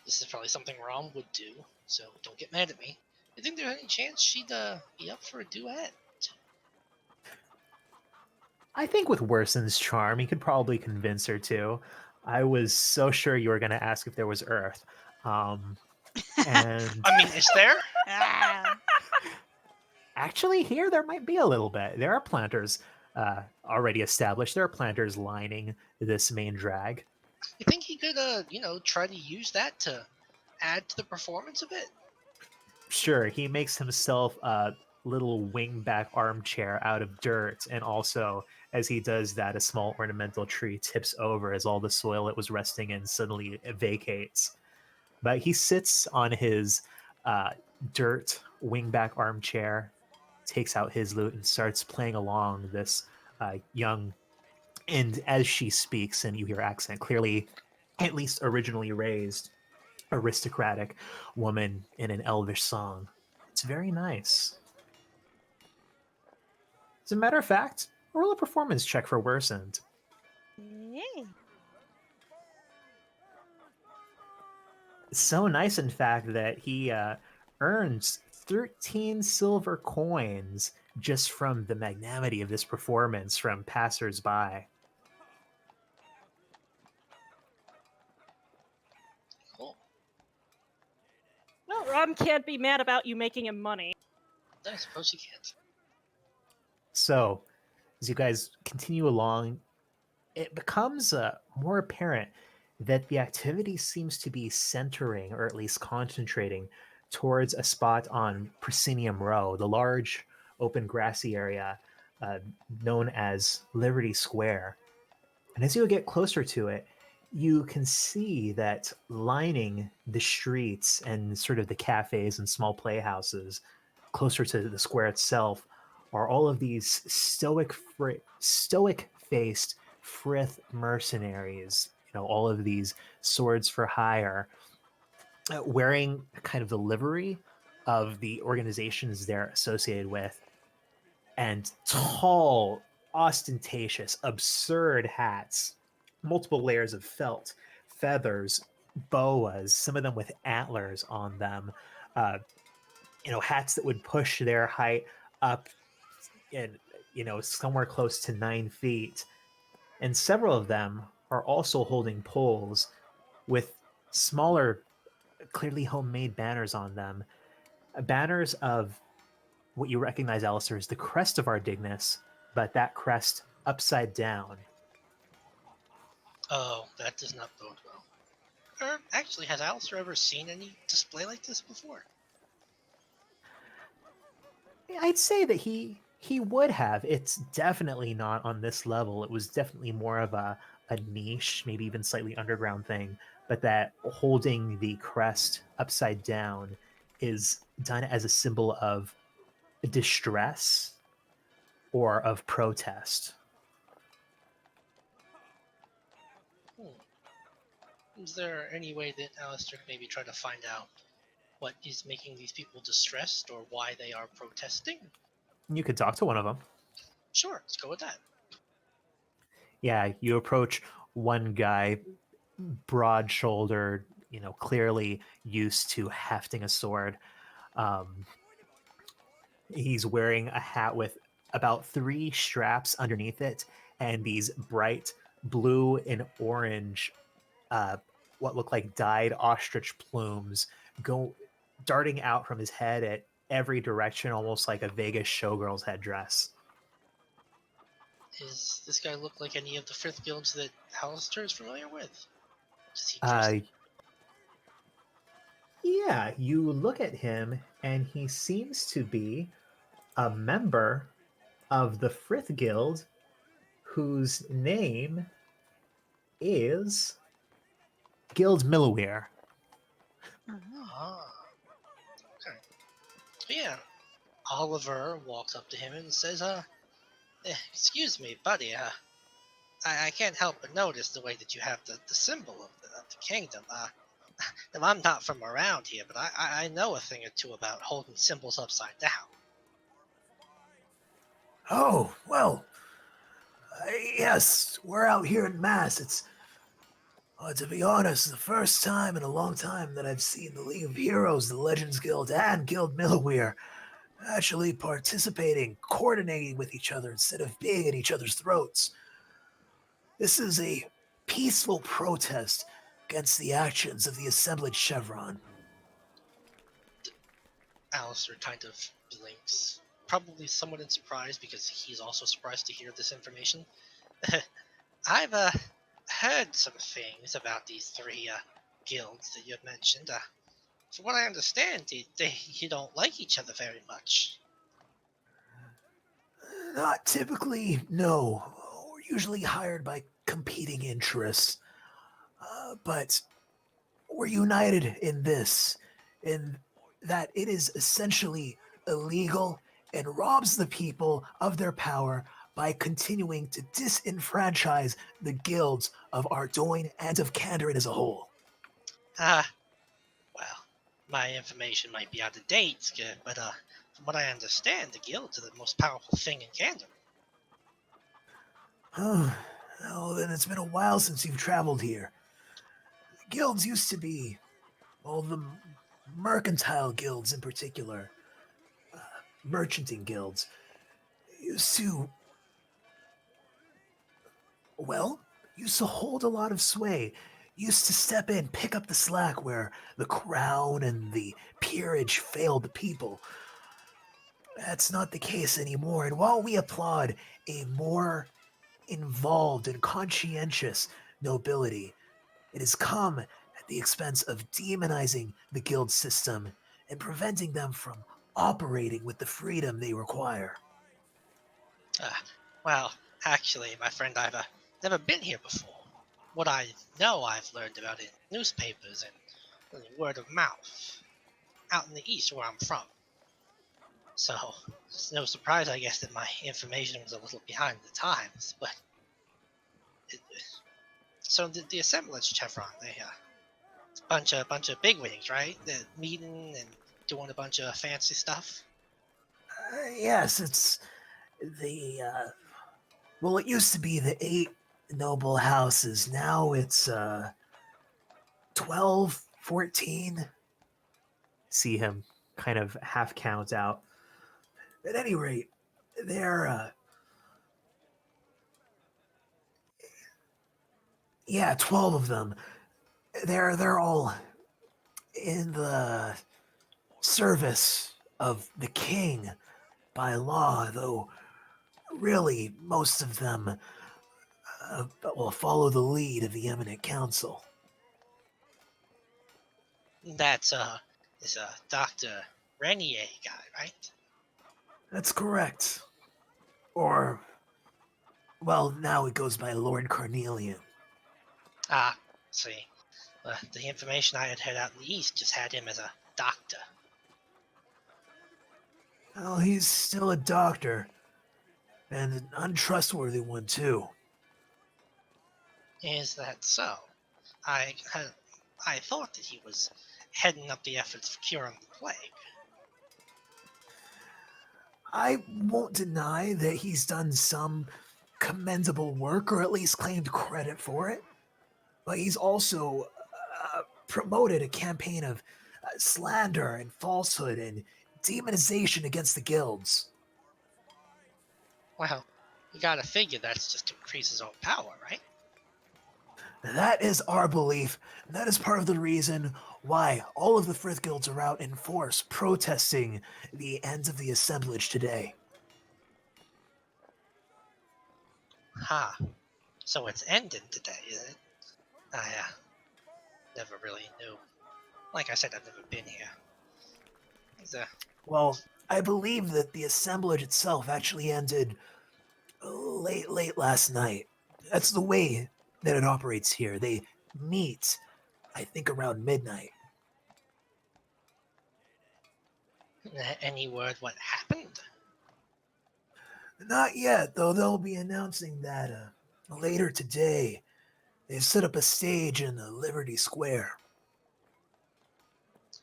This is probably something Rom would do, so don't get mad at me. You think there's any chance she'd be up for a duet? I think with Worson's charm, he could probably convince her to. I was so sure you were going to ask if there was Earth. Um, and I mean, is there? Ah. actually, here there might be a little bit. There are planters already established. There are planters lining this main drag. You think he could, try to use that to add to the performance a bit? Sure, he makes himself a little wingback armchair out of dirt, and also, as he does that, a small ornamental tree tips over as all the soil it was resting in suddenly vacates. But he sits on his uh, dirt wingback armchair, takes out his lute, and starts playing along this young. And as she speaks, and you hear accent clearly, at least originally raised, aristocratic woman in an elvish song. It's very nice. As a matter of fact, roll a performance check for Worsend. Yay. So nice, in fact, that he earns 13 silver coins just from the magnanimity of this performance from passersby. Cool. Well, Rom can't be mad about you making him money. I suppose he can't. So, as you guys continue along, it becomes more apparent that the activity seems to be centering, or at least concentrating, towards a spot on Proscenium Row, the large open grassy area uh, known as Liberty Square. And as you get closer to it, you can see that lining the streets and sort of the cafes and small playhouses closer to the square itself are all of these stoic-faced Frith mercenaries. You know, all of these swords for hire, wearing kind of the livery of the organizations they're associated with, and tall, ostentatious, absurd hats, multiple layers of felt, feathers, boas, some of them with antlers on them. Uh, hats that would push their height up in, somewhere close to 9 feet. And several of them are also holding poles with smaller, clearly homemade banners on them. Banners of what you recognize, Alistair, is the crest of Ardignus, but that crest upside down. Oh, that does not bode well. Or actually, has Alistair ever seen any display like this before? I'd say that he would have. It's definitely not on this level. It was definitely more of a niche, maybe even slightly underground thing. But that holding the crest upside down is done as a symbol of distress or of protest. Is there any way that Alistair could maybe try to find out what is making these people distressed or why they are protesting? You could talk to one of them. Sure, let's go with that. Yeah, you approach one guy, broad shouldered, clearly used to hefting a sword. Um, he's wearing a hat with about 3 straps underneath it, and these bright blue and orange, what look like dyed ostrich plumes go darting out from his head at every direction, almost like a Vegas showgirl's headdress. Does this guy look like any of the Frith guilds that Alistair is familiar with? Does he dress? Yeah, you look at him, and he seems to be a member of the Frith Guild, whose name is Guild Millweir. Ah, okay. But yeah, Oliver walks up to him and says, excuse me, buddy, I can't help but notice the way that you have the symbol of the kingdom. Now, I'm not from around here, but I know a thing or two about holding symbols upside down. Oh, well, yes, we're out here in Mass. It's, to be honest, the first time in a long time that I've seen the League of Heroes, the Legends Guild, and Guild Millweir actually participating, coordinating with each other instead of being at each other's throats. This is a peaceful protest against the actions of the assemblage chevron. Alistair kind of blinks, probably somewhat in surprise because he's also surprised to hear this information. I've heard some things about these three guilds that you had mentioned. From what I understand, they don't like each other very much. Not typically, no. We're usually hired by competing interests. But we're united in this, in that it is essentially illegal and robs the people of their power by continuing to disenfranchise the guilds of Ardoin and of Kandarin as a whole. Well, my information might be out of date, but from what I understand, the guilds are the most powerful thing in Canada. Well, then it's been a while since you've traveled here. The guilds used to be, well, the mercantile guilds in particular, merchanting guilds, used to, well, used to hold a lot of sway, used to step in, pick up the slack where the crown and the peerage failed the people. That's not the case anymore, and while we applaud a more involved and conscientious nobility, it has come at the expense of demonizing the guild system and preventing them from operating with the freedom they require. Well, actually, my friend, I've never been here before. What I know, I've learned about in newspapers and word of mouth out in the east where I'm from. So it's no surprise, I guess, that my information was a little behind the times. But so the assemblage chevron, they bunch of bigwigs, right? They're meeting and doing a bunch of fancy stuff. Yes, it's the, well, it used to be the 8 noble houses. Now it's, 12, 14. See him kind of half count out. At any rate, they're, yeah, 12 of them. They're all in the service of the king by law, though really most of them will follow the lead of the eminent council. That's this Dr. Renier guy, right? That's correct. Or, well, now it goes by Lord Carnelian. Ah, see. The information I had heard out in the east just had him as a doctor. Well, he's still a doctor, and an untrustworthy one, too. Is that so? I I thought that he was heading up the efforts for curing the plague. I won't deny that he's done some commendable work, or at least claimed credit for it, but he's also promoted a campaign of slander and falsehood and demonization against the guilds. Well, you gotta figure that's just to increase his own power, right? That is our belief. That is part of the reason why all of the Frith guilds are out in force protesting the end of the assemblage today. Ha. So it's ending today, is it? I never really knew. Like I said, I've never been here. It's, Well, I believe that the assemblage itself actually ended late last night. That's the way that it operates here. They meet, I think, around midnight. any word what happened? Not yet, though they'll be announcing that later today. They've set up a stage in Liberty Square.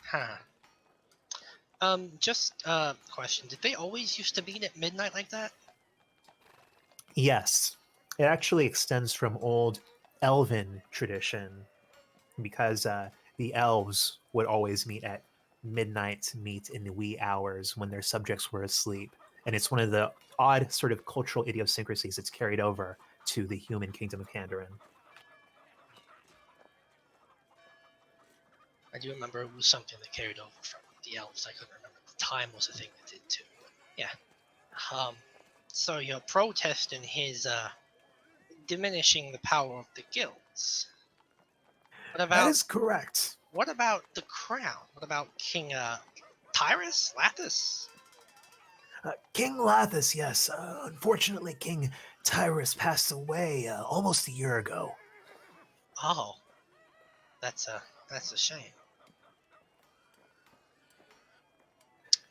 Huh. Just question. Did they always used to meet at midnight like that? Yes, it actually extends from old elven tradition because the elves would always meet at midnight to meet in the wee hours when their subjects were asleep. And it's one of the odd sort of cultural idiosyncrasies that's carried over to the human kingdom of Kandarin. I do remember it was something that carried over from the elves. I couldn't remember the time was a thing that did too. But yeah. So you're protesting his diminishing the power of the guilds. That is correct. What about the crown? What about King Tyrus? Lathis? King Lathis, yes. Unfortunately, King Tyrus passed away almost a year ago. Oh, that's a shame.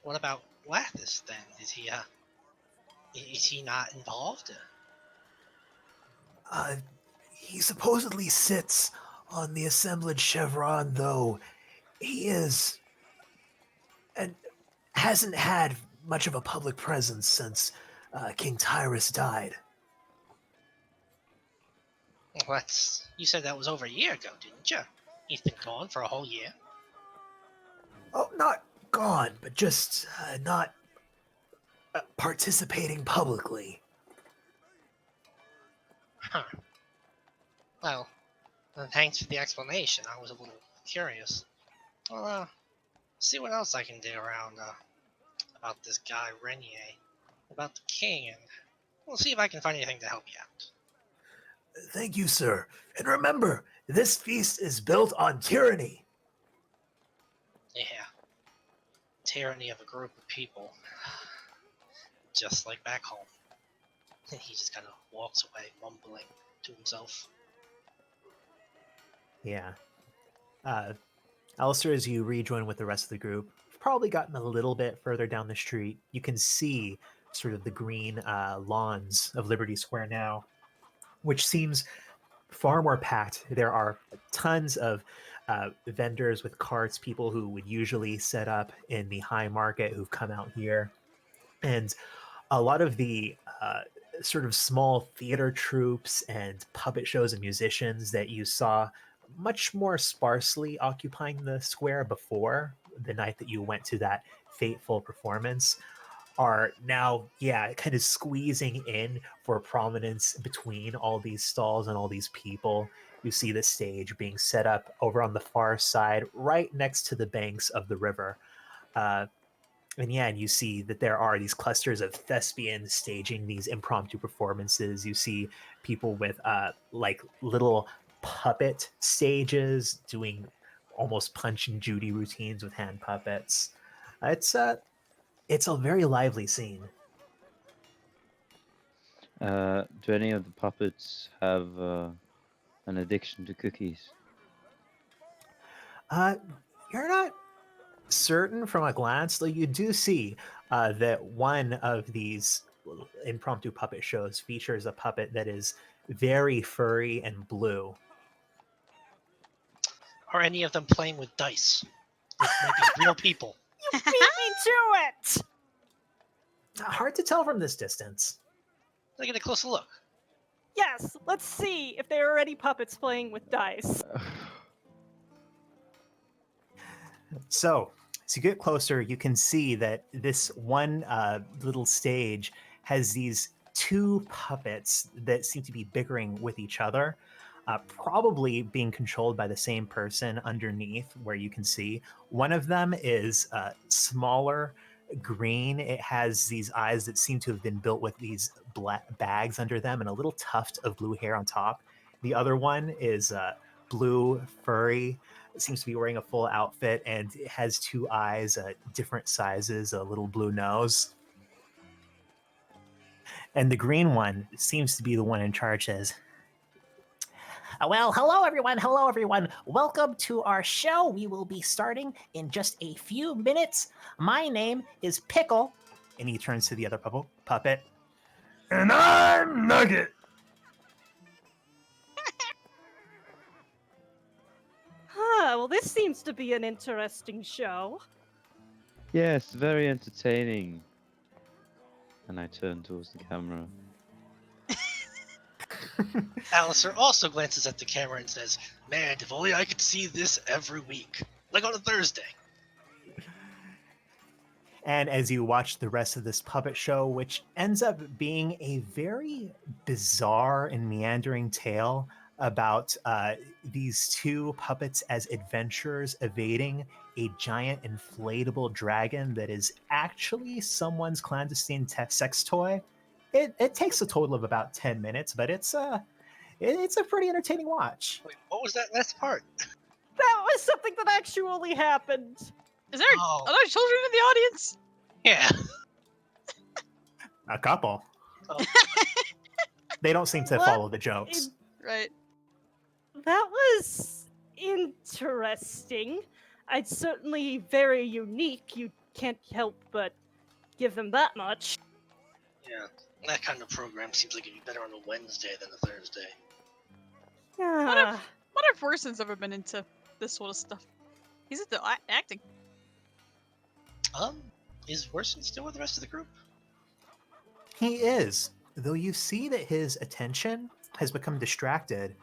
What about Lathis then? Is he not involved? He supposedly sits on the assemblage chevron, though he is and hasn't had much of a public presence since King Tyrus died. Well, you said that was over a year ago, didn't you? He's been gone for a whole year. Oh, not gone, but just not participating publicly. Huh. Well, thanks for the explanation. I was a little curious. Well, see what else I can do around about this guy Renier, about the king, and we'll see if I can find anything to help you out. Thank you, sir. And remember, this feast is built on tyranny. Yeah. Tyranny of a group of people. Just like back home. He just kind of walks away, mumbling to himself. Yeah. Alistair, as you rejoin with the rest of the group, you've probably gotten a little bit further down the street. You can see sort of the green lawns of Liberty Square now, which seems far more packed. There are tons of vendors with carts, people who would usually set up in the high market who've come out here. And a lot of the sort of small theater troupes and puppet shows and musicians that you saw much more sparsely occupying the square before the night that you went to that fateful performance are now, yeah, kind of squeezing in for prominence between all these stalls and all these people. You see the stage being set up over on the far side, right next to the banks of the river. And yeah, and you see that there are these clusters of thespians staging these impromptu performances. You see people with like little puppet stages doing almost Punch and Judy routines with hand puppets. It's a very lively scene. Do any of the puppets have an addiction to cookies? You're not certain from a glance, though you do see that one of these impromptu puppet shows features a puppet that is very furry and blue. Are any of them playing with dice? With maybe real people? You beat me to it! Hard to tell from this distance. Let me get a closer look. Yes, let's see if there are any puppets playing with dice. So, as you get closer, you can see that this one little stage has these two puppets that seem to be bickering with each other. probably being controlled by the same person underneath where you can see. One of them is smaller, green. It has these eyes that seem to have been built with these black bags under them and a little tuft of blue hair on top. The other one is blue, furry. It seems to be wearing a full outfit, and it has two eyes, different sizes, a little blue nose. And the green one seems to be the one in charge. Says, well, hello everyone. Hello everyone. Welcome to our show. We will be starting in just a few minutes. My name is Pickle. And he turns to the other puppet. And I'm Nugget. Well, this seems to be an interesting show. Yes, very entertaining. And I turn towards the camera. Alistair also glances at the camera and says, "Man, if only I could see this every week, like on a Thursday." And as you watch the rest of this puppet show, which ends up being a very bizarre and meandering tale about these two puppets as adventurers evading a giant inflatable dragon that is actually someone's clandestine sex toy. It takes a total of about 10 minutes, but it's a pretty entertaining watch. Wait, what was that last part? That was something that actually happened. Is there Oh. other children in the audience? Yeah. A couple. Oh. They don't seem to What? follow the jokes. Right. That was interesting. It's certainly very unique. You can't help but give them that much. Yeah. That kind of program seems like it'd be better on a Wednesday than a Thursday. Yeah. What if Worson's ever been into this sort of stuff? He's into acting. Is Worson still with the rest of the group? He is, though you see that his attention has become distracted.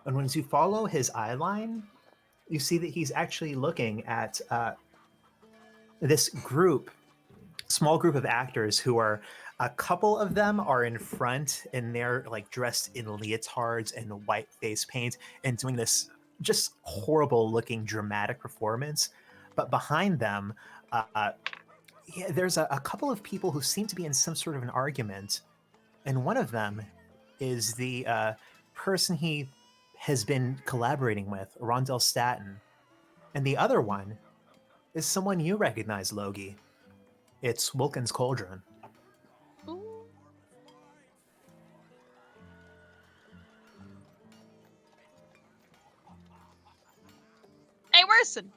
And once you follow his eye line, you see that he's actually looking at this small group of actors who are, a couple of them are in front and they're like dressed in leotards and white face paint and doing this just horrible looking dramatic performance. But behind them, there's a couple of people who seem to be in some sort of an argument. And one of them is the person he has been collaborating with, Rondell Staten. And the other one is someone you recognize, Logie. It's Wilkins Cauldron. Ooh. Hey, Worson.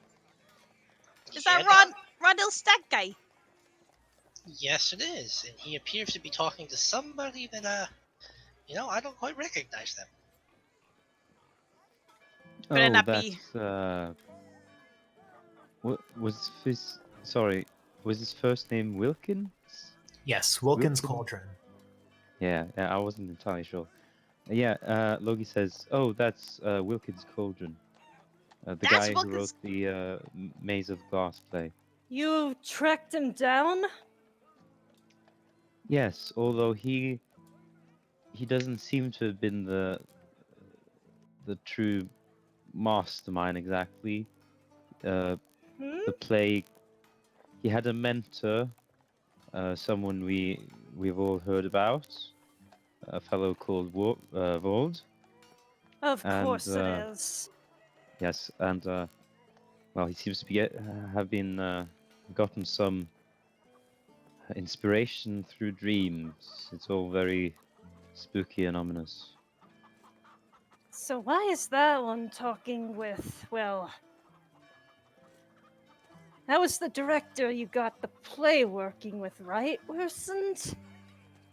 Is that Rondell Stack guy? Yes, it is, and he appears to be talking to somebody that, I don't quite recognize them. Better not be. What was his? Sorry, was his first name Wilkins? Yes, Wilkins Wilkins? Cauldron. Yeah, I wasn't entirely sure. Yeah, Logie says, "Oh, that's Wilkins Cauldron, the That's guy Wilkins- who wrote the Maze of Glass play." You tracked him down? Yes, although he doesn't seem to have been the true mastermind exactly. The play, he had a mentor, someone we've all heard about, a fellow called Vold. Of And, course it is. Yes, and well, he seems to be have been gotten some inspiration through dreams. It's all very spooky and ominous. So why is that one talking with, well... That was the director you got the play working with, right, Worson?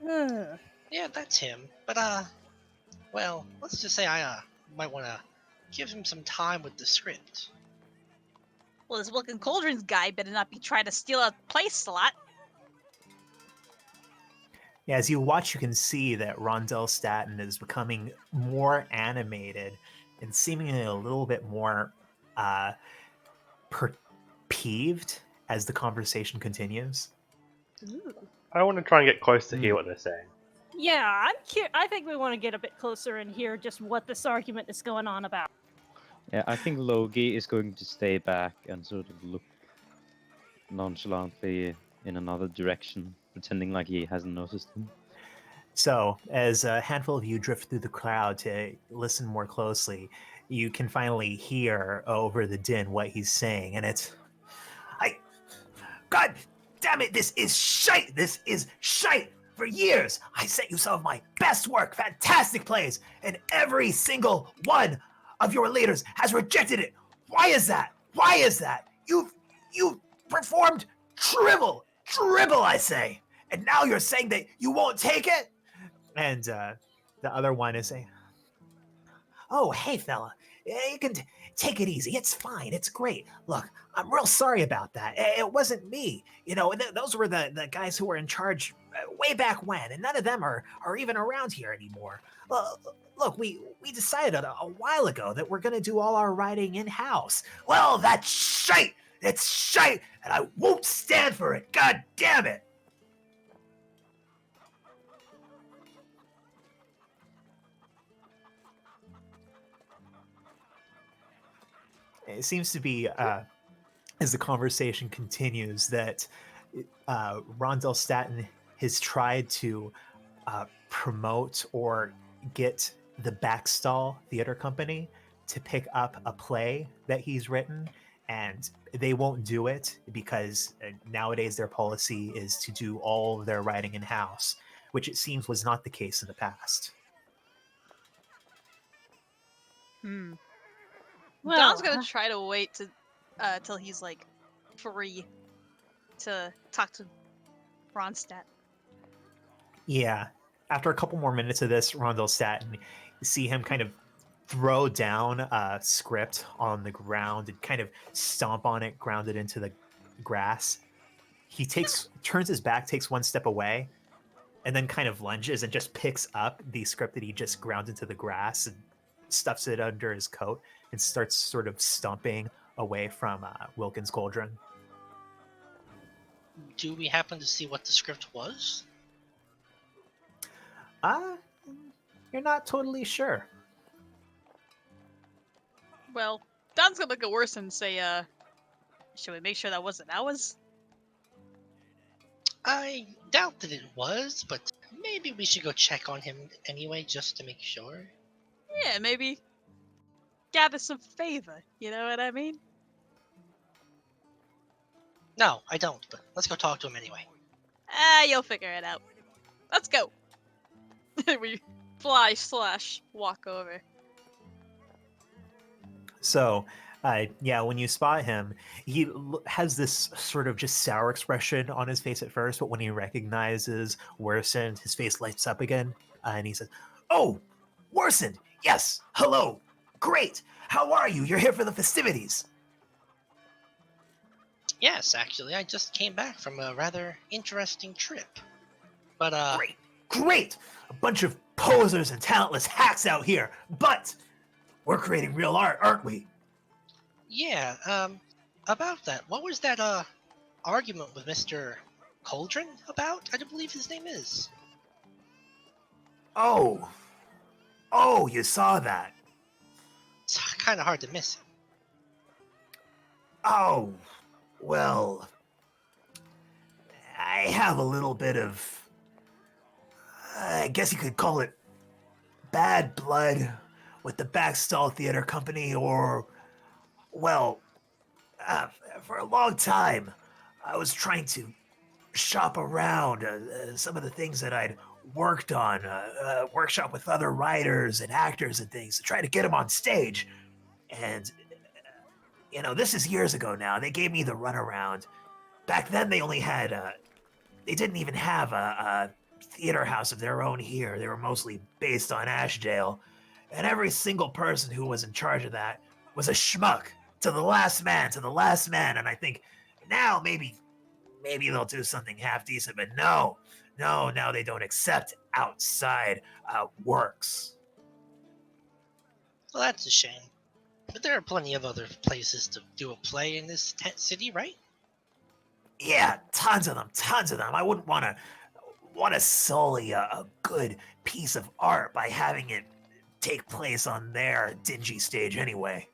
Yeah, that's him. But, well, let's just say I, might want to give him some time with the script. Well, this Wilkins Cauldron's guy better not be trying to steal a play slot. Yeah, as you watch, you can see that Rondell Staten is becoming more animated and seemingly a little bit more peeved as the conversation continues. Ooh. I want to try and get close to hear what they're saying. Yeah, I think we want to get a bit closer and hear just what this argument is going on about. Yeah, I think Logi is going to stay back and sort of look nonchalantly in another direction, pretending like he hasn't noticed him. So, as a handful of you drift through the crowd to listen more closely, you can finally hear over the din what he's saying, and it's, God damn it, this is shite! This is shite! For years, I sent you some of my best work, fantastic plays, and every single one of your leaders has rejected it. Why is that? Why is that? You've performed dribble, I say. And now you're saying that you won't take it? And the other one is saying, "Oh, hey, fella, you can take it easy. It's fine. It's great. Look, I'm real sorry about that. It wasn't me. You know, those were the guys who were in charge way back when, and none of them are even around here anymore. Look, we decided a while ago that we're going to do all our writing in-house. Well, that's shite. It's shite, and I won't stand for it. God damn it." It seems to be, as the conversation continues, that Rondell Staten has tried to promote or get the Backstall Theater Company to pick up a play that he's written, and they won't do it because nowadays their policy is to do all of their writing in house, which it seems was not the case in the past. Don's Well, gonna try to wait to till he's like free to talk to Ronstadt. Yeah. After a couple more minutes of this, Rondell Staten, you see him kind of throw down a script on the ground and kind of stomp on it, ground it into the grass. He turns his back, takes one step away, and then kind of lunges and just picks up the script that he just ground into the grass and stuffs it under his coat and starts sort of stomping away from Wilkins Cauldron. Do we happen to see what the script was? You're not totally sure. Well, Don's gonna look at worse and say, should we make sure that wasn't ours? I doubt that it was, but maybe we should go check on him anyway, just to make sure. Yeah, maybe gather some favor, you know what I mean? No, I don't, but let's go talk to him anyway. You'll figure it out. Let's go. We fly/walk over. So, yeah, when you spot him, he has this sort of just sour expression on his face at first, but when he recognizes Worsened, his face lights up again, and he says, "Oh, Worsened, yes, hello, great, how are you? You're here for the festivities." Yes, actually, I just came back from a rather interesting trip. But, Great! A bunch of posers and talentless hacks out here, but we're creating real art, aren't we? yeah, about that, what was that, argument with Mr. Cauldron about? I do believe his name is. Oh, you saw that. It's kind of hard to miss him. Oh, well, I have a little bit of, I guess you could call it bad blood with the Backstall Theater Company, or, well, for a long time, I was trying to shop around some of the things that I'd worked on, workshop with other writers and actors and things to try to get them on stage. And, you know, this is years ago now. They gave me the runaround. Back then, they only had, they didn't even have a theater house of their own here. They were mostly based on Ashdale. And every single person who was in charge of that was a schmuck to the last man, And I think now maybe they'll do something half decent, but no, they don't accept outside works. Well, that's a shame. But there are plenty of other places to do a play in this city, right? Yeah, tons of them. I wouldn't want to want to sully a good piece of art by having it take place on their dingy stage anyway.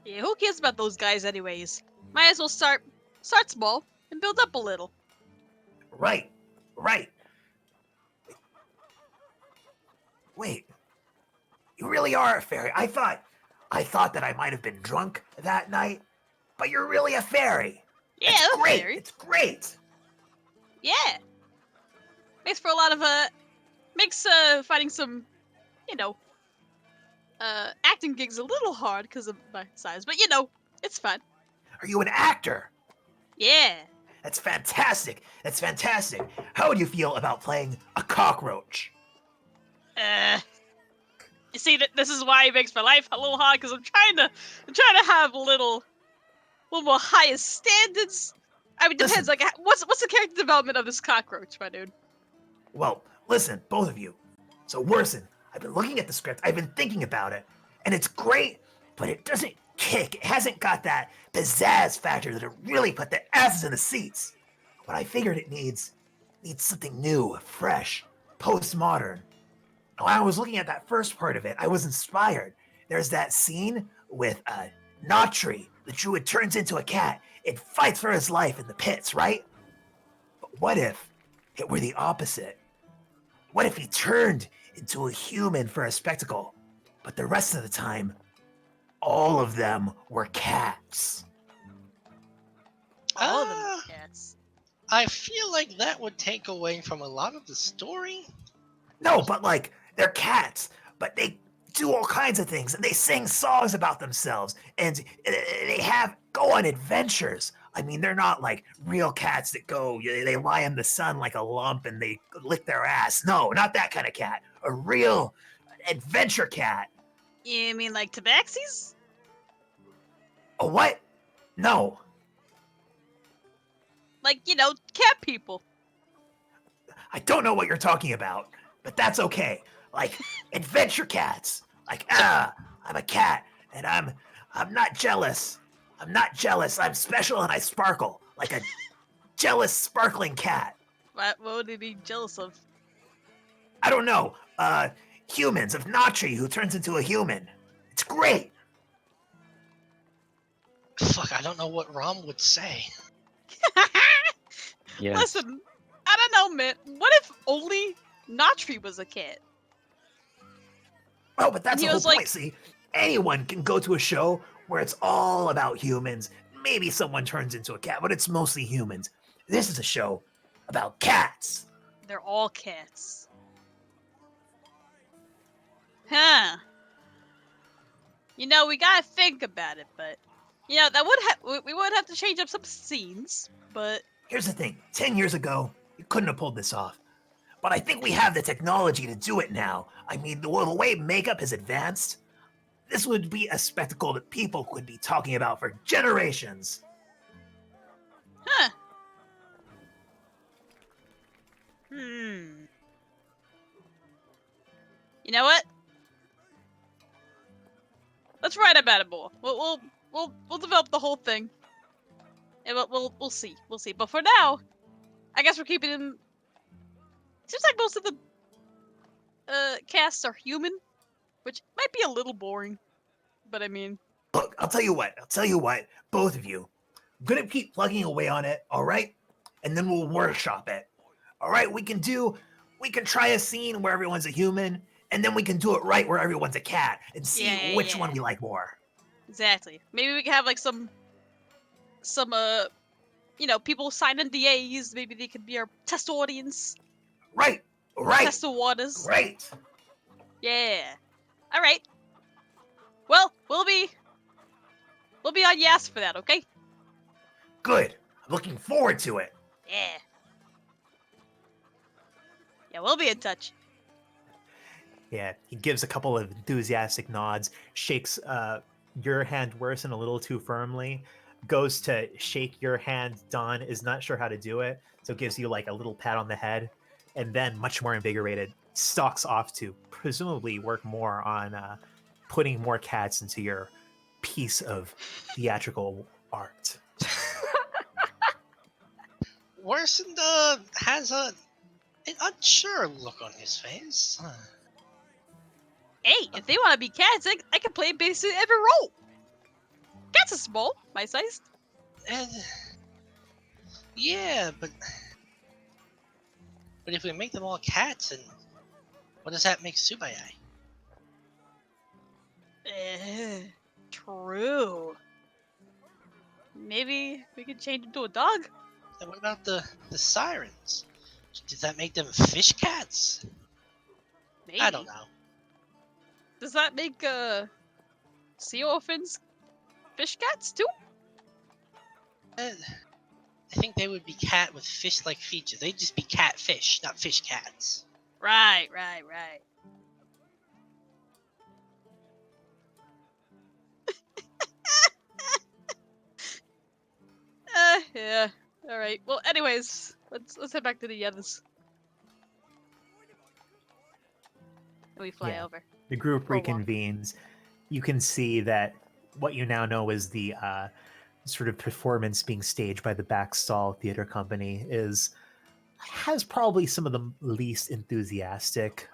Yeah, who cares about those guys anyways? Might as well start small and build up a little. Right, right. Wait, you really are a fairy. I thought that I might have been drunk that night, but you're really a fairy. Yeah, It's I'm a great. fairy. It's great. Yeah. Makes for a lot of makes finding some, you know, acting gigs a little hard because of my size, but you know, it's fun. Are you an actor? Yeah. That's fantastic. That's fantastic. How would you feel about playing a cockroach? You see that this is why it makes my life a little hard because I'm trying to have a little more higher standards. I mean, depends. Listen. Like, what's the character development of this cockroach, my dude? Well, listen, both of you. So, Worsen, I've been looking at the script, I've been thinking about it, and it's great, but it doesn't kick. It hasn't got that pizzazz factor that'll really put the asses in the seats. What I figured it needs something new, fresh, postmodern. When I was looking at that first part of it, I was inspired. There's that scene with Nautri, the druid turns into a cat. It fights for his life in the pits, right? But what if it were the opposite? What if he turned into a human for a spectacle, but the rest of the time, all of them were cats? All of them Ah. are cats. I feel like that would take away from a lot of the story. No, but like, they're cats, but they do all kinds of things, and they sing songs about themselves, and they go on adventures. I mean, they're not like real cats that they lie in the sun like a lump and they lick their ass. No, not that kind of cat. A real adventure cat. You mean like tabaxis? A what? No. Like, you know, cat people. I don't know what you're talking about, but that's okay. Like adventure cats. Like, I'm a cat, and I'm not jealous. I'm not jealous. I'm special and I sparkle like a jealous sparkling cat. What would he be jealous of? I don't know. Humans of Nautri who turns into a human. It's great. Fuck, I don't know what Rom would say. Yes. Listen, I don't know, man. What if only Nautri was a cat? Oh, but that's And he the whole was like- point. See, anyone can go to a show where it's all about humans. Maybe someone turns into a cat, but it's mostly humans. This is a show about cats. They're all cats. Huh. You know, we gotta think about it, but you know that we would have to change up some scenes, but Here's the thing. 10 years ago, you couldn't have pulled this off. But I think we have the technology to do it now. I mean, the way makeup has advanced, this would be a spectacle that people could be talking about for generations. huh. Hmm. You know what? Let's write about it more. We'll develop the whole thing. And we'll see. We'll see. But for now, I guess we're keeping him. Seems like most of the casts are human, which might be a little boring. But I mean, Look, I'll tell you what, both of you. I'm gonna keep plugging away on it, all right? And then we'll workshop it. All right, we can try a scene where everyone's a human, and then we can do it right where everyone's a cat and see Yeah, which yeah. one we like more. exactly. Maybe we can have like some you know, people sign NDAs. Maybe they could be our test audience, Right, test the waters. great. Yeah. All right. Well, we'll be on Yas for that, okay? Good. I'm looking forward to it. Yeah. Yeah, we'll be in touch. Yeah, he gives a couple of enthusiastic nods, shakes your hand Worsen a little too firmly, goes to shake your hand, Don is not sure how to do it, so gives you like a little pat on the head, and then, much more invigorated, stalks off to presumably work more on putting more cats into your piece of theatrical art. Worsen has a an unsure look on his face. Hey, if they want to be cats, I can play basically every role. Cats are small, my size. And yeah, but if we make them all cats, and what does that make Subayai? True. Maybe we could change into a dog. And what about the sirens? Does that make them fish cats? Maybe. I don't know. Does that make sea orphans fish cats too? I think they would be cat with fish-like features. They'd just be catfish, not fish cats. Right. Yeah. All right. Well, anyways, let's head back to the others. And we fly Yeah. over. The group For a walk. reconvenes. You can see that what you now know is the sort of performance being staged by the Backstall Theater Company has probably some of the least enthusiastic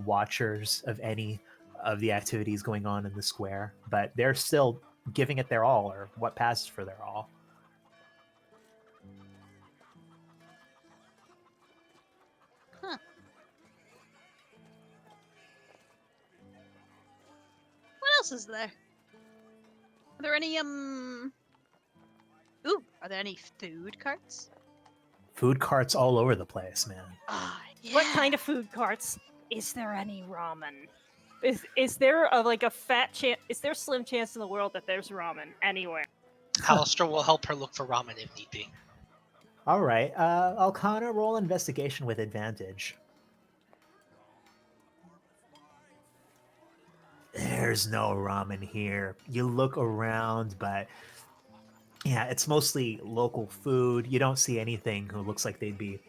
watchers of any of the activities going on in the square, but they're still giving it their all, or what passes for their all. Huh. What else is there? Are there any Ooh, are there any food carts? Food carts all over the place, man. Ah, yeah. What kind of food carts? Is there any ramen? Is there a fat chance? Is there a slim chance in the world that there's ramen anywhere? Alistair will help her look for ramen if need be. All right, Alcana, roll investigation with advantage. There's no ramen here. You look around, but yeah, it's mostly local food. You don't see anything who looks like they'd be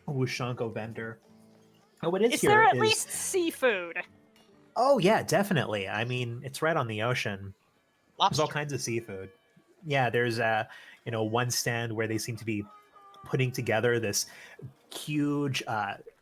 a Wushanko vendor. Oh, what Is here there at is- least seafood? Oh yeah, definitely. I mean, it's right on the ocean. There's all Lobster. kinds of seafood. Yeah, there's one stand where they seem to be putting together this huge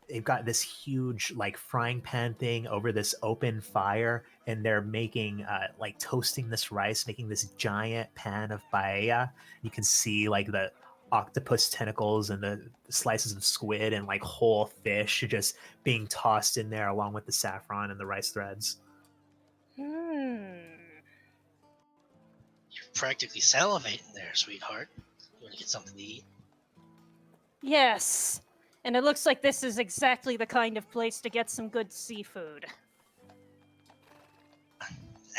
they've got this huge like frying pan thing over this open fire, and they're making like toasting this rice, making this giant pan of paella. You can see like the octopus tentacles and the slices of squid and like whole fish just being tossed in there along with the saffron and the rice threads. You're practically salivating there, sweetheart. You want to get something to eat? Yes. And it looks like this is exactly the kind of place to get some good seafood.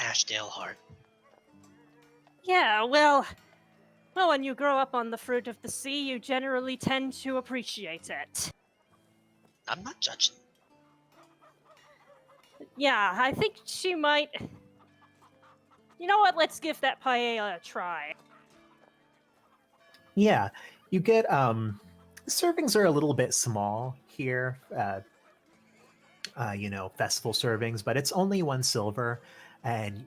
Ashdale heart. Yeah, well, when you grow up on the fruit of the sea, you generally tend to appreciate it. I'm not judging. Yeah, I think she might. You know what? Let's give that paella a try. Yeah, you get servings are a little bit small here, festival servings, but it's only 1 silver, and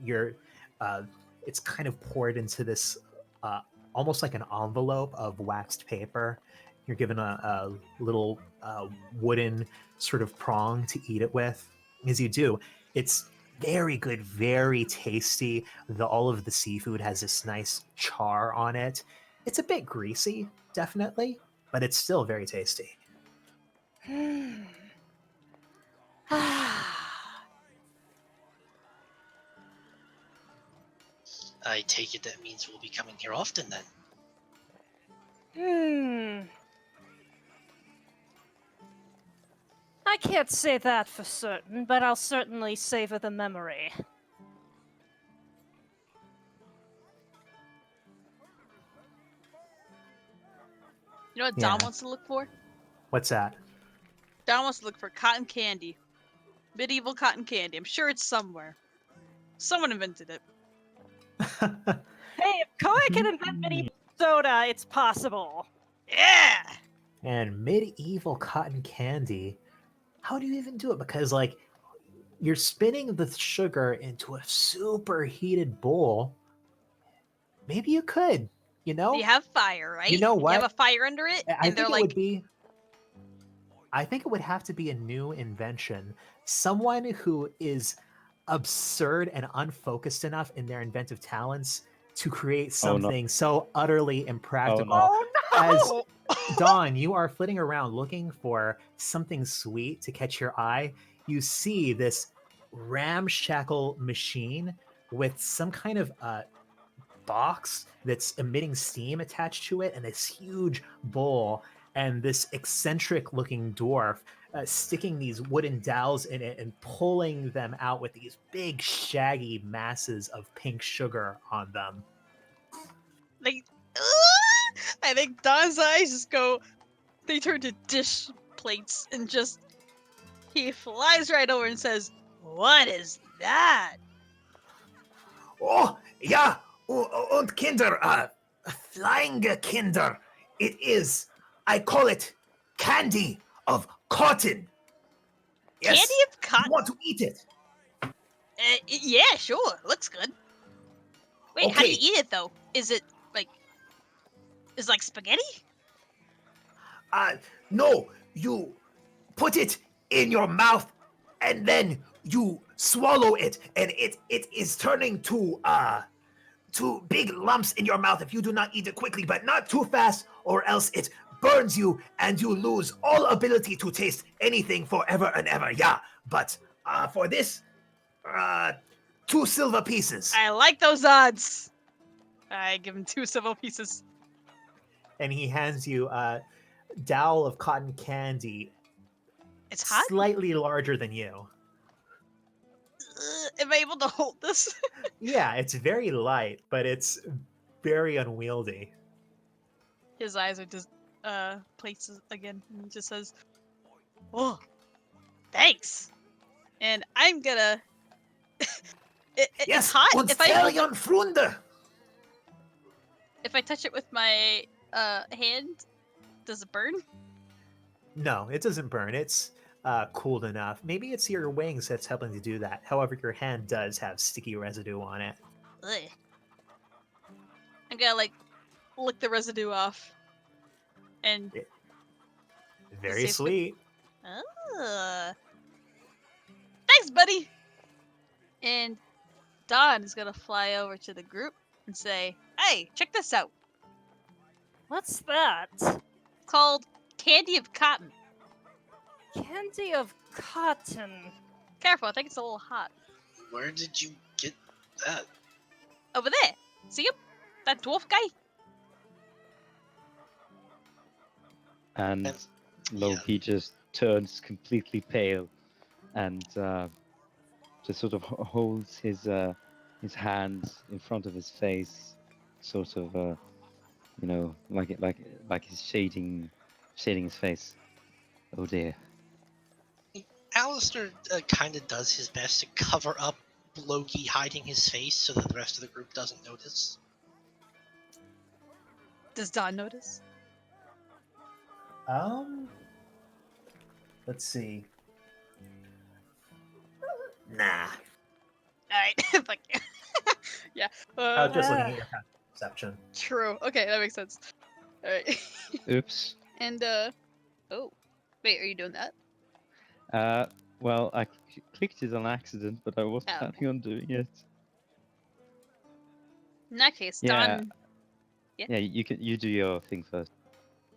it's kind of poured into this almost like an envelope of waxed paper. You're given a little wooden sort of prong to eat it with. As you do, it's very good, very tasty. All of the seafood has this nice char on it. It's a bit greasy, definitely, but it's still very tasty. I take it that means we'll be coming here often then. I can't say that for certain, but I'll certainly savor the memory. You know what Dom Yeah. wants to look for? What's that? Dom wants to look for cotton candy. Medieval cotton candy. I'm sure it's somewhere. Someone invented it. Hey, if Koi can invent medieval soda, it's possible. Yeah! And medieval cotton candy. How do you even do it? Because like you're spinning the sugar into a super heated bowl. Maybe you could, They have fire, right? You know what? You have a fire under it, I and they're think it like, would be. I think it would have to be a new invention. Someone who is absurd and unfocused enough in their inventive talents to create Oh no! something so utterly Oh impractical. no! Oh no! As Oh. Dawn, you are flitting around looking for something sweet to catch your eye. You see this ramshackle machine with some kind of box that's emitting steam attached to it, and this huge bowl, and this eccentric looking dwarf sticking these wooden dowels in it and pulling them out with these big, shaggy masses of pink sugar on them. Like, I think Don's eyes just go. They turn to dish plates and just. He flies right over and says, "What is that?" Oh, ja, und Kinder, flying Kinder. It is, I call it candy of cotton. Yes, Candy of you cotton? want to eat it? Yeah, sure. Looks good. Wait, how do you Okay. eat it though? Is it like spaghetti? No, you put it in your mouth and then you swallow it, and it is turning to big lumps in your mouth if you do not eat it quickly, but not too fast, or else it burns you and you lose all ability to taste anything forever and ever. Yeah, but for this, 2 silver pieces. I like those odds. I give him 2 silver pieces. And he hands you a dowel of cotton candy, It's hot. slightly larger than you. Am I able to hold this? Yeah, it's very light, but it's very unwieldy. His eyes are just places again. And he just says, "Oh, thanks." And I'm gonna. It's hot. und If I hold it, Ferienfrunde. if I touch it with my hand, does it burn? No, it doesn't burn. It's cooled enough. Maybe it's your wings that's helping to do that. However, your hand does have sticky residue on it. Ugh. I'm gonna like lick the residue off. And Very tastes good. sweet. Thanks, buddy. And Don is gonna fly over to the group and say, "Hey, check this out. What's that? It's called candy of cotton. Candy of cotton. Careful, I think it's a little hot. Where did you get that? Over there. See him? That dwarf guy? And And- Loki just turns completely pale, and just sort of holds his hands in front of his face, sort of like he's shading his face. Oh dear. Alistair kind of does his best to cover up Loki hiding his face so that the rest of the group doesn't notice. Does Don notice? Let's see. Nah. Alright, fuck you. Yeah. I was just looking at your perception. True. Okay, that makes sense. Alright. Oops. And, oh. Wait, are you doing that? Well, I clicked it on accident, but I wasn't Oh. planning on doing it. In that case, Yeah. Don. Yeah, you do your thing first.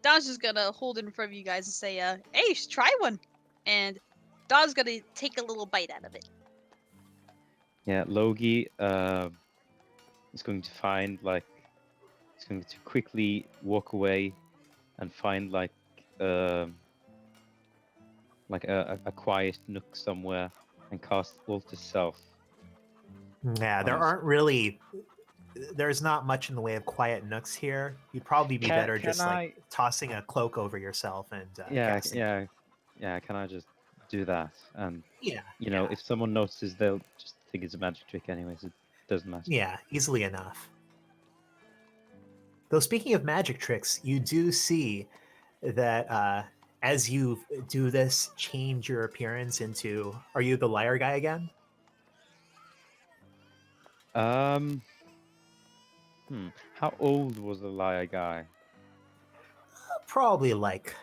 Don's just gonna hold it in front of you guys and say, "Hey, you should try one." And Don's gonna take a little bite out of it. Yeah, Logi is going to find he's going to quickly walk away and find a quiet nook somewhere and cast Alter Self. Yeah, there Nice. aren't really. There's not much in the way of quiet nooks here. You'd probably be better Can just like tossing a cloak over yourself and casting. Yeah. Can I just do that? And Yeah. if someone notices, they'll just think it's a magic trick anyway, so it doesn't matter. Yeah, easily enough. Though speaking of magic tricks, you do see that as you do this, change your appearance into. Are you the liar guy again? How old was the liar guy? Probably like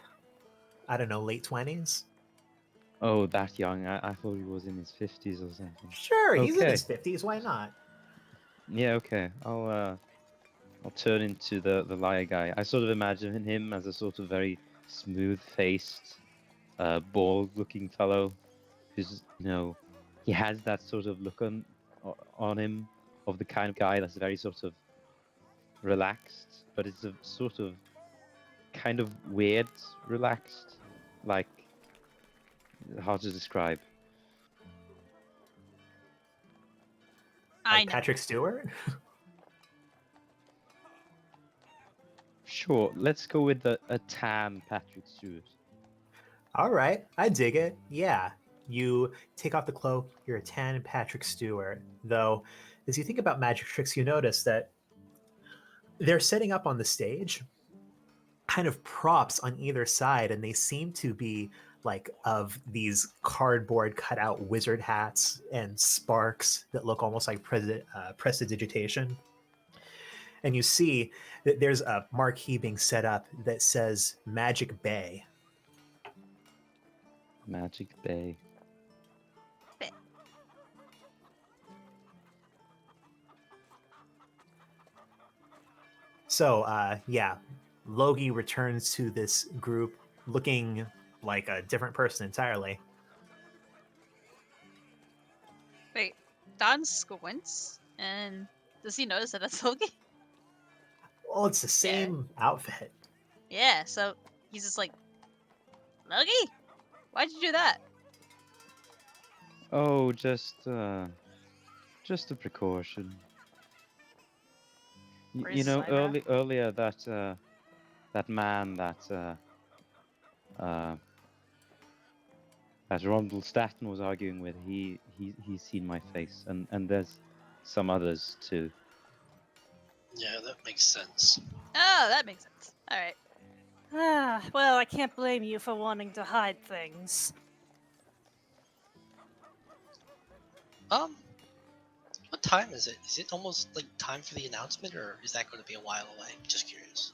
I don't know, late 20s? Oh, that young. I thought he was in his 50s or something. Sure, he's in Okay. his 50s. Why not? Yeah, okay. I'll turn into the liar guy. I sort of imagine him as a sort of very smooth-faced, bald-looking fellow who's, he has that sort of look on him of the kind of guy that's very sort of relaxed, but it's a sort of kind of weird relaxed, like hard to describe. I Like know. Patrick Stewart? Sure, let's go with a tan Patrick Stewart. All right, I dig it. Yeah, you take off the cloak, you're a tan Patrick Stewart. Though, as you think about magic tricks, you notice that they're setting up on the stage kind of props on either side, and they seem to be like of these cardboard cutout wizard hats and sparks that look almost like prestidigitation. And you see that there's a marquee being set up that says Magic Bay. Magic Bay. So, yeah, Logie returns to this group looking like a different person entirely. Wait, Don squints, and does he notice that that's Loki? Well, it's the same outfit. Yeah, so he's just like, Loki, why'd you do that? Oh, just a precaution. Where's his eyebrow? Earlier that man that Rondel Staten was arguing with, he's seen my face, and there's some others too. Yeah, that makes sense. Oh, that makes sense. All right. Well, I can't blame you for wanting to hide things. What time is it? Is it almost like time for the announcement, or is that going to be a while away? Just curious.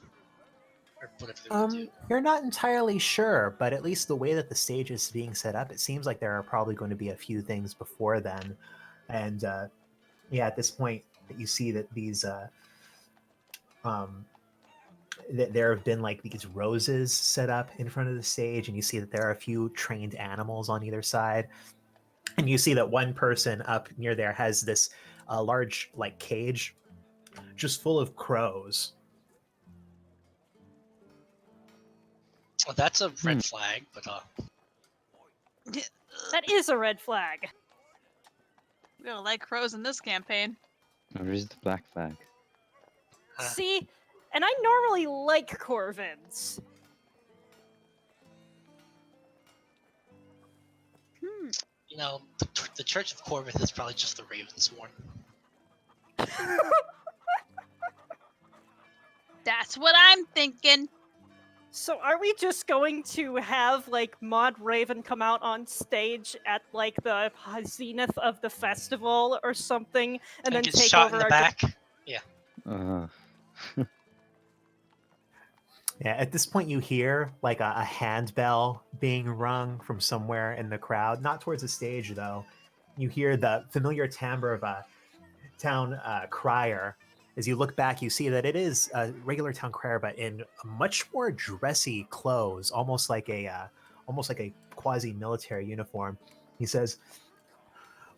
Or whatever they would do. You're not entirely sure, but at least the way that the stage is being set up, it seems like there are probably going to be a few things before then. And yeah, at this point, you see that these that there have been like these roses set up in front of the stage, and you see that there are a few trained animals on either side. And you see that one person up near there has this large like cage just full of crows. Well, that's a red flag, but That is a red flag. We don't like crows in this campaign. Or is the black flag? See, and I normally like corvids. you know, the Church of Corvith is probably just the Ravensworn. That's what I'm thinking. So are we just going to have, like, Maud Raven come out on stage at, like, the zenith of the festival or something, and then get take shot over in the our... back. Yeah, at this point you hear like a handbell being rung from somewhere in the crowd, not towards the stage though. You hear the familiar timbre of a town crier. As you look back, you see that it is a regular town crier, but in much more dressy clothes, almost like a quasi-military uniform. He says,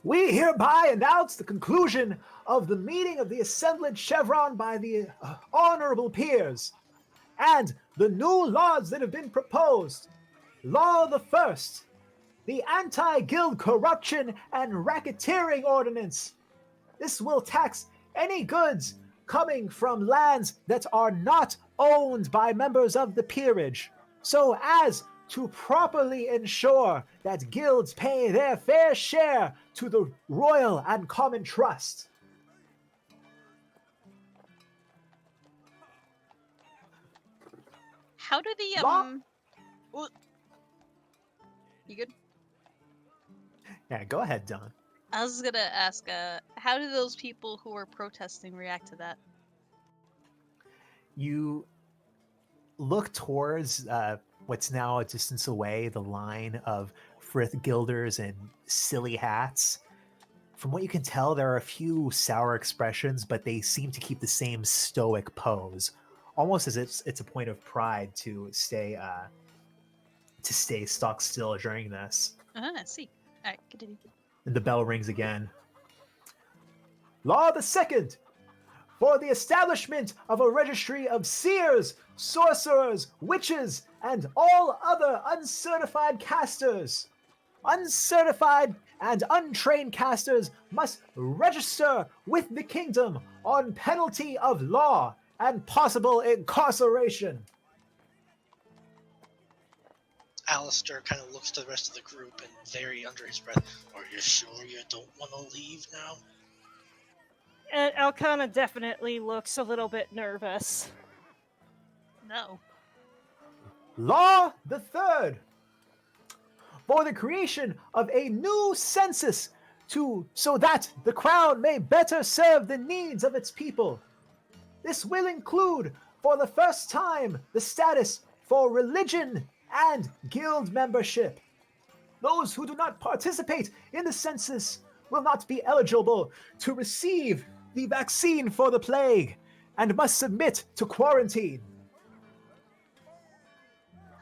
"We hereby announce the conclusion of the meeting of the assemblage chevron by the honorable peers, and the new laws that have been proposed. Law the first, the anti-guild corruption and racketeering ordinance. This will tax any goods coming from lands that are not owned by members of the peerage, so as to properly ensure that guilds pay their fair share to the royal and common trust." How do the Law- well, you good? Yeah, go ahead, Don. I was gonna ask, how do those people who were protesting react to that? You look towards what's now a distance away, the line of frith gilders in silly hats. From what you can tell, there are a few sour expressions, but they seem to keep the same stoic pose, almost as it's a point of pride to stay stock still during this. I see. All right, continue. And the bell rings again. Law the second, for the establishment of a registry of seers, sorcerers, witches, and all other uncertified casters. Uncertified and untrained casters must register with the kingdom on penalty of law and possible incarceration. Alistair kind of looks to the rest of the group and very under his breath, "Are you sure you don't want to leave now?" And Elkanah definitely looks a little bit nervous. No. Law the third, for the creation of a new census so that the crown may better serve the needs of its people. This will include, for the first time, the status for religion and guild membership. Those who do not participate in the census will not be eligible to receive the vaccine for the plague and must submit to quarantine.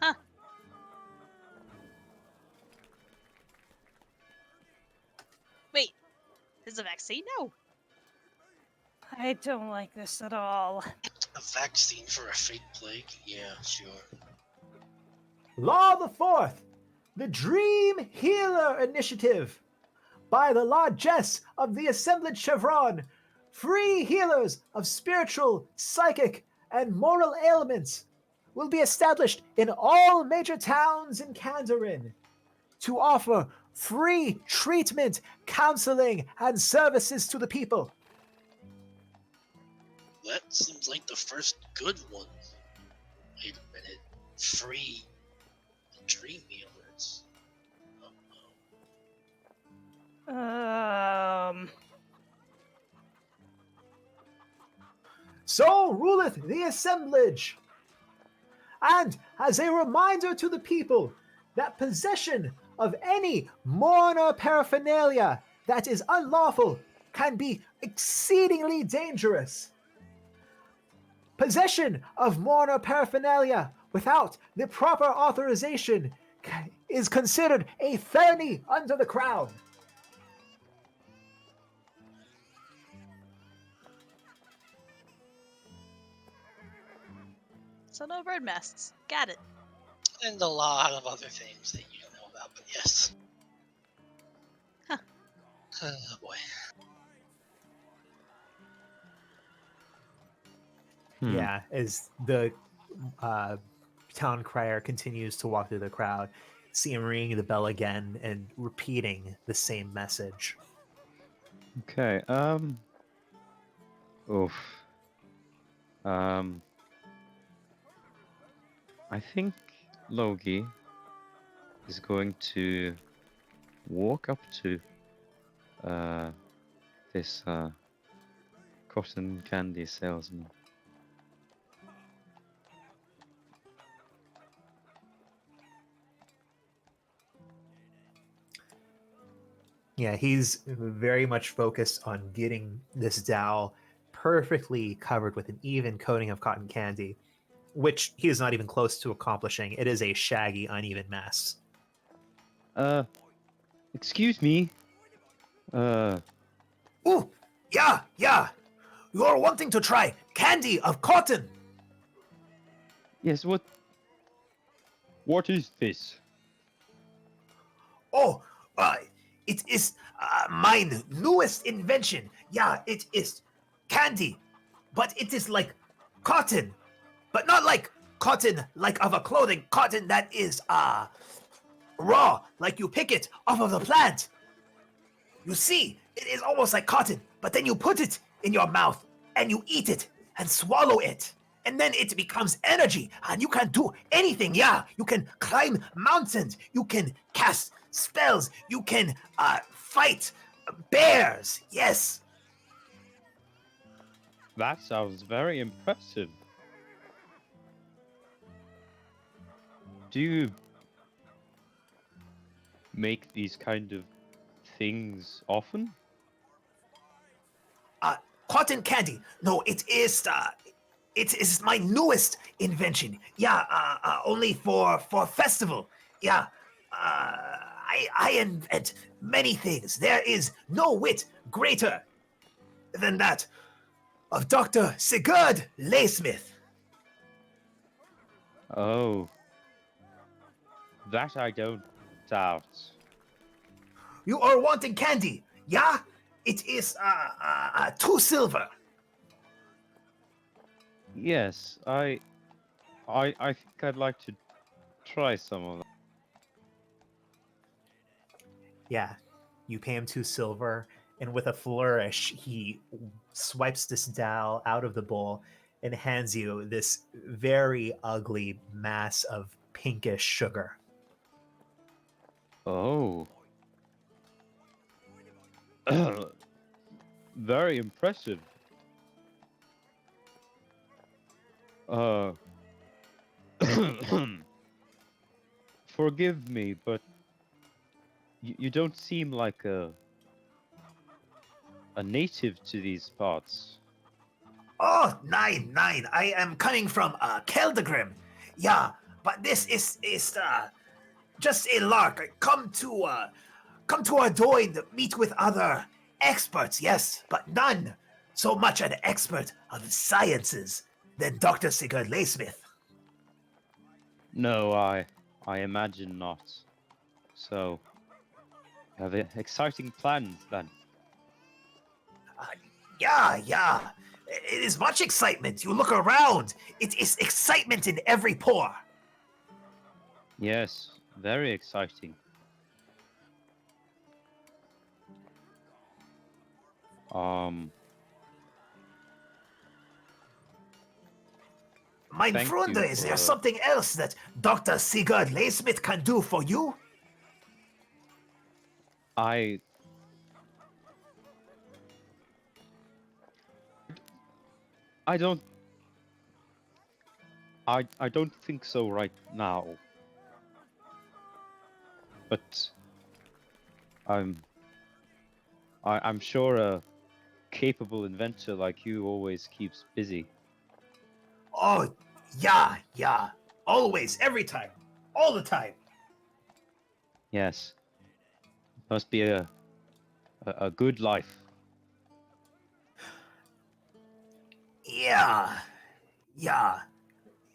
Huh. Wait, there's a vaccine? No. I don't like this at all. A vaccine for a fake plague? Yeah, sure. Law the fourth, the Dream Healer Initiative. By the largesse of the assembled chevron, free healers of spiritual, psychic, and moral ailments will be established in all major towns in Kandarin to offer free treatment, counseling, and services to the people. That seems like the first good one. Wait a minute. Free dream healers. So ruleth the assemblage. And as a reminder to the people that possession of any mourner paraphernalia that is unlawful can be exceedingly dangerous. Possession of mourner paraphernalia without the proper authorization is considered a felony under the crown. So no bird nests. Got it. And a lot of other things that you don't know about, but yes. Huh. Oh boy. Yeah, as the town crier continues to walk through the crowd, see him ringing the bell again and repeating the same message. Okay. Oof. I think Logi is going to walk up to this cotton candy salesman. Yeah, he's very much focused on getting this dowel perfectly covered with an even coating of cotton candy, which he is not even close to accomplishing. It is a shaggy, uneven mess. Excuse me. Ooh, yeah. You're wanting to try candy of cotton. Yes, what is this? Oh, it is my newest invention. Yeah, it is candy, but it is like cotton, but not like cotton like of a clothing, cotton that is raw, like you pick it off of the plant. You see, it is almost like cotton, but then you put it in your mouth and you eat it and swallow it. And then it becomes energy, and you can do anything. Yeah, you can climb mountains, you can cast spells, you can fight bears. Yes. That sounds very impressive. do you make these kind of things often? Cotton candy. No, it is my newest invention. Yeah, only for festival. Yeah, I invent many things. There is no wit greater than that of Dr. Sigurd Laysmith. Oh, that I don't doubt. You are wanting candy, yeah? It is 2 silver. Yes, I think I'd like to try some of that. Yeah, you pay him 2 silver, and with a flourish, he swipes this dowel out of the bowl and hands you this very ugly mass of pinkish sugar. Oh. Very impressive. Forgive me, but you don't seem like a native to these parts. Oh, nine. I am coming from Keldegrim. Yeah, but this is just a lark. I come to Ardoin to meet with other experts, yes, but none so much an expert of the sciences than Dr. Sigurd Laysmith. No, I imagine not. So, you have exciting plans then. Yeah. It is much excitement. You look around. It is excitement in every pore. Yes, very exciting. Mein Thank Freunde, you is there for- something else that Dr. Sigurd Laysmith can do for you? I don't I don't think so right now. But I'm sure a capable inventor like you always keeps busy. Oh, yeah. Always, every time. All the time. Yes. Must be a good life. Yeah.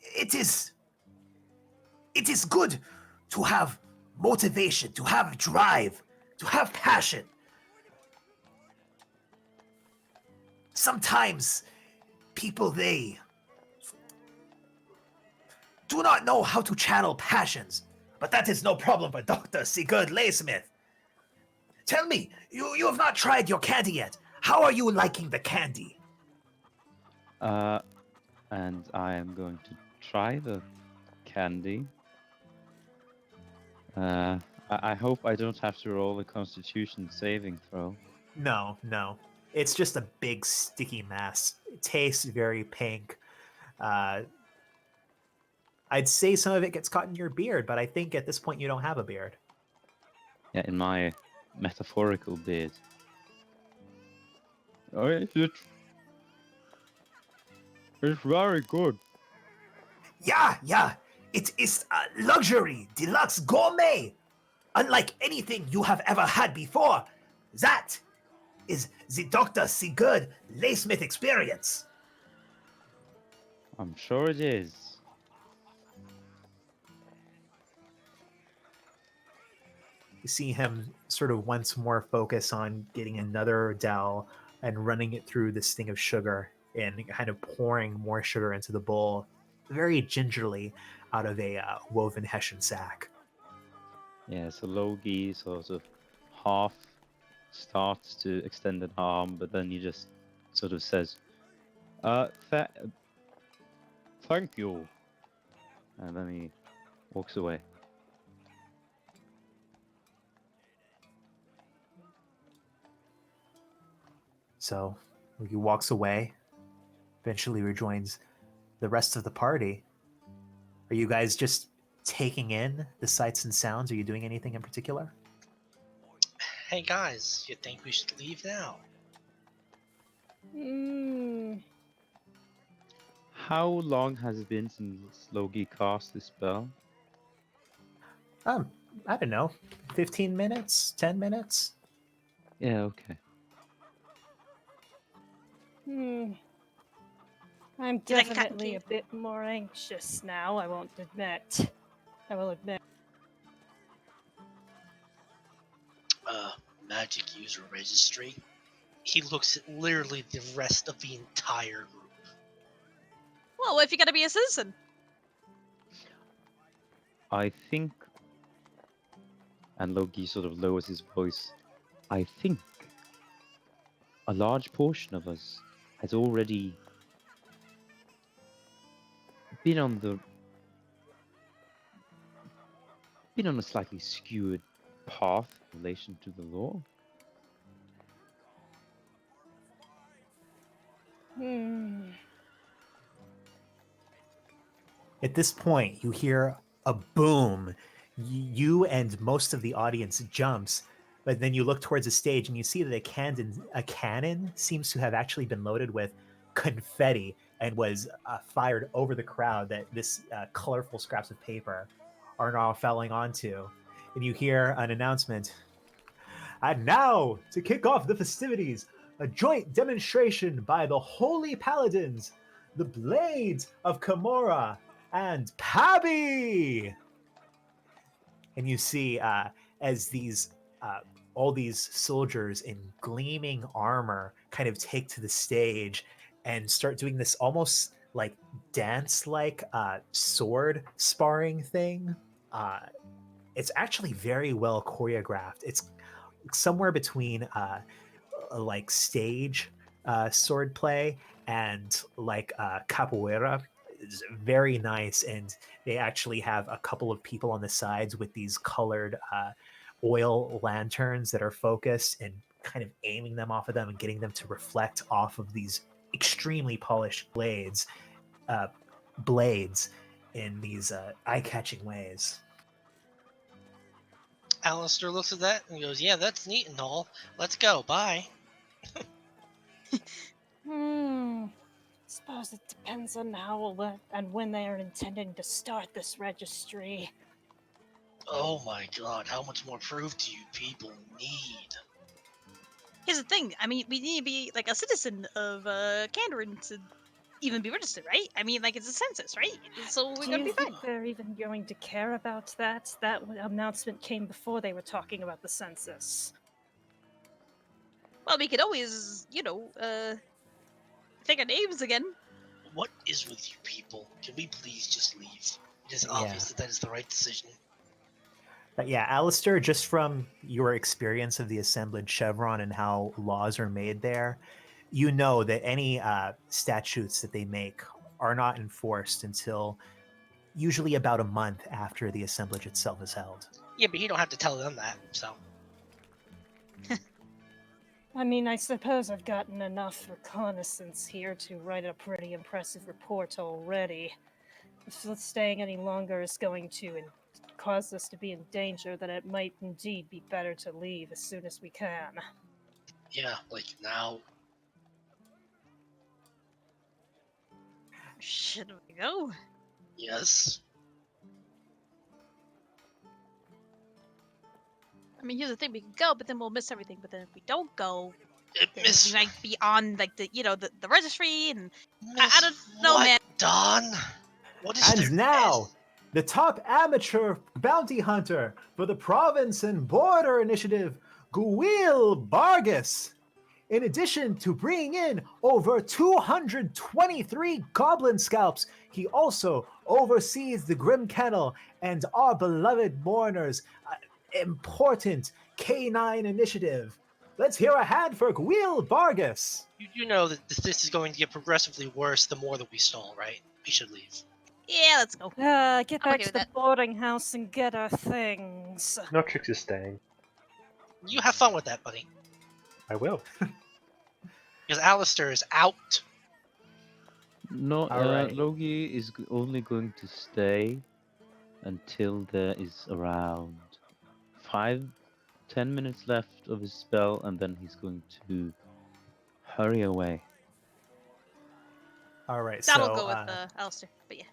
It is good to have motivation, to have drive, to have passion. Sometimes people, they do not know how to channel passions, but that is no problem for Dr. Sigurd Laysmith. Tell me, you have not tried your candy yet. How are you liking the candy? And I am going to try the candy. I hope I don't have to roll a Constitution saving throw. No. It's just a big sticky mass. It tastes very pink. I'd say some of it gets caught in your beard, but I think at this point you don't have a beard. Yeah, in my metaphorical beard. Oh, it's very good. Yeah. It is a luxury, deluxe gourmet. Unlike anything you have ever had before. That is the Dr. Sigurd Laysmith experience. I'm sure it is. You see him sort of once more focus on getting another dowel and running it through this thing of sugar and kind of pouring more sugar into the bowl very gingerly out of a woven Hessian sack. Yeah, so Logi sort of half starts to extend an arm, but then he just sort of says, thank you. And then he walks away. So he walks away, eventually rejoins the rest of the party. Are you guys just taking in the sights and sounds. Are you doing anything in particular? Hey guys, you think we should leave now? Hmm. How long has it been since Logi cast this spell? I don't know, 15 minutes, 10 minutes. Yeah, okay. Hmm. I'm You like a cotton definitely a candy? bit more anxious now, I won't admit. I will admit. Magic user registry. He looks at literally the rest of the entire group. Well, what if you gotta be a citizen? I think, and Loki sort of lowers his voice, I think a large portion of us has already been on the been on a slightly skewed path in relation to the law. Hmm. At this point, you hear a boom. You and most of the audience jumps, but then you look towards the stage and you see that a cannon seems to have actually been loaded with confetti and was fired over the crowd that this colorful scraps of paper are now falling onto. And you hear an announcement. And now, to kick off the festivities, a joint demonstration by the Holy Paladins, the Blades of Kimura, and Pabby. And you see as these all these soldiers in gleaming armor kind of take to the stage and start doing this almost like dance-like sword sparring thing. It's actually very well choreographed. It's somewhere between like stage sword play and like capoeira. It's very nice, and they actually have a couple of people on the sides with these colored oil lanterns that are focused and kind of aiming them off of them and getting them to reflect off of these extremely polished uh, blades in these eye-catching ways. Alistair looks at that and goes, "Yeah, that's neat and all. Let's go. Bye." Hmm. Suppose it depends on and when they are intending to start this registry. Oh my god, how much more proof do you people need? Here's the thing. I mean, we need to be like a citizen of Kandarin to even be registered, right? I mean, like it's a census, right? So we're Do gonna you be think fine. they're even going to care about that? That announcement came before they were talking about the census. Well, we could always, take our names again. What is with you people? Can we please just leave? It is Yeah. obvious that that is the right decision. But yeah, Alistair, just from your experience of the assemblage chevron and how laws are made there, you know that any statutes that they make are not enforced until usually about a month after the assemblage itself is held. Yeah, but you don't have to tell them that, so. I mean, I suppose I've gotten enough reconnaissance here to write a pretty impressive report already. If staying any longer is going to cause us to be in danger, then it might indeed be better to leave as soon as we can. Yeah, like now. Should we go? Yes. I mean, here's the thing: we can go, but then we'll miss everything. But then if we don't go, then Miss. we might be on like the registry, and I Miss don't know, what, man. Don? What is And there? now, the top amateur bounty hunter for the Province and Border Initiative, Guil Bargus. In addition to bringing in over 223 goblin scalps, he also oversees the Grim Kennel and our beloved mourners' important K9 initiative. Let's hear a hand for Guil Bargus. You do know that this is going to get progressively worse the more that we stall, right? We should leave. Yeah, let's go. Get I'm back okay to with the that. boarding house and get our things. No tricks is staying. You have fun with that, buddy. I will. Because Alistair is out. No, All right. Logi is only going to stay until there is around 5-10 minutes left of his spell, and then he's going to hurry away. All right. That'll So go with Alistair. But yeah.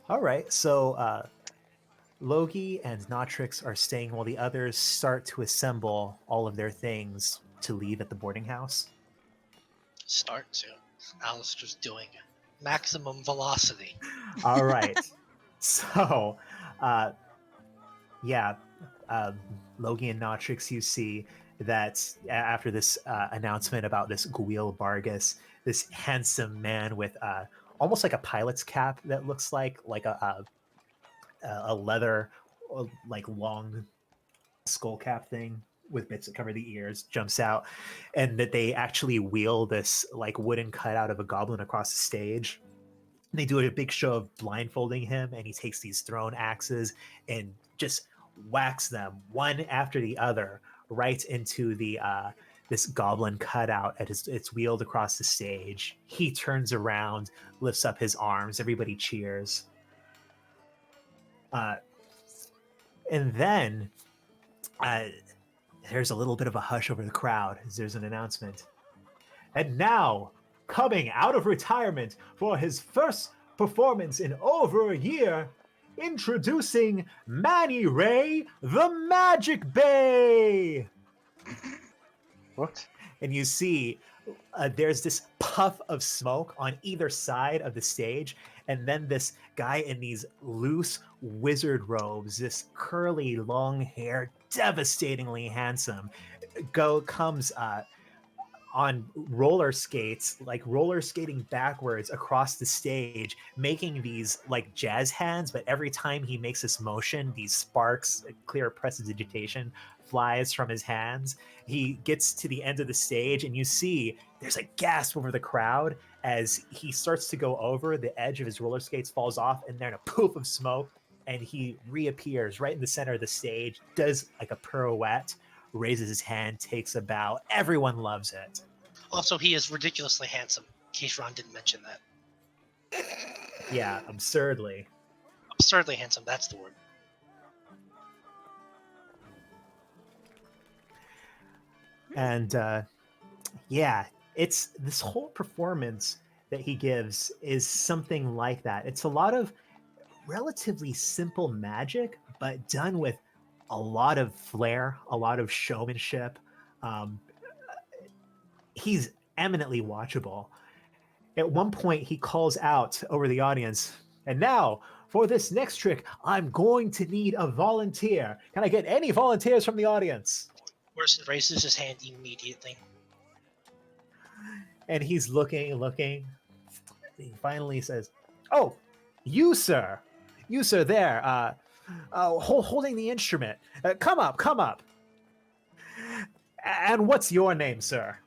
all right. So Logi and Notrix are staying while the others start to assemble all of their things to leave at the boarding house. Start to. Alistair's doing maximum velocity. All right. So, yeah, Logi and Notrix, you see that after this announcement about this Guil Bargus, this handsome man with almost like a pilot's cap that looks like a leather, like long skull cap thing with bits that cover the ears jumps out, and that they actually wheel this like wooden cutout of a goblin across the stage. They do a big show of blindfolding him, and he takes these thrown axes and just whacks them one after the other right into the this goblin cutout. It's wheeled across the stage. He turns around, lifts up his arms. Everybody cheers. Uh, and then there's a little bit of a hush over the crowd as there's an announcement. And now, coming out of retirement for his first performance in over a year, introducing Manny Ray, the Magic Bay! What? And you see there's this puff of smoke on either side of the stage, and then this guy in these loose wizard robes, this curly long hair, devastatingly handsome, comes on roller skates, like roller skating backwards across the stage, making these like jazz hands. But every time he makes this motion, these sparks, clear prestidigitation, flies from his hands. He gets to the end of the stage, and you see there's a gasp over the crowd as he starts to go over. The edge of his roller skates falls off, and then a poof of smoke, and he reappears right in the center of the stage, does like a pirouette, raises his hand, takes a bow. Everyone loves it. Also, he is ridiculously handsome, in case Ron didn't mention that. Yeah, absurdly. Absurdly handsome, that's the word. And yeah, it's this whole performance that he gives is something like that. It's a lot of relatively simple magic, but done with a lot of flair, a lot of showmanship. Um, he's eminently watchable. At one point, he calls out over the audience, and now for this next trick, I'm going to need a volunteer. Can I get any volunteers from the audience? Worson raises his hand immediately. And he's looking. He finally says, "Oh, you sir there, holding the instrument. Come up. And what's your name, sir?"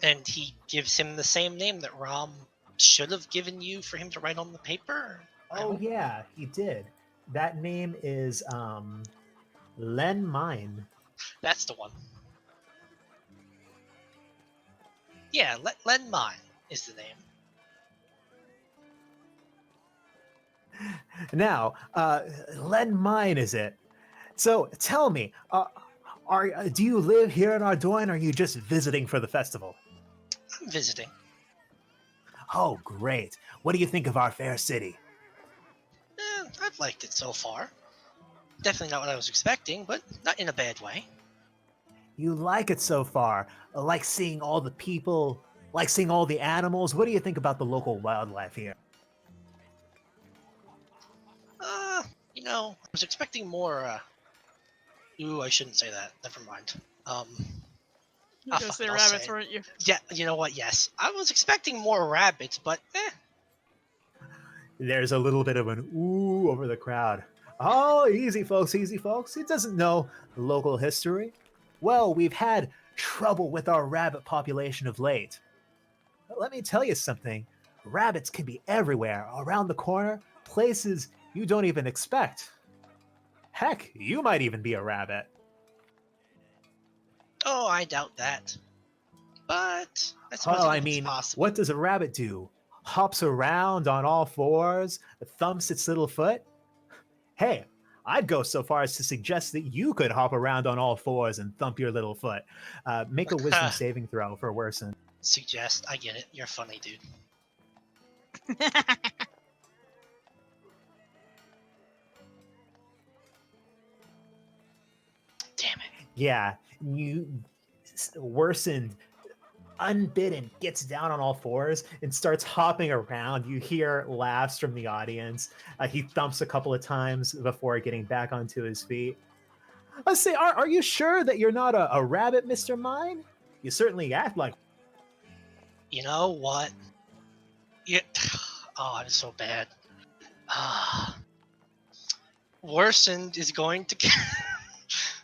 And he gives him the same name that Rom should have given you for him to write on the paper. Oh yeah, he did. That name is Len Mine. That's the one. Yeah, Len Mine is the name. Now, Len Mine is it? So tell me, do you live here in Ardoin, or are you just visiting for the festival? I'm visiting. Oh, great. What do you think of our fair city? I've liked it so far. Definitely not what I was expecting, but not in a bad way. You like it so far? Like seeing all the people, like seeing all the animals? What do you think about the local wildlife here? I was expecting more, Ooh, I shouldn't say that. Never mind. You were gonna say rabbits, weren't you? Yeah, you know what? Yes. I was expecting more rabbits, but There's a little bit of an ooh over the crowd. Oh, easy, folks, easy, folks. He doesn't know local history. Well, we've had trouble with our rabbit population of late. Let me tell you something. Rabbits can be everywhere, around the corner, places you don't even expect. Heck, you might even be a rabbit. Oh, I doubt that. But I suppose Oh, I it's mean, possible. what does a rabbit do? Hops around on all fours, thumps its little foot? Hey, I'd go so far as to suggest that you could hop around on all fours and thump your little foot. Make a wisdom saving throw for Worsen. Suggest. I get it. You're funny, dude. Damn it. Yeah, Worsened, unbidden, gets down on all fours and starts hopping around. You hear laughs from the audience. He thumps a couple of times before getting back onto his feet. Let's say, are you sure that you're not a rabbit, Mr. Mine? You certainly act like. You know what? Yeah. Oh, I'm so bad. Worsened is going to.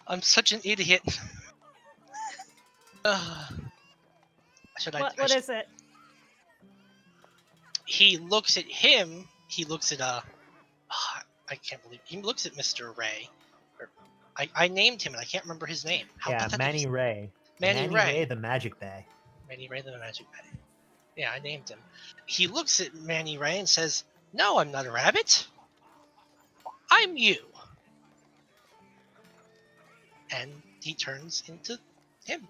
I'm such an idiot. What is it? He looks at him. He looks at I can't believe he looks at Mr. Ray. I named him and I can't remember his name. How Yeah, pathetic Manny is- Ray. Manny Ray. Ray, the Magic Bay. Manny Ray the Magic Bay. Yeah, I named him. He looks at Manny Ray and says, "No, I'm not a rabbit. I'm you." And he turns into him.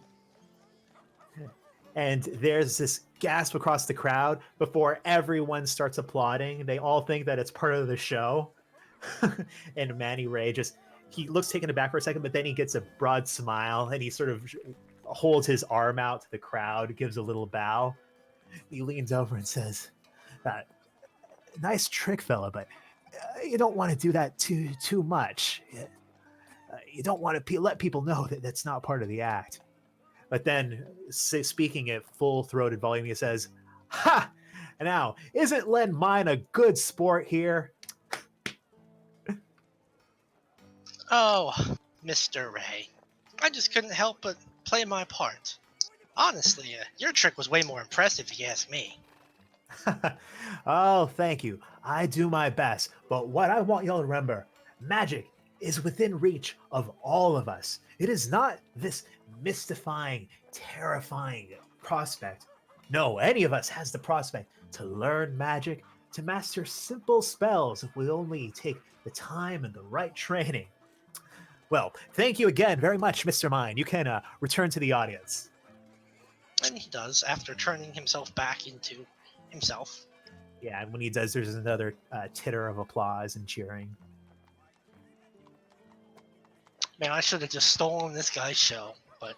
And there's this gasp across the crowd before everyone starts applauding. They all think that it's part of the show. And Manny Ray he looks taken aback for a second, but then he gets a broad smile and he sort of holds his arm out to the crowd, gives a little bow. He leans over and says, "Nice trick, fella, but you don't want to do that too much. You don't want to let people know that that's not part of the act." But then, speaking at full-throated volume, he says, "Ha! Now, isn't Len Mine a good sport here?" Oh, Mr. Ray. I just couldn't help but play my part. Honestly, your trick was way more impressive if you ask me. Oh, thank you. I do my best. But what I want y'all to remember, magic is within reach of all of us. It is not this mystifying, terrifying prospect. No, any of us has the prospect to learn magic, to master simple spells if we only take the time and the right training. Well, thank you again very much, Mr. Mine. You can return to the audience. And he does, after turning himself back into himself. Yeah, and when he does, there's another titter of applause and cheering. Man, I should have just stolen this guy's show, but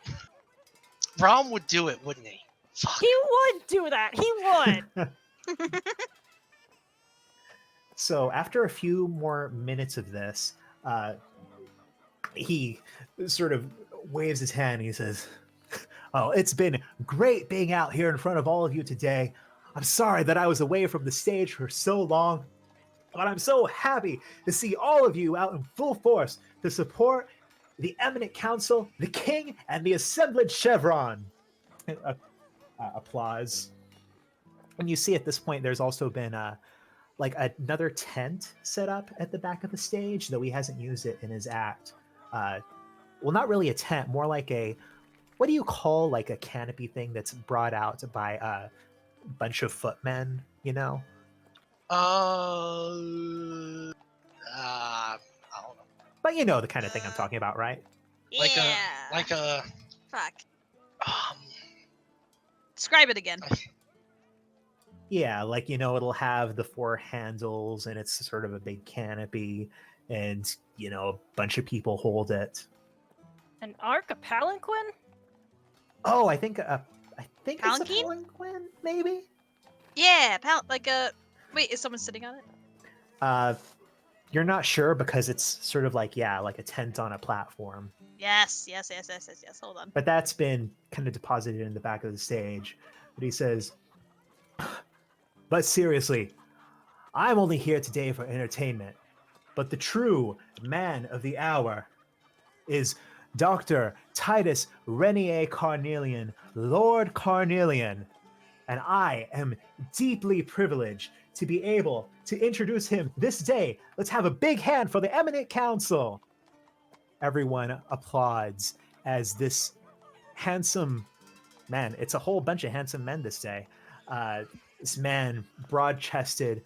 Rom would do it, wouldn't he? Fuck. He would do that. He would. So after a few more minutes of this, he sort of waves his hand and he says, "Oh, it's been great being out here in front of all of you today. I'm sorry that I was away from the stage for so long, but I'm so happy to see all of you out in full force to support the Eminent Council, the King, and the assemblage Chevron." Applause. And you see at this point, there's also been like another tent set up at the back of the stage, though he hasn't used it in his act. Well, not really a tent, more like what do you call like a canopy thing that's brought out by a bunch of footmen, you know? I don't know. But you know the kind of thing I'm talking about, right? Yeah. Like a Fuck. um, Describe it again. Yeah, like, it'll have the four handles and it's sort of a big canopy and, a bunch of people hold it. An arc, a palanquin? Oh, I think it's a Palanquin? palanquin, maybe? Yeah, like a. Wait, is someone sitting on it? You're not sure because it's sort of like a tent on a platform. Yes. Hold on. But that's been kind of deposited in the back of the stage. But he says, "But seriously, I'm only here today for entertainment. But the true man of the hour is Dr. Titus Renier Carnelian, Lord Carnelian. And I am deeply privileged to be able to introduce him this day. Let's have a big hand for the Eminent Council." Everyone applauds as this handsome man, it's a whole bunch of handsome men this day. This man, broad-chested,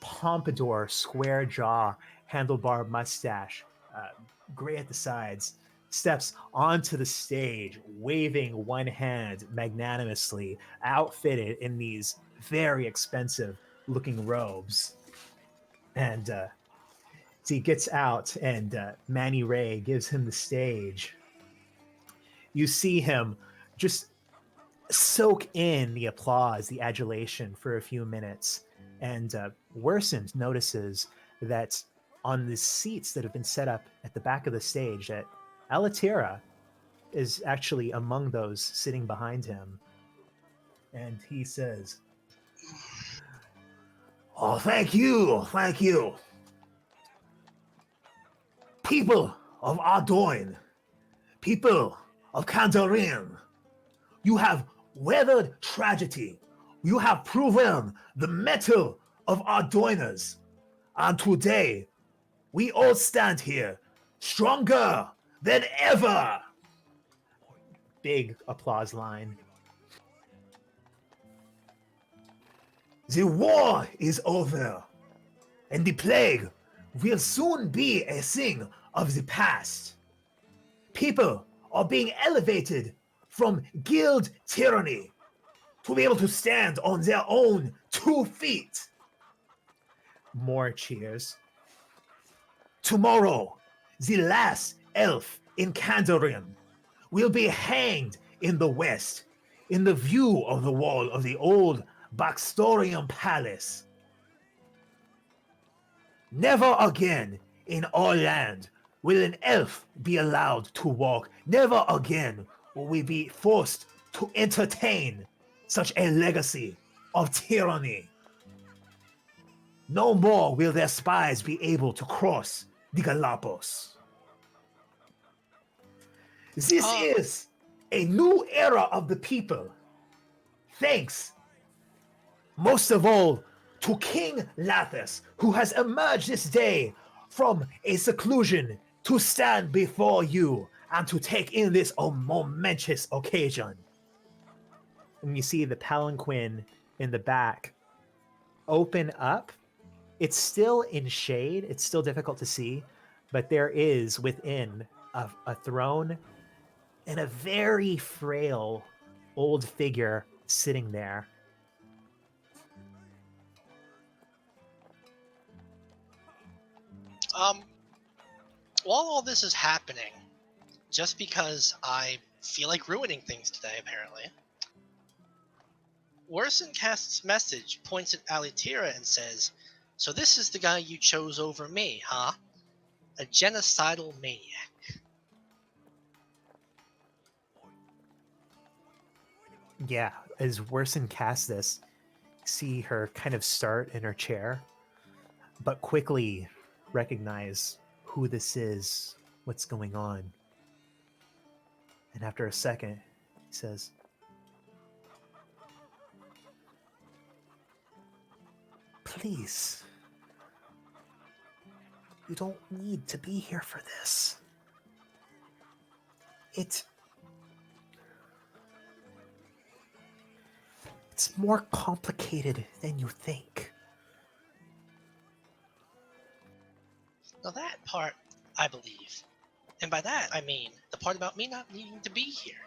pompadour, square jaw, handlebar mustache, gray at the sides, steps onto the stage, waving one hand magnanimously, outfitted in these very expensive looking robes. And so he gets out, and Manny Ray gives him the stage. You see him just soak in the applause, the adulation for a few minutes. And Worsend notices that on the seats that have been set up at the back of the stage, that Alatira is actually among those sitting behind him. And he says, "Oh, thank you, thank you. People of Ardoin, people of Kandarin, you have weathered tragedy. You have proven the mettle of Ardoiners. And today, we all stand here stronger than ever." Big applause line. "The war is over, and the plague will soon be a thing of the past. People are being elevated from guild tyranny to be able to stand on their own 2 feet." More cheers. "Tomorrow, the last elf in Kandarin will be hanged in the west, in the view of the wall of the old Baxtorium Palace. Never again in our land will an elf be allowed to walk. Never again will we be forced to entertain such a legacy of tyranny. No more will their spies be able to cross the Galapagos. This is a new era of the people. Thanks, most of all, to King Lathis, who has emerged this day from a seclusion to stand before you and to take in this momentous occasion." And you see the palanquin in the back open up. It's still in shade, it's still difficult to see, but there is within a throne and a very frail old figure sitting there. While all this is happening, just because I feel like ruining things today, apparently, Worsen casts message, points at Alitira, and says, "So this is the guy you chose over me, huh? A genocidal maniac." Yeah, as Worsen casts this, see her kind of start in her chair, but quickly recognize who this is, what's going on. And after a second, he says, "Please, you don't need to be here for this. It's more complicated than you think." Now that part, I believe. And by that, I mean the part about me not needing to be here.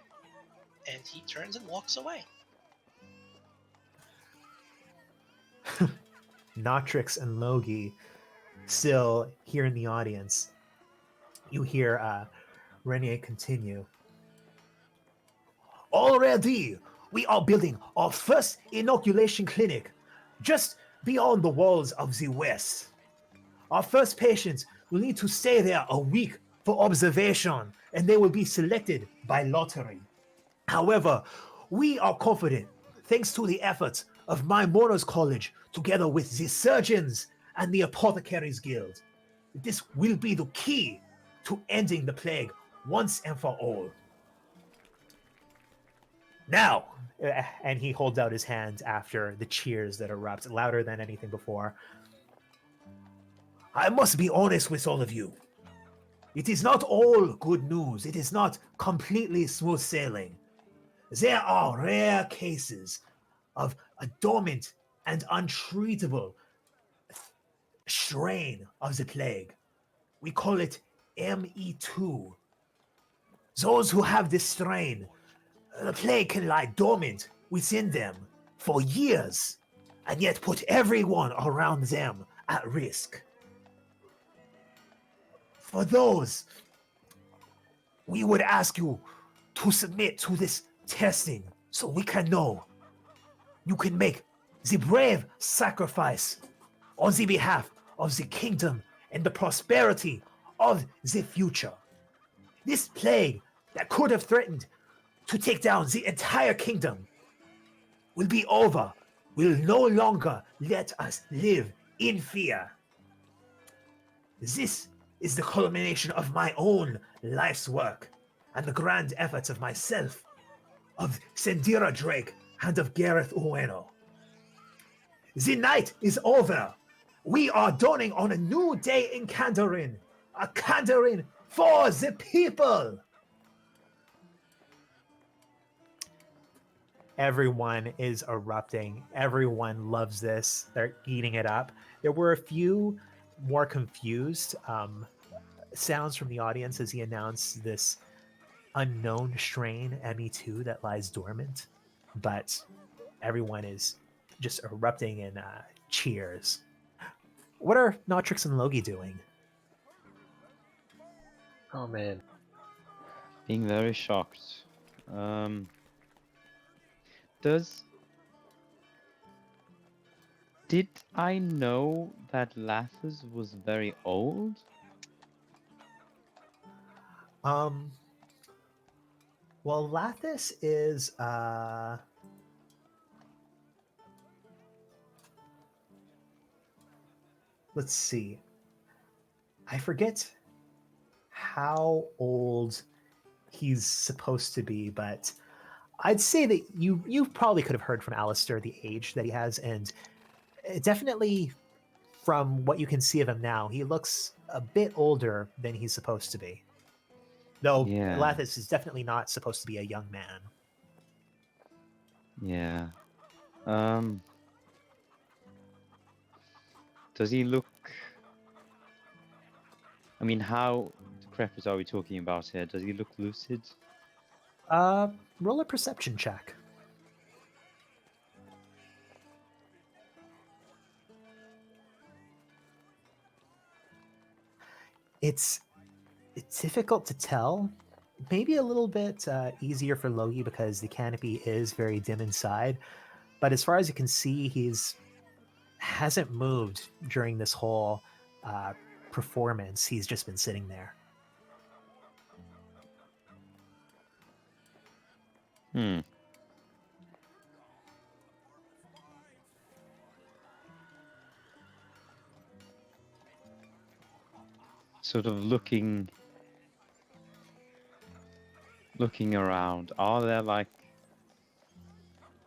And he turns and walks away. Notrix and Logi still here in the audience. You hear Renier continue. "Already, we are building our first inoculation clinic just beyond the walls of the West. Our first patients will need to stay there a week for observation, and they will be selected by lottery. However, we are confident, thanks to the efforts of my Mourners College, together with the surgeons and the Apothecaries Guild, that this will be the key to ending the plague once and for all. Now," and he holds out his hand after the cheers that erupt louder than anything before, "I must be honest with all of you. It is not all good news. It is not completely smooth sailing. There are rare cases of a dormant and untreatable strain of the plague. We call it ME2. Those who have this strain, the plague can lie dormant within them for years and yet put everyone around them at risk. For those, we would ask you to submit to this testing so we can know you can make the brave sacrifice on the behalf of the kingdom and the prosperity of the future. This plague that could have threatened to take down the entire kingdom will be over, will no longer let us live in fear. This is the culmination of my own life's work and the grand efforts of myself, of Sendira Drake, and of Gareth Ueno. The night is over. We are dawning on a new day in Kandarin. A Kandarin for the people. Everyone is erupting. Everyone loves this. They're eating it up. There were a few more confused sounds from the audience as he announced this unknown strain, ME2, that lies dormant. But everyone is just erupting in cheers. What are Notrix and Logi doing? Oh man. Being very shocked. Did I know that Lathus was very old? Well, Lathis is let's see. I forget how old he's supposed to be, but I'd say that you probably could have heard from Alistair the age that he has, and definitely from what you can see of him now, he looks a bit older than he's supposed to be. Though Yeah. Lathis is definitely not supposed to be a young man. Yeah. Does he look... I mean, how decrepit are we talking about here? Does he look lucid? Roll a perception check. It's difficult to tell. Maybe a little bit easier for Logi because the canopy is very dim inside. But as far as you can see, hasn't moved during this whole performance. He's just been sitting there. Sort of looking around. Are there like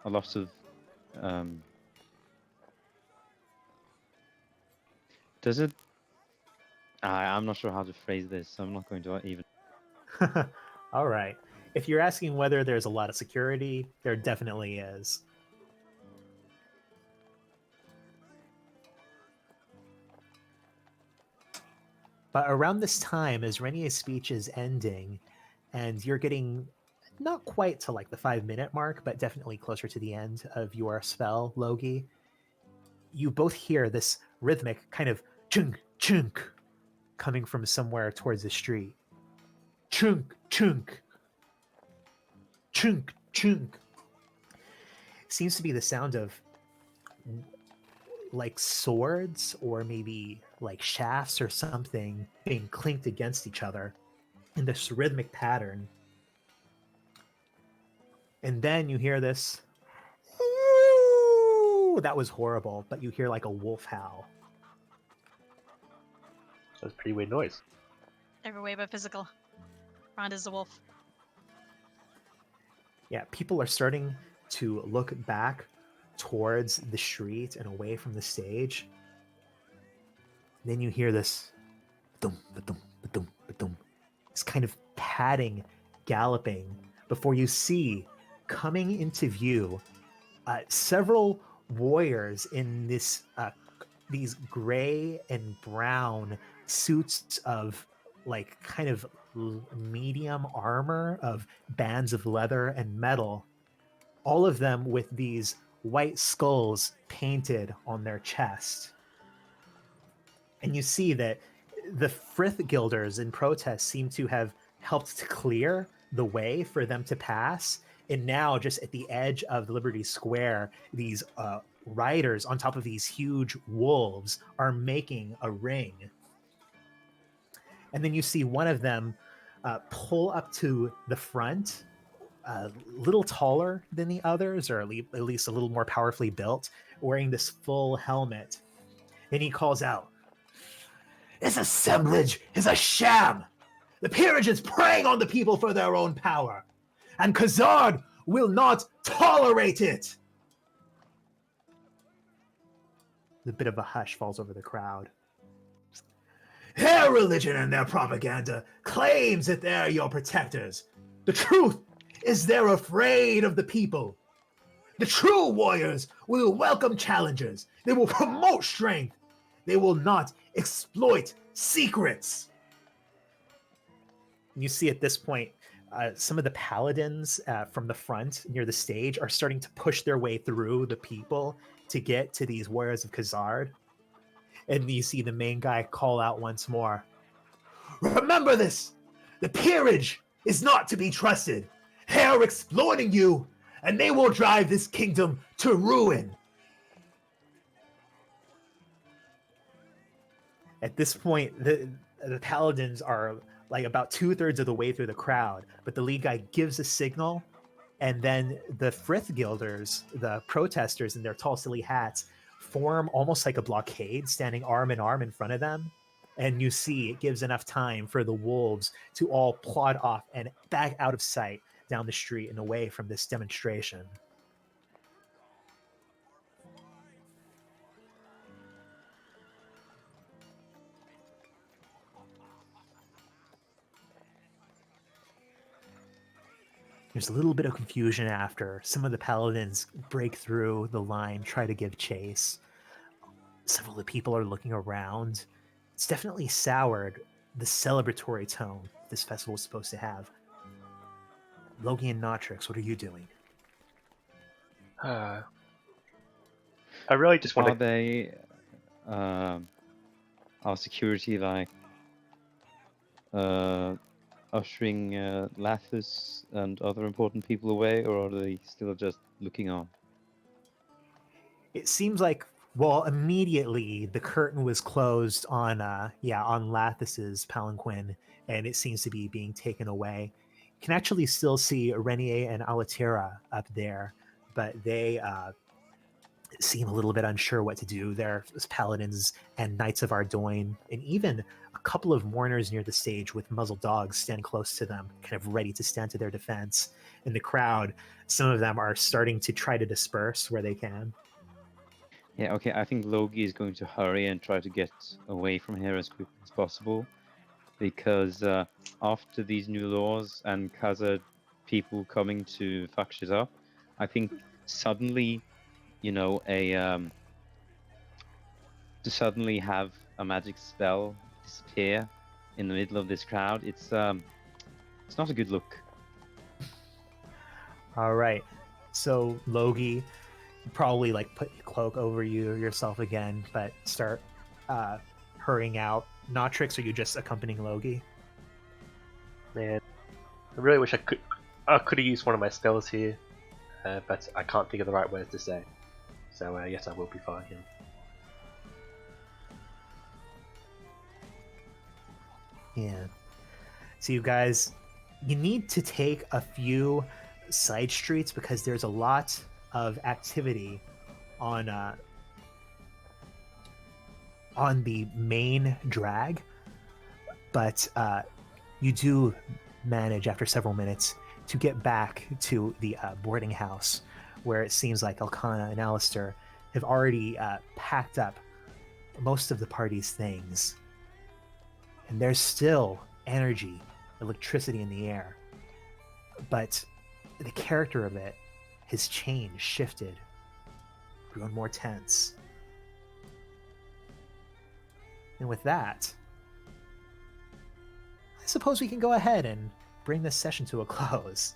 a lot of does it I'm not sure how to phrase this, so I'm not going to even... All right. If you're asking whether there's a lot of security, there definitely is. But around this time, as Renier's speech is ending, and you're getting not quite to like the 5-minute mark, but definitely closer to the end of your spell, Logi, you both hear this rhythmic kind of chunk, chunk coming from somewhere towards the street. Chunk, chunk. Chunk, chunk. Seems to be the sound of like swords or maybe like shafts or something being clinked against each other in this rhythmic pattern. And then you hear this. Ooh, that was horrible, but you hear like a wolf howl. That's a pretty weird noise. Every way but physical. Rhonda's the wolf. Yeah, people are starting to look back towards the street and away from the stage. Then you hear this ba-dum, ba-dum, ba-dum, ba-dum. This kind of padding, galloping before you see coming into view several warriors in this these gray and brown suits of like kind of medium armor of bands of leather and metal, all of them with these white skulls painted on their chest. And you see that the Frithgilders in protest seem to have helped to clear the way for them to pass. And now, just at the edge of Liberty Square, these riders on top of these huge wolves are making a ring. And then you see one of them pull up to the front, a little taller than the others, or at least a little more powerfully built, wearing this full helmet. And he calls out, "This assemblage is a sham! The peerage is preying on the people for their own power, and Khazard will not tolerate it!" A bit of a hush falls over the crowd. "Their religion and their propaganda claims that they're your protectors. The truth is they're afraid of the people. The true warriors will welcome challengers. They will promote strength. They will not exploit secrets." And you see at this point, some of the paladins from the front near the stage are starting to push their way through the people to get to these warriors of Khazard. And you see the main guy call out once more, "Remember this! The peerage is not to be trusted. They're exploiting you, and they will drive this kingdom to ruin." At this point, the paladins are like about 2/3 of the way through the crowd, but the lead guy gives a signal, and then the Frithgilders, the protesters in their tall, silly hats, form almost like a blockade, standing arm in arm in front of them. And you see it gives enough time for the wolves to all plod off and back out of sight down the street and away from this demonstration. There's a little bit of confusion after. Some of the paladins break through the line, try to give chase. Several of the people are looking around. It's definitely soured the celebratory tone this festival is supposed to have. Logie and Notrix, what are you doing? I really just want Are to. they our security like ushering Lathus and other important people away, or are they still just looking on? It seems like, well, immediately the curtain was closed on on Lathus's palanquin, and it seems to be being taken away. You can actually still see Renier and Alatira up there, but they seem a little bit unsure what to do. There's paladins and knights of Ardoin, and even a couple of mourners near the stage with muzzled dogs stand close to them, kind of ready to stand to their defense. In the crowd, some of them are starting to try to disperse where they can. Yeah, okay, I think Logie is going to hurry and try to get away from here as quickly as possible, because after these new laws and Khazad people coming to fuck shit up, I think suddenly, you know, to suddenly have a magic spell disappear in the middle of this crowd, it's not a good look. All right. So Logie, probably like put your cloak over you yourself again, but start hurrying out. Notrix, are you just accompanying Logie? Man, I really wish I could have used one of my spells here, but I can't think of the right words to say. So yes, I will be fine. Yeah. So you guys, you need to take a few side streets because there's a lot of activity on the main drag, but you do manage after several minutes to get back to the boarding house, where it seems like Elkanah and Alistair have already packed up most of the party's things. And there's still energy, electricity in the air, but the character of it has changed, shifted, grown more tense. And with that, I suppose we can go ahead and bring this session to a close.